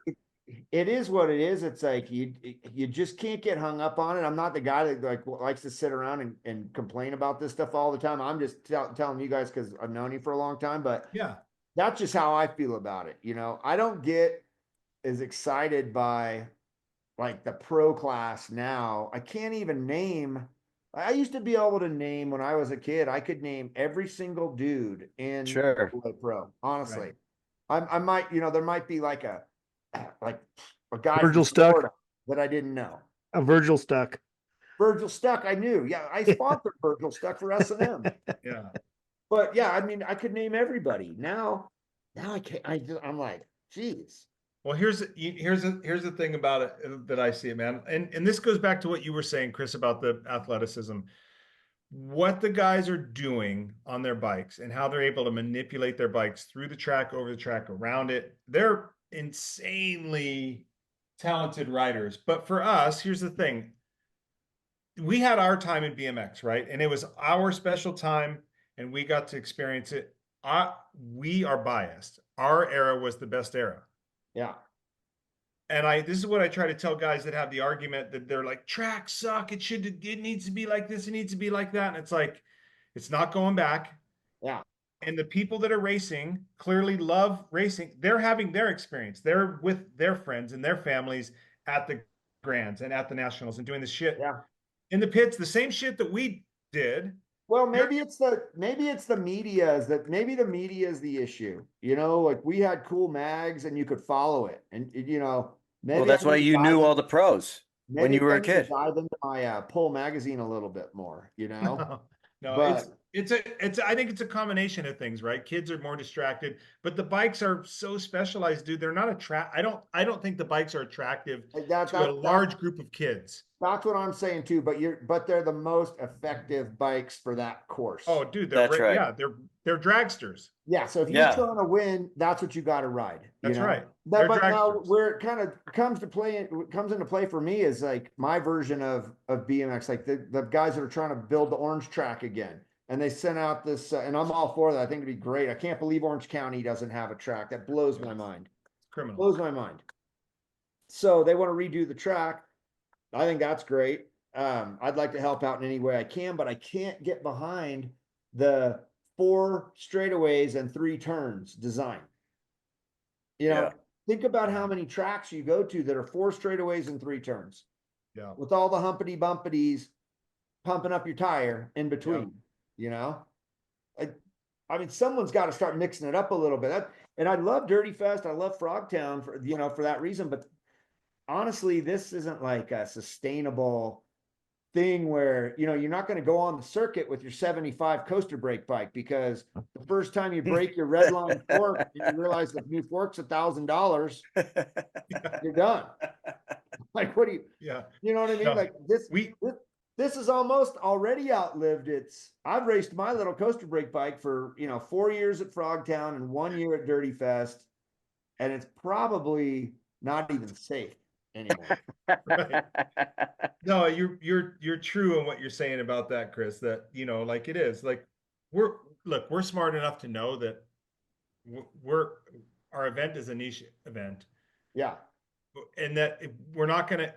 It is what it is. It's like you just can't get hung up on it. I'm not the guy that likes to sit around and complain about this stuff all the time. I'm just telling you guys because I've known you for a long time, but Yeah. that's just how I feel about it. I don't get as excited by like the pro class now. I can't even name. I used to be able to name when I was a kid. I could name every single dude in Sure. pro. Honestly, Right. I might, there might be like a guy Virgil from Stuck. Florida that I didn't know. A Virgil Stuck. Virgil Stuck, I knew. Yeah, I sponsored Virgil Stuck for S&M. Yeah. But yeah, I mean, I could name everybody. Now I can't. I'm like, geez. Well, here's the thing about it that I see it, man. And this goes back to what you were saying, Chris, about the athleticism. What the guys are doing on their bikes and how they're able to manipulate their bikes through the track, over the track, around it. They're insanely talented riders. But for us, here's the thing. We had our time in BMX, right? And it was our special time and we got to experience it. We are biased. Our era was the best era. Yeah. And this is what I try to tell guys that have the argument that they're like, tracks suck. It needs to be like this. It needs to be like that. And it's like, it's not going back. Yeah. And the people that are racing clearly love racing. They're having their experience. They're with their friends and their families at the Grands and at the Nationals and doing the shit in the pits, the same shit that we did. Well, maybe it's the media maybe the media is the issue. Like we had cool mags and you could follow it. And maybe Well, that's why you knew all the pros when you were a kid. Dive into my Pull magazine a little bit more, No, But- I think it's a combination of things, right? Kids are more distracted, but the bikes are so specialized, dude. They're not I don't think the bikes are attractive to a large group of kids. That's what I'm saying too, but they're the most effective bikes for that course. Oh, dude, That's right. Yeah, they're dragsters. Yeah, so if you're trying to win, that's what you got to ride. That's right. But They're now dragsters. where it kind of comes into play for me is like my version of BMX, like the guys that are trying to build the orange track again. And they sent out this, and I'm all for that. I think it'd be great. I can't believe Orange County doesn't have a track. That blows my mind. Criminal. Blows my mind. So they want to redo the track. I think that's great. I'd like to help out in any way I can, but I can't get behind the 4 straightaways and 3 turns design. Think about how many tracks you go to that are 4 straightaways and 3 turns. Yeah. With all the humpity bumpities pumping up your tire in between, I mean, someone's got to start mixing it up a little bit. And I love Dirty Fest. I love Frogtown for that reason. But honestly, this isn't like a sustainable thing where, you know, you're not going to go on the circuit with your 75 coaster brake bike, because the first time you break your red line fork and you realize the new fork's $1,000, you're done. Like, what do you, Yeah. you know what I mean? No, Like this, we- this is almost already outlived its. I've raced my little coaster brake bike for, you know, 4 years at Frogtown and 1 year at Dirty Fest, and it's probably not even safe anymore. Right. No, you're true in what you're saying about that, Chris, that, you know, like it is like, we're smart enough to know that our event is a niche event, Yeah. and that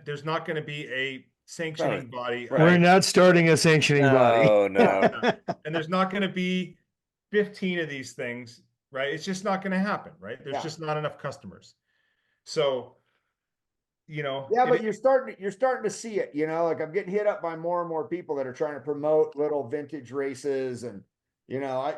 there's not gonna be a sanctioning body. Right. We're not starting a sanctioning body. No. And there's not gonna be 15 of these things, right? It's just not gonna happen, right? There's Yeah. just not enough customers. So, you know. Yeah, but you're starting to see it, you know, like I'm getting hit up by more and more people that are trying to promote little vintage races. And, you know,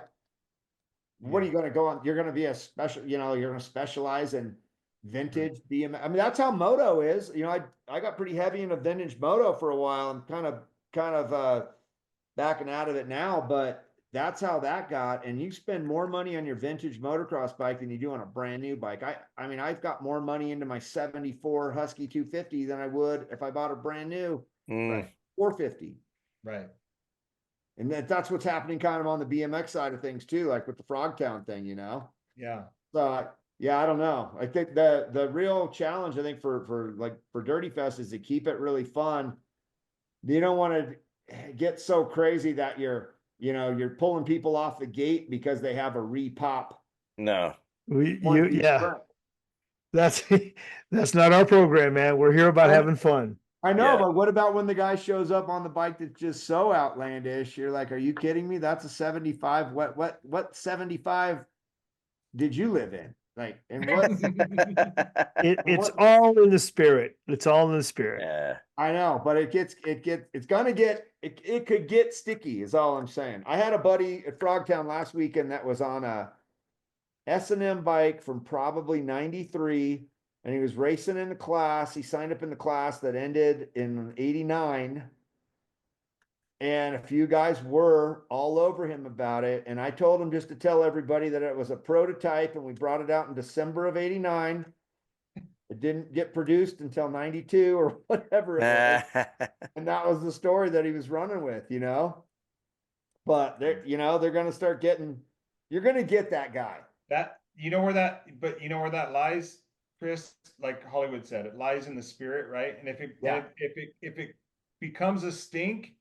what are you going to go on? You're going to be a special, you know, you're going to specialize in vintage BMX. I mean, that's how moto is. You know, I got pretty heavy into vintage moto for a while. I'm kind of backing out of it now, but that's how that got. And you spend more money on your vintage motocross bike than you do on a brand new bike. I mean, I've got more money into my 74 Husky 250 than I would if I bought a brand new 450. Right. And that's what's happening kind of on the BMX side of things too, like with the Frogtown thing, you know? Yeah. So yeah, I don't know. I think the real challenge, I think for Dirty Fest, is to keep it really fun. You don't want to get so crazy that you're pulling people off the gate because they have a repop. No. Yeah. That's not our program, man. We're here about having fun. I know, Yeah. but what about when the guy shows up on the bike that's just so outlandish? You're like, are you kidding me? That's a 75. What 75 did you live in? Like, and what? It's all in the spirit. It's all in the spirit. Yeah. I know, but it could get sticky is all I'm saying. I had a buddy at Frogtown last weekend that was on a S&M bike from probably 93, and he was racing in the class. He signed up in the class that ended in 89. And a few guys were all over him about it. And I told him just to tell everybody that it was a prototype, and we brought it out in December of 89. It didn't get produced until 92 or whatever it was. And that was the story that he was running with, you know. But they're going to start you're going to get that guy. But you know where that lies, Chris? Like Hollywood said, it lies in the spirit, right? And if it becomes a stink,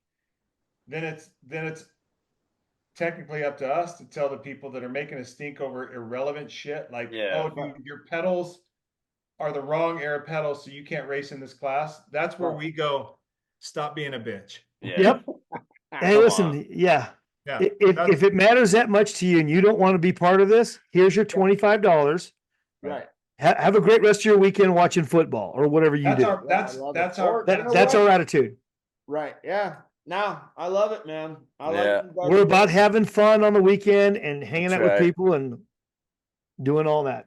then it's technically up to us to tell the people that are making a stink over irrelevant shit, like, oh, dude, your pedals are the wrong air pedals, so you can't race in this class. That's where we go, stop being a bitch. Yeah. Yep. Hey, listen, yeah. If it matters that much to you and you don't want to be part of this, here's your $25. Right. Have a great rest of your weekend watching football or whatever you do. That's our attitude. Right. Yeah. No, I love it, man. We're about having fun on the weekend and hanging out with people and doing all that.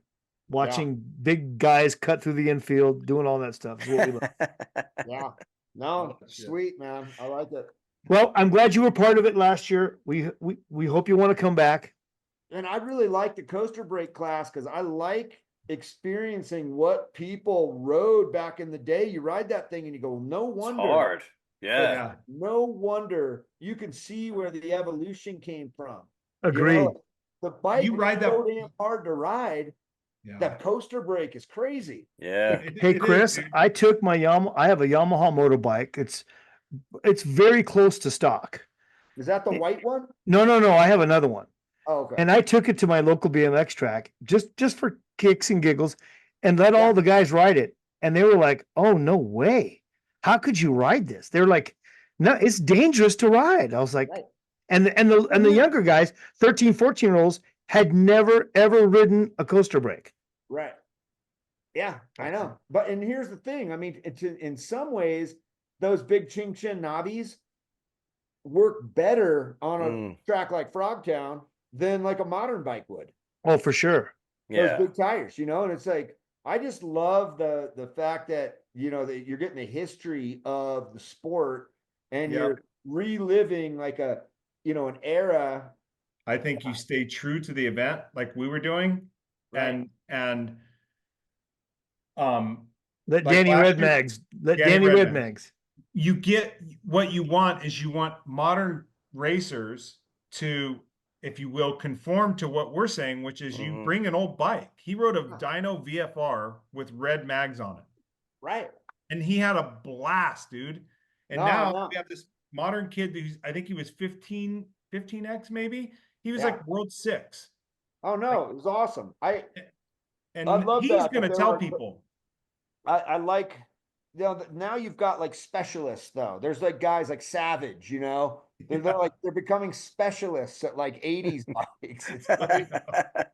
Watching big guys cut through the infield, doing all that stuff. Is what we love. Yeah. No, sweet, man. I like it. Well, I'm glad you were part of it last year. We hope you want to come back. And I really like the coaster brake class because I like experiencing what people rode back in the day. You ride that thing and you go, no wonder. It's hard. Yeah. No wonder you can see where the evolution came from. Agreed. You know, the bike you ride is so damn hard to ride. Yeah. That coaster brake is crazy. Yeah. Hey, Chris, I took my I have a Yamaha motorbike. It's very close to stock. Is that the white one? No. I have another one. Oh, okay. And I took it to my local BMX track just for kicks and giggles and let all the guys ride it. And they were like, oh, no way. How could you ride this? They're like, no, it's dangerous to ride. I was like, and the younger guys, 13, 14-year-olds, had never, ever ridden a coaster brake. Right. Yeah, I know. But, and here's the thing. I mean, in some ways, those big Ching Chin knobbies work better on a track like Frogtown than like a modern bike would. Oh, for sure. Those big tires, you know, and it's like, I just love the fact that, you know, that you're getting the history of the sport and Yep. you're reliving like an era. I think you stay true to the event like we were doing. Right. And Let like Danny last Red year, Mags. Let Danny Danny Red Red Mags. Mags. you get what you want is you want modern racers to, if you will, conform to what we're saying, which is you Mhm. bring an old bike. He rode a dyno VFR with red mags on it, Right. and he had a blast, dude. And No, now no. we have this modern kid who's, I think he was 15X maybe. He was Yeah. like world 6. Oh no, it was awesome. I And love he's that going to they tell were- people. I like, now you've got like specialists though. There's like guys like Savage, they're like, they're becoming specialists at like 80s bikes. It's crazy.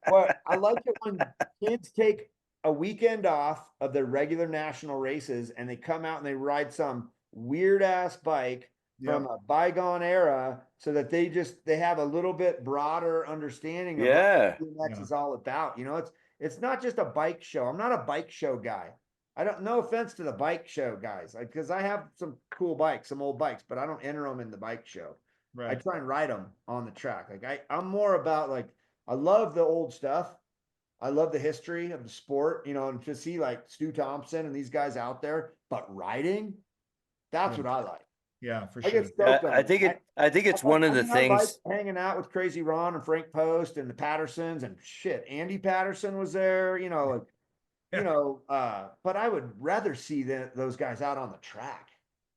But I like it when kids take a weekend off of their regular national races and they come out and they ride some weird ass bike from Yep. a bygone era, so that they have a little bit broader understanding of Yeah. what BMX Yeah. is all about. It's not just a bike show. I'm not a bike show guy. No offense to the bike show guys, because I have some cool bikes, some old bikes, but I don't enter them in the bike show. I Right. try and ride them on the track. Like I'm more about like, I love the old stuff. I love the history of the sport, and to see like Stu Thompson and these guys out there, but riding, that's Yeah. what I like. Yeah, for I sure. get stoked on I it. think it's one of the I like things. hanging out with Crazy Ron and Frank Post and the Pattersons and shit. Andy Patterson was there, but I would rather see those guys out on the track.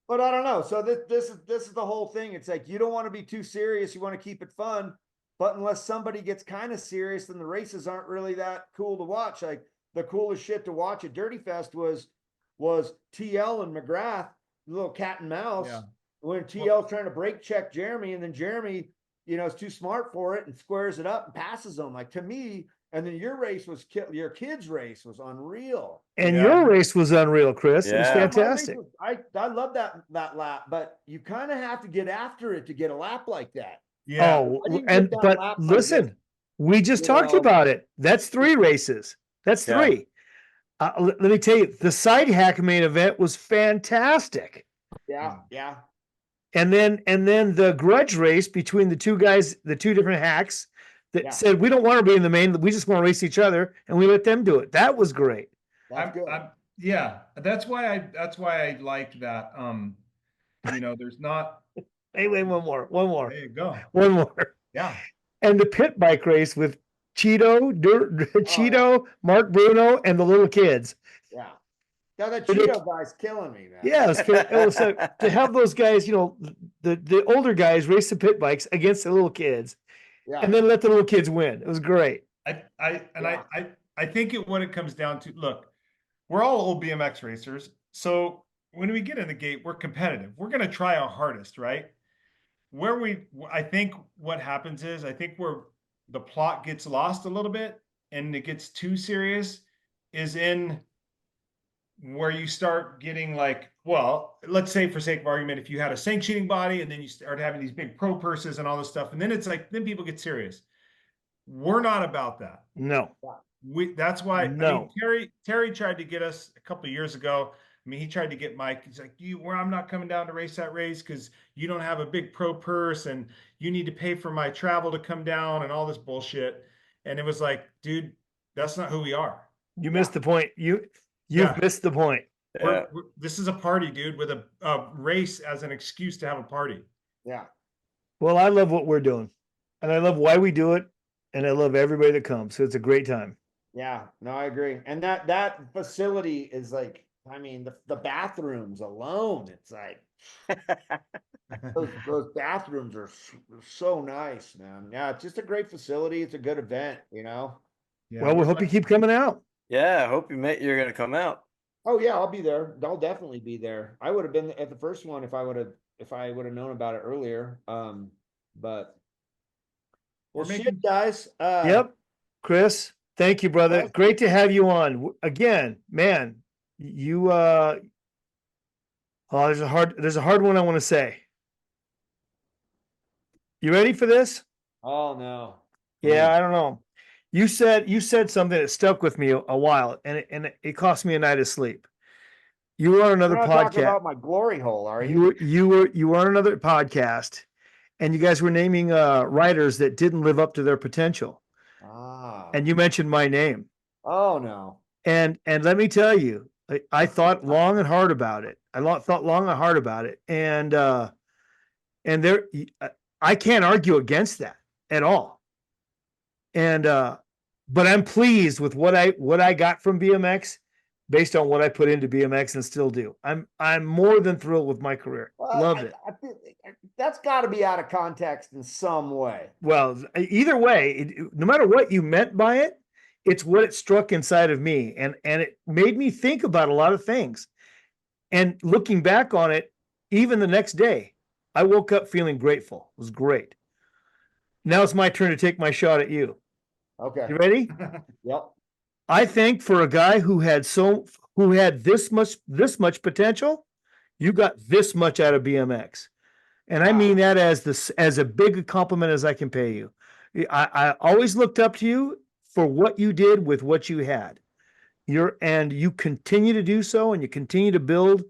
But I don't know. So this is the whole thing. It's like, you don't want to be too serious. You want to keep it fun. But unless somebody gets kind of serious, then the races aren't really that cool to watch. Like the coolest shit to watch at Dirty Fest was TL and McGrath, little cat and mouse. Yeah. When TL's trying to brake check Jeremy, and then Jeremy, is too smart for it and squares it up and passes them. Like, to me, and then your kid's race was unreal. And Yeah. your race was unreal, Chris. It was Yeah. My race fantastic. I love that lap, but you kind of have to get after it to get a lap like that. Yeah. Oh, I didn't get that but lap like listen, this. we just talked about it. That's 3 races. That's Yeah. 3. Let me tell you, the side hack main event was fantastic. Yeah, yeah. And then the grudge race between the two guys, the 2 different hacks that Yeah. said, we don't want to be in the main, we just want to race each other, and we let them do it. That was great. That's good. Yeah, that's why I liked that. There's not. Hey, wait, one more. There you go. One more. Yeah. And the pit bike race with Cheeto, Mark Bruno, and the little kids. Yeah. Now that But it- Cheeto guy's killing me, man. Yeah, it was to have those guys, the older guys race the pit bikes against the little kids, Yeah. and then let the little kids win. It was great. I think what it comes down to, look, we're all old BMX racers. So when we get in the gate, we're competitive. We're going to try our hardest, right? I think what happens is, I think where the plot gets lost a little bit and it gets too serious is in where you start getting like, well, let's say for sake of argument, if you had a sanctioning body and then you start having these big pro purses and all this stuff, and then it's like, then people get serious. We're not about that. No. That's why, No. Terry tried to get us a couple of years ago. I mean, he tried to get Mike. He's like, I'm not coming down to race that race because you don't have a big pro purse and you need to pay for my travel to come down and all this bullshit. And it was like, dude, that's not who we are. You missed the point. You've missed the point. This is a party, dude, with a race as an excuse to have a party. Yeah. Well, I love what we're doing, and I love why we do it, and I love everybody that comes. So it's a great time. Yeah, no, I agree. And that facility is like, I mean, the bathrooms alone, it's like those bathrooms are so nice, man. Yeah, it's just a great facility. It's a good event, Yeah, Well, we hope you keep coming out. Yeah, I hope you're going to come out. Oh yeah, I'll be there. I'll definitely be there. I would have been at the first one if I would have known about it earlier. But well, shit, guys. Yep. Chris, thank you, brother. Great to have you on again, man. You there's a hard one I want to say. You ready for this? Oh no. Yeah, I don't know. You said something that stuck with me a while, and it cost me a night of sleep. you were on another You're not talking podcast. about my glory hole, are you? You were on another podcast, and you guys were naming writers that didn't live up to their potential, Ah. and you mentioned my name. Oh no. And let me tell you, I thought long and hard about it. Thought long and hard about it, and there, I can't argue against that at all. And but I'm pleased with what I got from BMX, based on what I put into BMX and still do. I'm more than thrilled with my career. Well, Loved it. I think that's got to be out of context in some way. Well, either way, no matter what you meant by it, it's what it struck inside of me, and it made me think about a lot of things. And looking back on it, even the next day, I woke up feeling grateful. It was great. Now it's my turn to take my shot at you. Okay. You ready? Yep. I think for a guy who had this much potential, you got this much out of BMX. And I mean that as a big a compliment as I can pay you. I always looked up to you for what you did with what you had. And you continue to do so, and you continue to build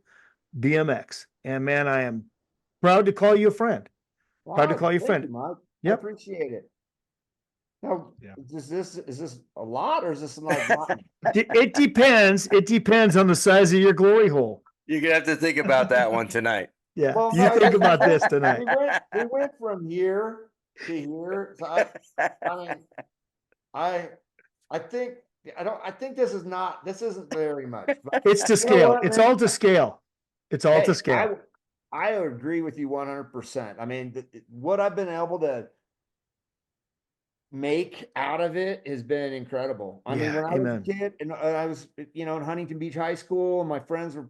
BMX. And man, I am proud to call you a friend. Proud to call you a friend. Mike. Yep. I appreciate it. Now, Yeah. is this a lot, or is this like not? It depends. It depends on the size of your glory hole. You're gonna have to think about that one tonight. Yeah, Well, you no, think about this tonight. we went from here to here. So I think this isn't very much. But It's to you know scale. what, It's man? all to scale. It's all Hey, to scale. I agree with you 100%. I mean, what I've been able to make out of it has been incredible. I mean, Yeah, when I was a amen. kid and I was, in Huntington Beach High School, and my friends were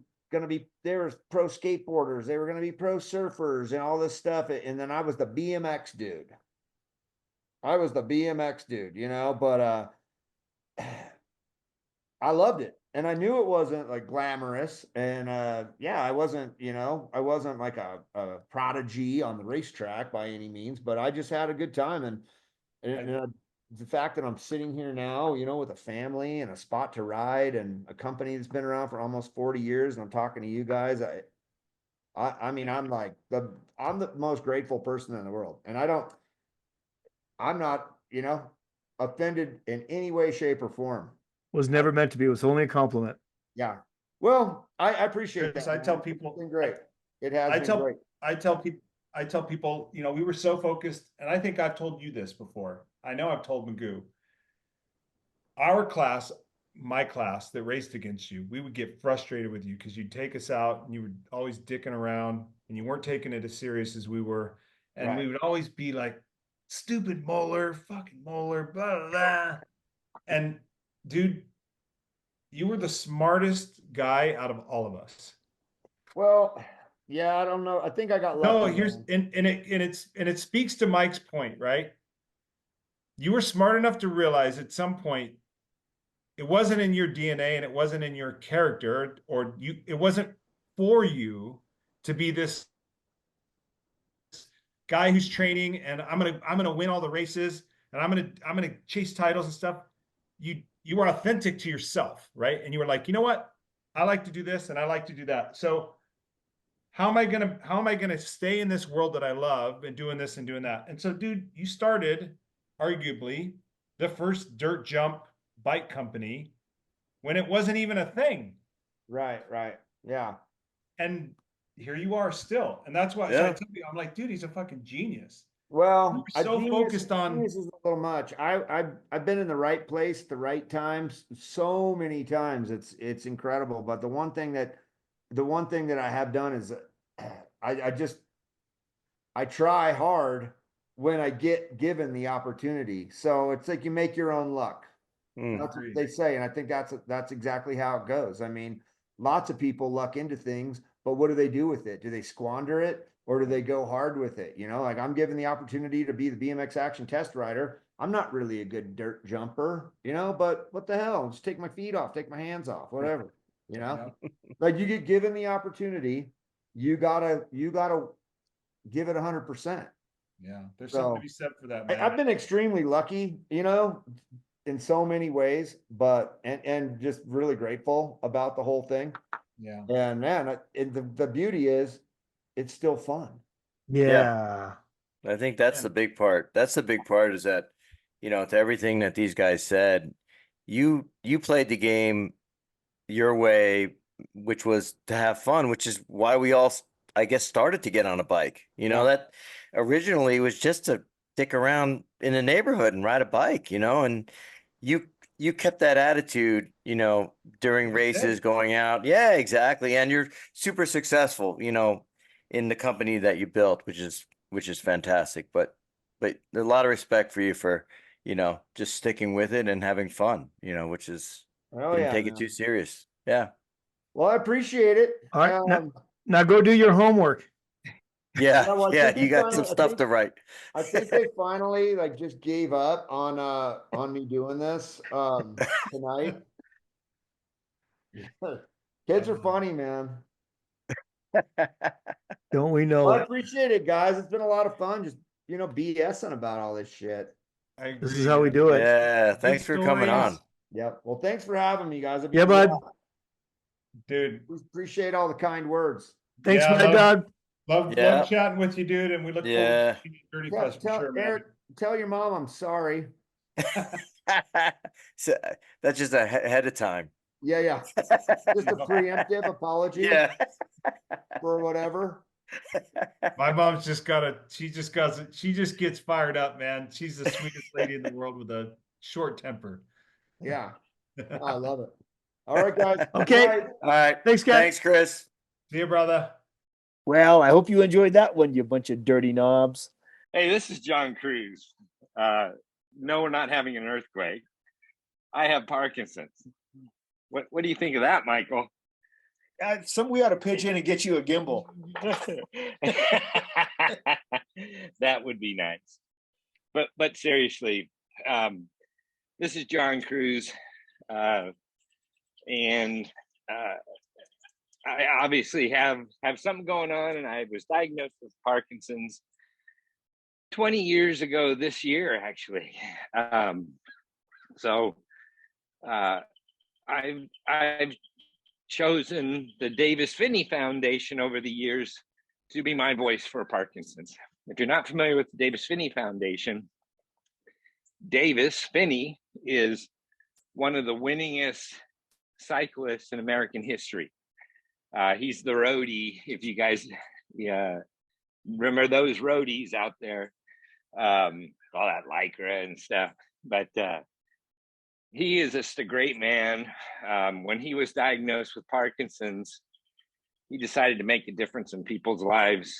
they were pro skateboarders, they were going to be pro surfers and all this stuff. And then I was the BMX dude. But I loved it. And I knew it wasn't like glamorous. And I wasn't like a prodigy on the racetrack by any means, but I just had a good time. And the fact that I'm sitting here now, with a family and a spot to ride and a company that's been around for almost 40 years, and I'm talking to you guys, I mean, I'm the most grateful person in the world. And I'm not, offended in any way, shape, or form. Was never meant to be. It was only a compliment. Yeah. Well, I appreciate Chris, that. I tell man. people- It's been great. It has I been tell great. I tell people, we were so focused, and I think I've told you this before. I know I've told Magoo. Our class, my class that raced against you, we would get frustrated with you because you'd take us out and you were always dicking around and you weren't taking it as serious as we were. And Right. we would always be like, stupid Moeller, fucking Moeller, blah, blah, blah. And dude, you were the smartest guy out of all of us. Well, yeah, I don't know. I think I got No, lucky. here's man. and it speaks to Mike's point, right? You were smart enough to realize at some point it wasn't in your DNA and it wasn't in your character, or it wasn't for you to be this guy who's training and I'm gonna win all the races and I'm gonna chase titles and stuff. You were authentic to yourself, right? And you were like, you know what? I like to do this and I like to do that. So how am I gonna stay in this world that I love and doing this and doing that? And so, dude, you started arguably the first dirt jump bike company when it wasn't even a thing. Right. Yeah. And here you are still. And that's why so I tell you, I'm like, dude, he's a fucking genius. Well, You're so focused on- genius is a little much. I've been in the right place, at the right times, so many times. It's incredible. But the one thing that I have done is I try hard when I get given the opportunity. So it's like you make your own luck. That's what they say, and I think that's exactly how it goes. I mean, lots of people luck into things, but what do they do with it? Do they squander it, or do they go hard with it? Like I'm given the opportunity to be the BMX Action test rider. I'm not really a good dirt jumper, but what the hell? Just take my feet off, take my hands off, whatever. Like you get given the opportunity, you gotta give it 100%. Yeah, there's something to be said for that, man. I've been extremely lucky, in so many ways, but and just really grateful about the whole thing. Yeah. And man, the beauty is it's still fun. Yeah. I think that's the big part. That's the big part is that, to everything that these guys said, you played the game your way, which was to have fun, which is why we all, I guess, started to get on a bike. That originally was just to stick around in the neighborhood and ride a bike, and you kept that attitude, during races, going out. Yeah, exactly. And you're super successful, in the company that you built, which is fantastic. But a lot of respect for you for, just sticking with it and having fun, which is didn't take it too serious. Yeah. Well, I appreciate it. All right. Now go do your homework. Yeah. well, I Yeah. think You we got finally- some stuff to write. I think they finally just gave up on me doing this tonight. Kids are funny, man. Don't we know Well, I it? appreciate it, guys. It's been a lot of fun just BSing about all this shit. I agree. This is how we do it. Yeah. Thanks for coming on. Yep. Well, thanks for having me, guys. Yeah, bud. Dude. Appreciate all the kind words. Thanks, Yeah, my dog. Love chatting with you, dude, and we look forward to seeing you at Dirty Fest for sure, man. Eric, tell your mom I'm sorry. So, that's just ahead of time. Yeah. Just a preemptive apology. Yeah. For whatever. My mom's she just gets fired up, man. She's the sweetest lady in the world with a short temper. Yeah. I love it. All right, guys. Okay. Bye. All right. Thanks, guys. Thanks, Chris. See you, brother. Well, I hope you enjoyed that one, you bunch of dirty knobs. Hey, this is John Cruz. No, we're not having an earthquake. I have Parkinson's. What do you think of that, Michael? We ought to pitch in and get you a gimbal. That would be nice. But seriously, this is John Cruz, and I obviously have something going on, and I was diagnosed with Parkinson's 20 years ago this year, actually. So I've chosen the Davis Finney Foundation over the years to be my voice for Parkinson's. If you're not familiar with the Davis Finney Foundation, Davis Finney is one of the winningest cyclists in American history. He's the roadie, if you guys remember those roadies out there, all that Lycra and stuff. But he is just a great man. When he was diagnosed with Parkinson's, he decided to make a difference in people's lives.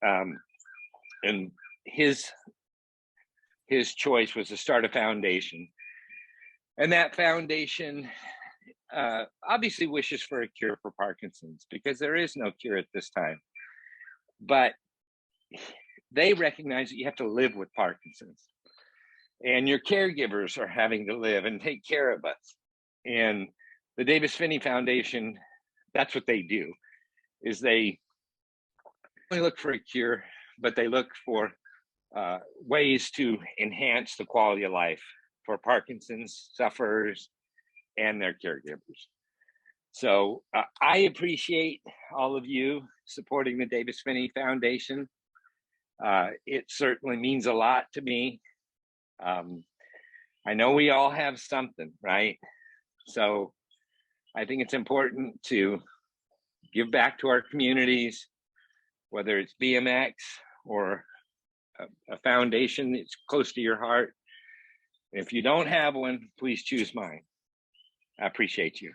And his choice was to start a foundation. And that foundation obviously wishes for a cure for Parkinson's, because there is no cure at this time. But they recognize that you have to live with Parkinson's, and your caregivers are having to live and take care of us. And the Davis Finney Foundation, that's what they do, is they only look for a cure, but they look for ways to enhance the quality of life for Parkinson's sufferers and their caregivers. So I appreciate all of you supporting the Davis Finney Foundation. It certainly means a lot to me. I know we all have something, right? So I think it's important to give back to our communities, whether it's BMX or a foundation that's close to your heart. If you don't have one, please choose mine. I appreciate you.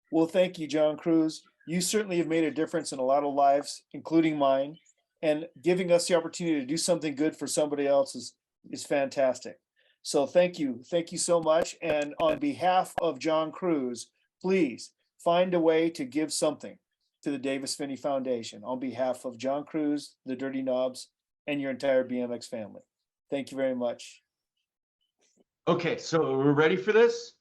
Well, thank you, John Cruz. You certainly have made a difference in a lot of lives, including mine, and giving us the opportunity to do something good for somebody else is fantastic. So thank you. Thank you so much. And on behalf of John Cruz, please find a way to give something to the Davis Finney Foundation on behalf of John Cruz, the Dirty Knobs, and your entire BMX family. Thank you very much. Okay, so we're ready for this.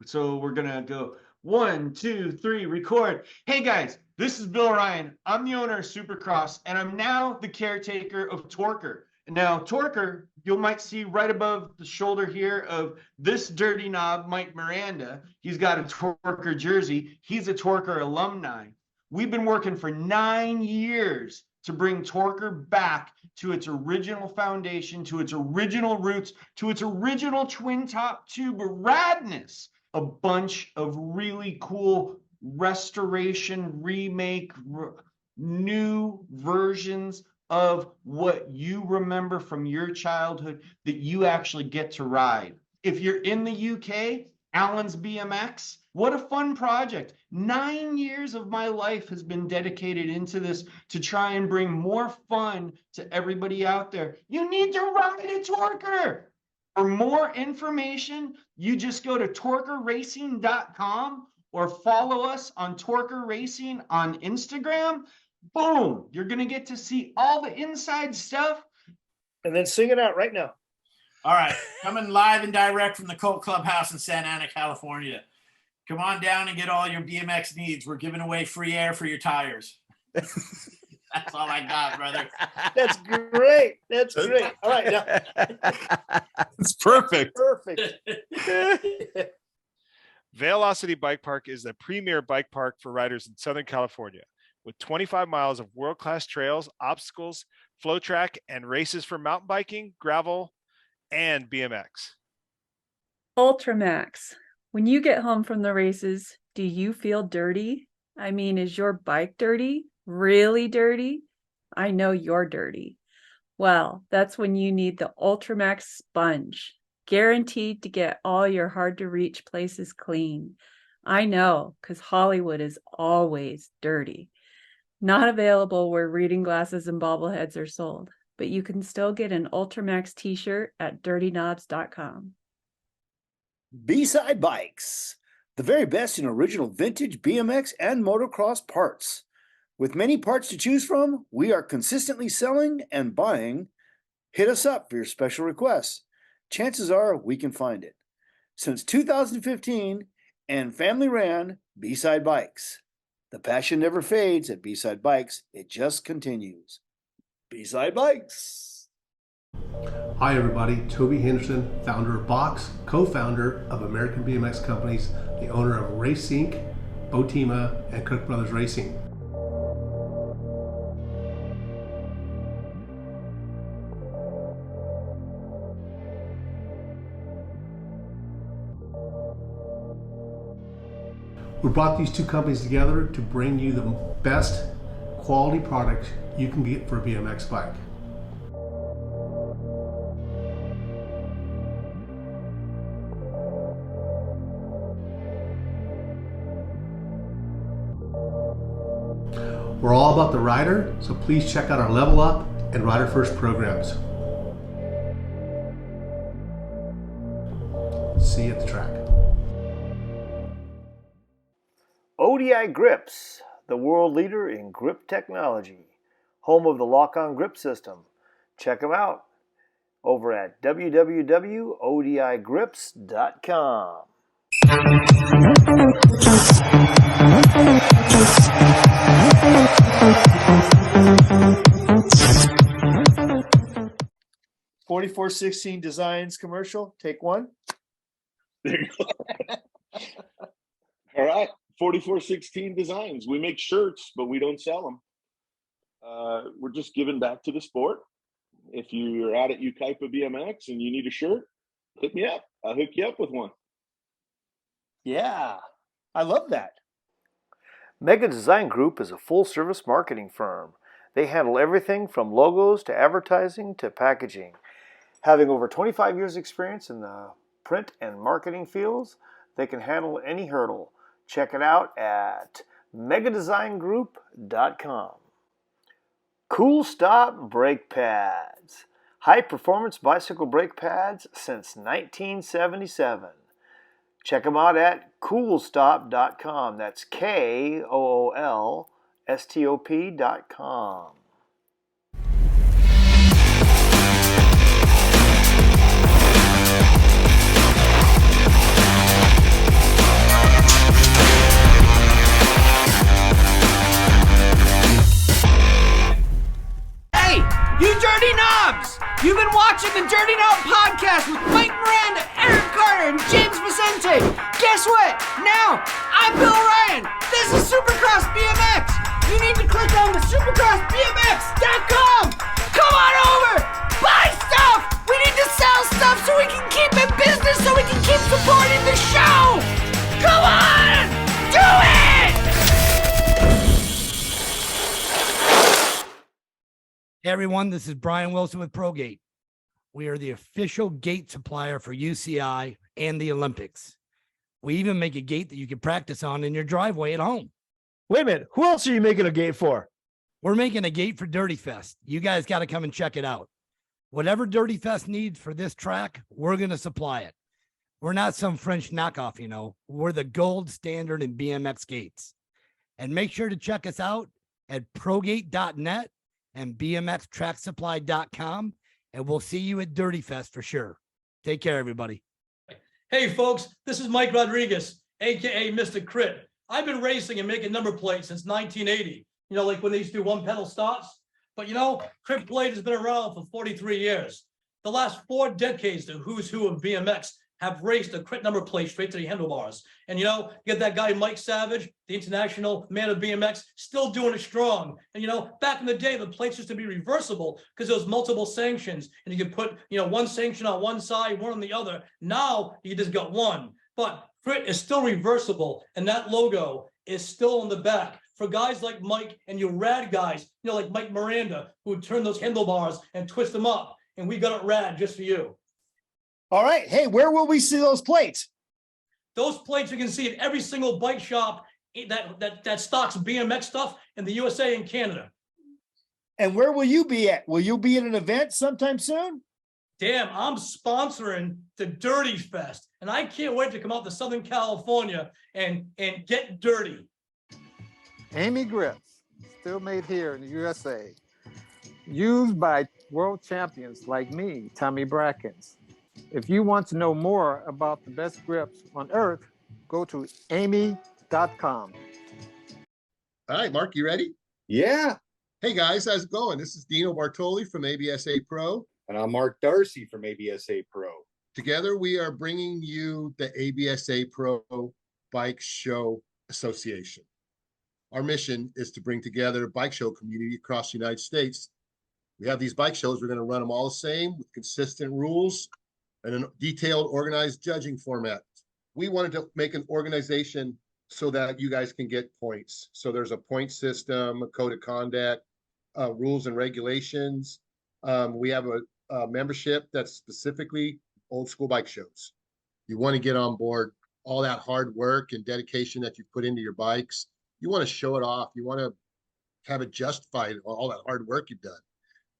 So we're gonna go 1, 2, 3, record. Hey guys, this is Bill Ryan. I'm the owner of Supercross, and I'm now the caretaker of Torker. Now, Torker, you might see right above the shoulder here of this dirty knob, Mike Miranda. He's got a Torker jersey. He's a Torker alumni. We've been working for 9 years to bring Torker back to its original foundation, to its original roots, to its original twin top tube radness. A bunch of really cool restoration, remake, new versions of what you remember from your childhood that you actually get to ride. If you're in the UK, Alan's BMX, what a fun project. 9 years of my life has been dedicated into this to try and bring more fun to everybody out there. You need to ride a Torker. For more information, you just go to torkerracing.com or follow us on Torker Racing on Instagram. Boom! You're going to get to see all the inside stuff. And then sing it out right now. All right, coming live and direct from the Colt Clubhouse in Santa Ana, California. Come on down and get all your BMX needs. We're giving away free air for your tires. That's all I got, brother. That's great. That's great. All right. Now. It's perfect. Perfect. Velocity Bike Park is the premier bike park for riders in Southern California, with 25 miles of world-class trails, obstacles, flow track, and races for mountain biking, gravel, and BMX. Ultramax. When you get home from the races, do you feel dirty? I mean, is your bike dirty? Really dirty? I know you're dirty. Well, that's when you need the Ultramax sponge, guaranteed to get all your hard-to-reach places clean. I know, because Hollywood is always dirty. Not available where reading glasses and bobbleheads are sold, but you can still get an Ultramax t-shirt at dirtyknobs.com. B-Side Bikes, the very best in original vintage BMX and motocross parts. With many parts to choose from, we are consistently selling and buying. Hit us up for your special requests. Chances are we can find it. Since 2015 and family ran B-Side Bikes. The passion never fades at B-Side Bikes. It just continues. B-Side Bikes. Hi everybody, Toby Henderson, founder of Box, co-founder of American BMX Companies, the owner of Race Inc., Botima, and Cook Brothers Racing. We brought these two companies together to bring you the best quality product you can get for a BMX bike. We're all about the rider, so please check out our Level Up and Rider First programs. See you at the track. ODI Grips, the world leader in grip technology, home of the lock-on grip system. Check them out over at www.odigrips.com. 4416 Designs commercial. Take one. There you go. All right. 4416 Designs. We make shirts, but we don't sell them. We're just giving back to the sport. If you're out at Ukaipa BMX and you need a shirt, hit me up. I'll hook you up with one. Yeah, I love that. Mega Design Group is a full-service marketing firm. They handle everything from logos to advertising to packaging. Having over 25 years experience in the print and marketing fields, they can handle any hurdle. Check it out at megadesigngroup.com. Cool Stop Brake Pads. High-performance bicycle brake pads since 1977. Check them out at coolstop.com. That's KOOLSTOP.com. Hey, you dirty knobs! You've been watching the Dirty Knob Podcast with Mike Miranda, Aaron Carter, and James Vicente. Guess what? Now, I'm Bill Ryan. This is Supercross BMX. You need to click on the supercrossbmx.com. Come on over. Buy stuff. We need to sell stuff so we can keep in business, so we can keep supporting the show. Come on. Do it. Hey everyone, this is Brian Wilson with ProGate. We are the official gate supplier for UCI and the Olympics. We even make a gate that you can practice on in your driveway at home. Wait a minute. Who else are you making a gate for? We're making a gate for Dirty Fest. You guys got to come and check it out. Whatever Dirty Fest needs for this track, we're going to supply it. We're not some French knockoff, you know. We're the gold standard in BMX gates. And make sure to check us out at progate.net and bmxtracksupply.com, and we'll see you at Dirty Fest for sure. Take care, everybody. Hey, folks, this is Mike Rodriguez, aka Mr. Crit. I've been racing and making number plates since 1980. You know, like when they used to do one pedal starts. But you know, Crit Plate has been around for 43 years. The last 4 decades, the who's who of BMX have raced a Crit number plate straight to the handlebars. And you know, you get that guy Mike Savage, the international man of BMX, still doing it strong. And you know, back in the day, the plates used to be reversible because there was multiple sanctions, and you could put, you know, one sanction on one side, one on the other. Now you just got one. But Crit is still reversible, and that logo is still on the back for guys like Mike and you rad guys, you know, like Mike Miranda, who would turn those handlebars and twist them up. And we got it rad just for you. All right. Hey, where will we see those plates? Those plates you can see at every single bike shop that stocks BMX stuff in the USA and Canada. And where will you be at? Will you be at an event sometime soon? Damn, I'm sponsoring the Dirty Fest, and I can't wait to come out to Southern California and get dirty. Amy grips, still made here in the USA. Used by world champions like me, Tommy Brackens. If you want to know more about the best grips on earth, go to amy.com. All right, Mark, you ready? Yeah. Hey guys, how's it going? This is Dino Bartoli from ABSA Pro. And I'm Mark Darcy from ABSA Pro. Together, we are bringing you the ABSA Pro Bike Show Association. Our mission is to bring together a bike show community across the United States. We have these bike shows. We're going to run them all the same with consistent rules and a detailed, organized judging format. We wanted to make an organization so that you guys can get points. So there's a point system, a code of conduct, rules and regulations. We have a membership that's specifically old school bike shows. You want to get on board all that hard work and dedication that you put into your bikes. You want to show it off. You want to have it justified, all that hard work you've done.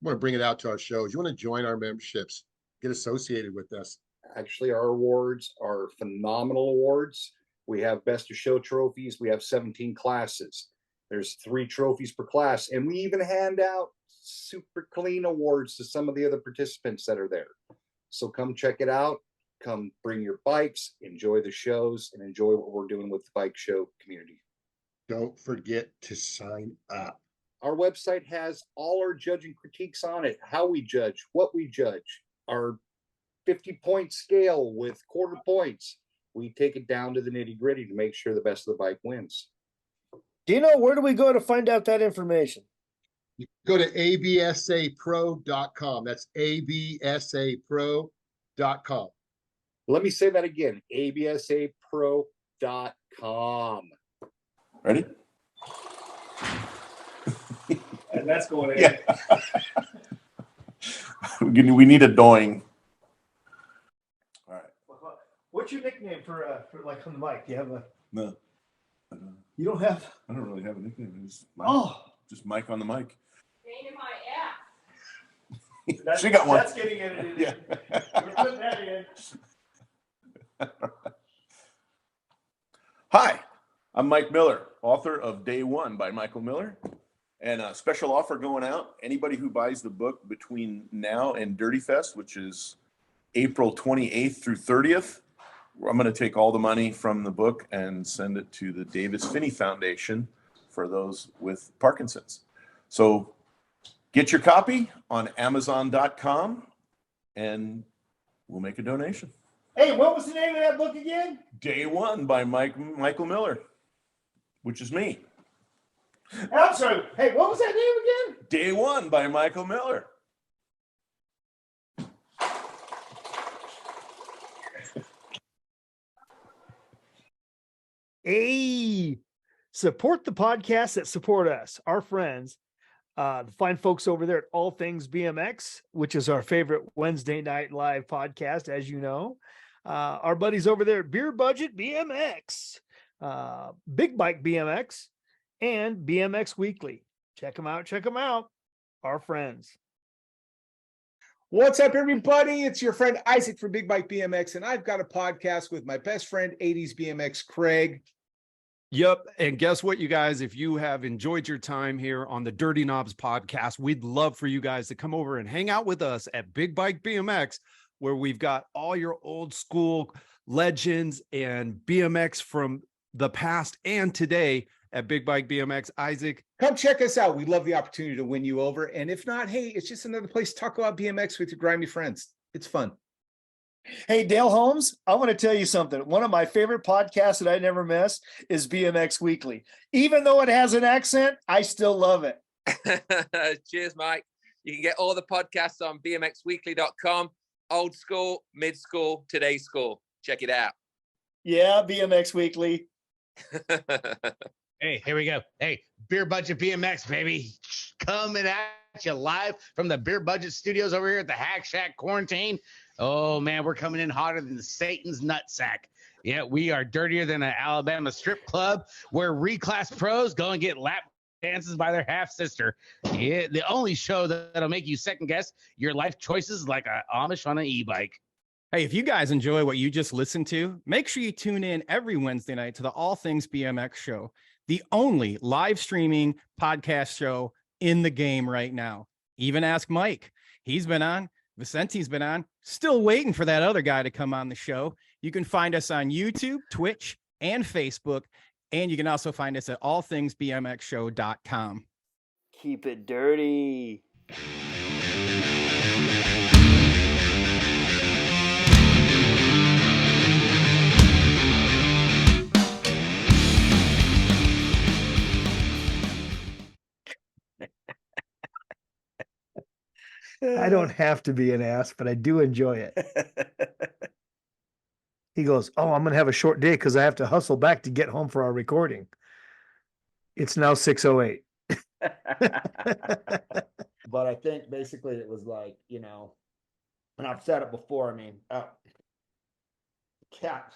You want to bring it out to our shows. You want to join our memberships, get associated with us. Actually, our awards are phenomenal awards. We have best of show trophies. We have 17 classes. There's 3 trophies per class. And we even hand out super clean awards to some of the other participants that are there. So come check it out. Come bring your bikes, enjoy the shows, and enjoy what we're doing with the bike show community. Don't forget to sign up. Our website has all our judging critiques on it, how we judge, what we judge, our 50-point scale with quarter points. We take it down to the nitty-gritty to make sure the best of the bike wins. Dino, where do we go to find out that information? You go to absapro.com. That's absapro.com. Let me say that again, absapro.com. Ready? And that's going in. Yeah. We need a doing. All right. What's your nickname for like on the mic? Do you have a? No. You don't have? I don't really have a nickname. It's Mike. Oh. Just Mike on the mic. That's, She got one. That's getting edited. Yeah. We're putting that in. Hi, I'm Mike Miller, author of Day One by Michael Miller. And a special offer going out. Anybody who buys the book between now and Dirty Fest, which is April 28th through 30th, I'm going to take all the money from the book and send it to the Davis Finney Foundation for those with Parkinson's. So get your copy on Amazon.com and we'll make a donation. Hey, what was the name of that book again? Day One by Michael Miller, which is me. I'm sorry. Hey, what was that name again? Day One by Michael Miller. Hey, support the podcasts that support us, our friends. The fine folks over there at All Things BMX, which is our favorite Wednesday night live podcast, as you know. Our buddies over there at Beer Budget BMX, Big Bike BMX, and BMX Weekly. Check them out. Check them out. Our friends. What's up, everybody? It's your friend Isaac from Big Bike BMX, and I've got a podcast with my best friend, 80s BMX Craig. Yep. And guess what, you guys? If you have enjoyed your time here on the Dirty Knobs podcast, we'd love for you guys to come over and hang out with us at Big Bike BMX, where we've got all your old school legends and BMX from the past and today at Big Bike BMX. Isaac, come check us out. We'd love the opportunity to win you over. And if not, hey, it's just another place to talk about BMX with your grimy friends. It's fun. Hey, Dale Holmes, I want to tell you something. One of my favorite podcasts that I never miss is BMX Weekly. Even though it has an accent, I still love it. Cheers, Mike. You can get all the podcasts on bmxweekly.com. Old school, mid school, today's school. Check it out. Yeah, BMX Weekly. Hey, here we go. Hey, Beer Budget BMX, baby. Coming at you live from the Beer Budget studios over here at the Hack Shack Quarantine. Oh, man, we're coming in hotter than Satan's nutsack. Yeah, we are dirtier than an Alabama strip club where reclass pros go and get lap dances by their half-sister. Yeah, the only show that'll make you second-guess your life choices like a Amish on an e-bike. hey, if you guys enjoy what you just listened to, make sure you tune in every Wednesday night to the All Things BMX show, the only live streaming podcast show in the game right now. Even ask Mike. He's been on. Vicente's been on. Still waiting for that other guy to come on the show. You can find us on YouTube, Twitch, and Facebook. And you can also find us at allthingsbmxshow.com. Keep it dirty. I don't have to be an ass, but I do enjoy it. He goes, oh, I'm going to have a short day because I have to hustle back to get home for our recording. It's now 6:08. But I think basically it was like, you know, and I've said it before. I mean, cat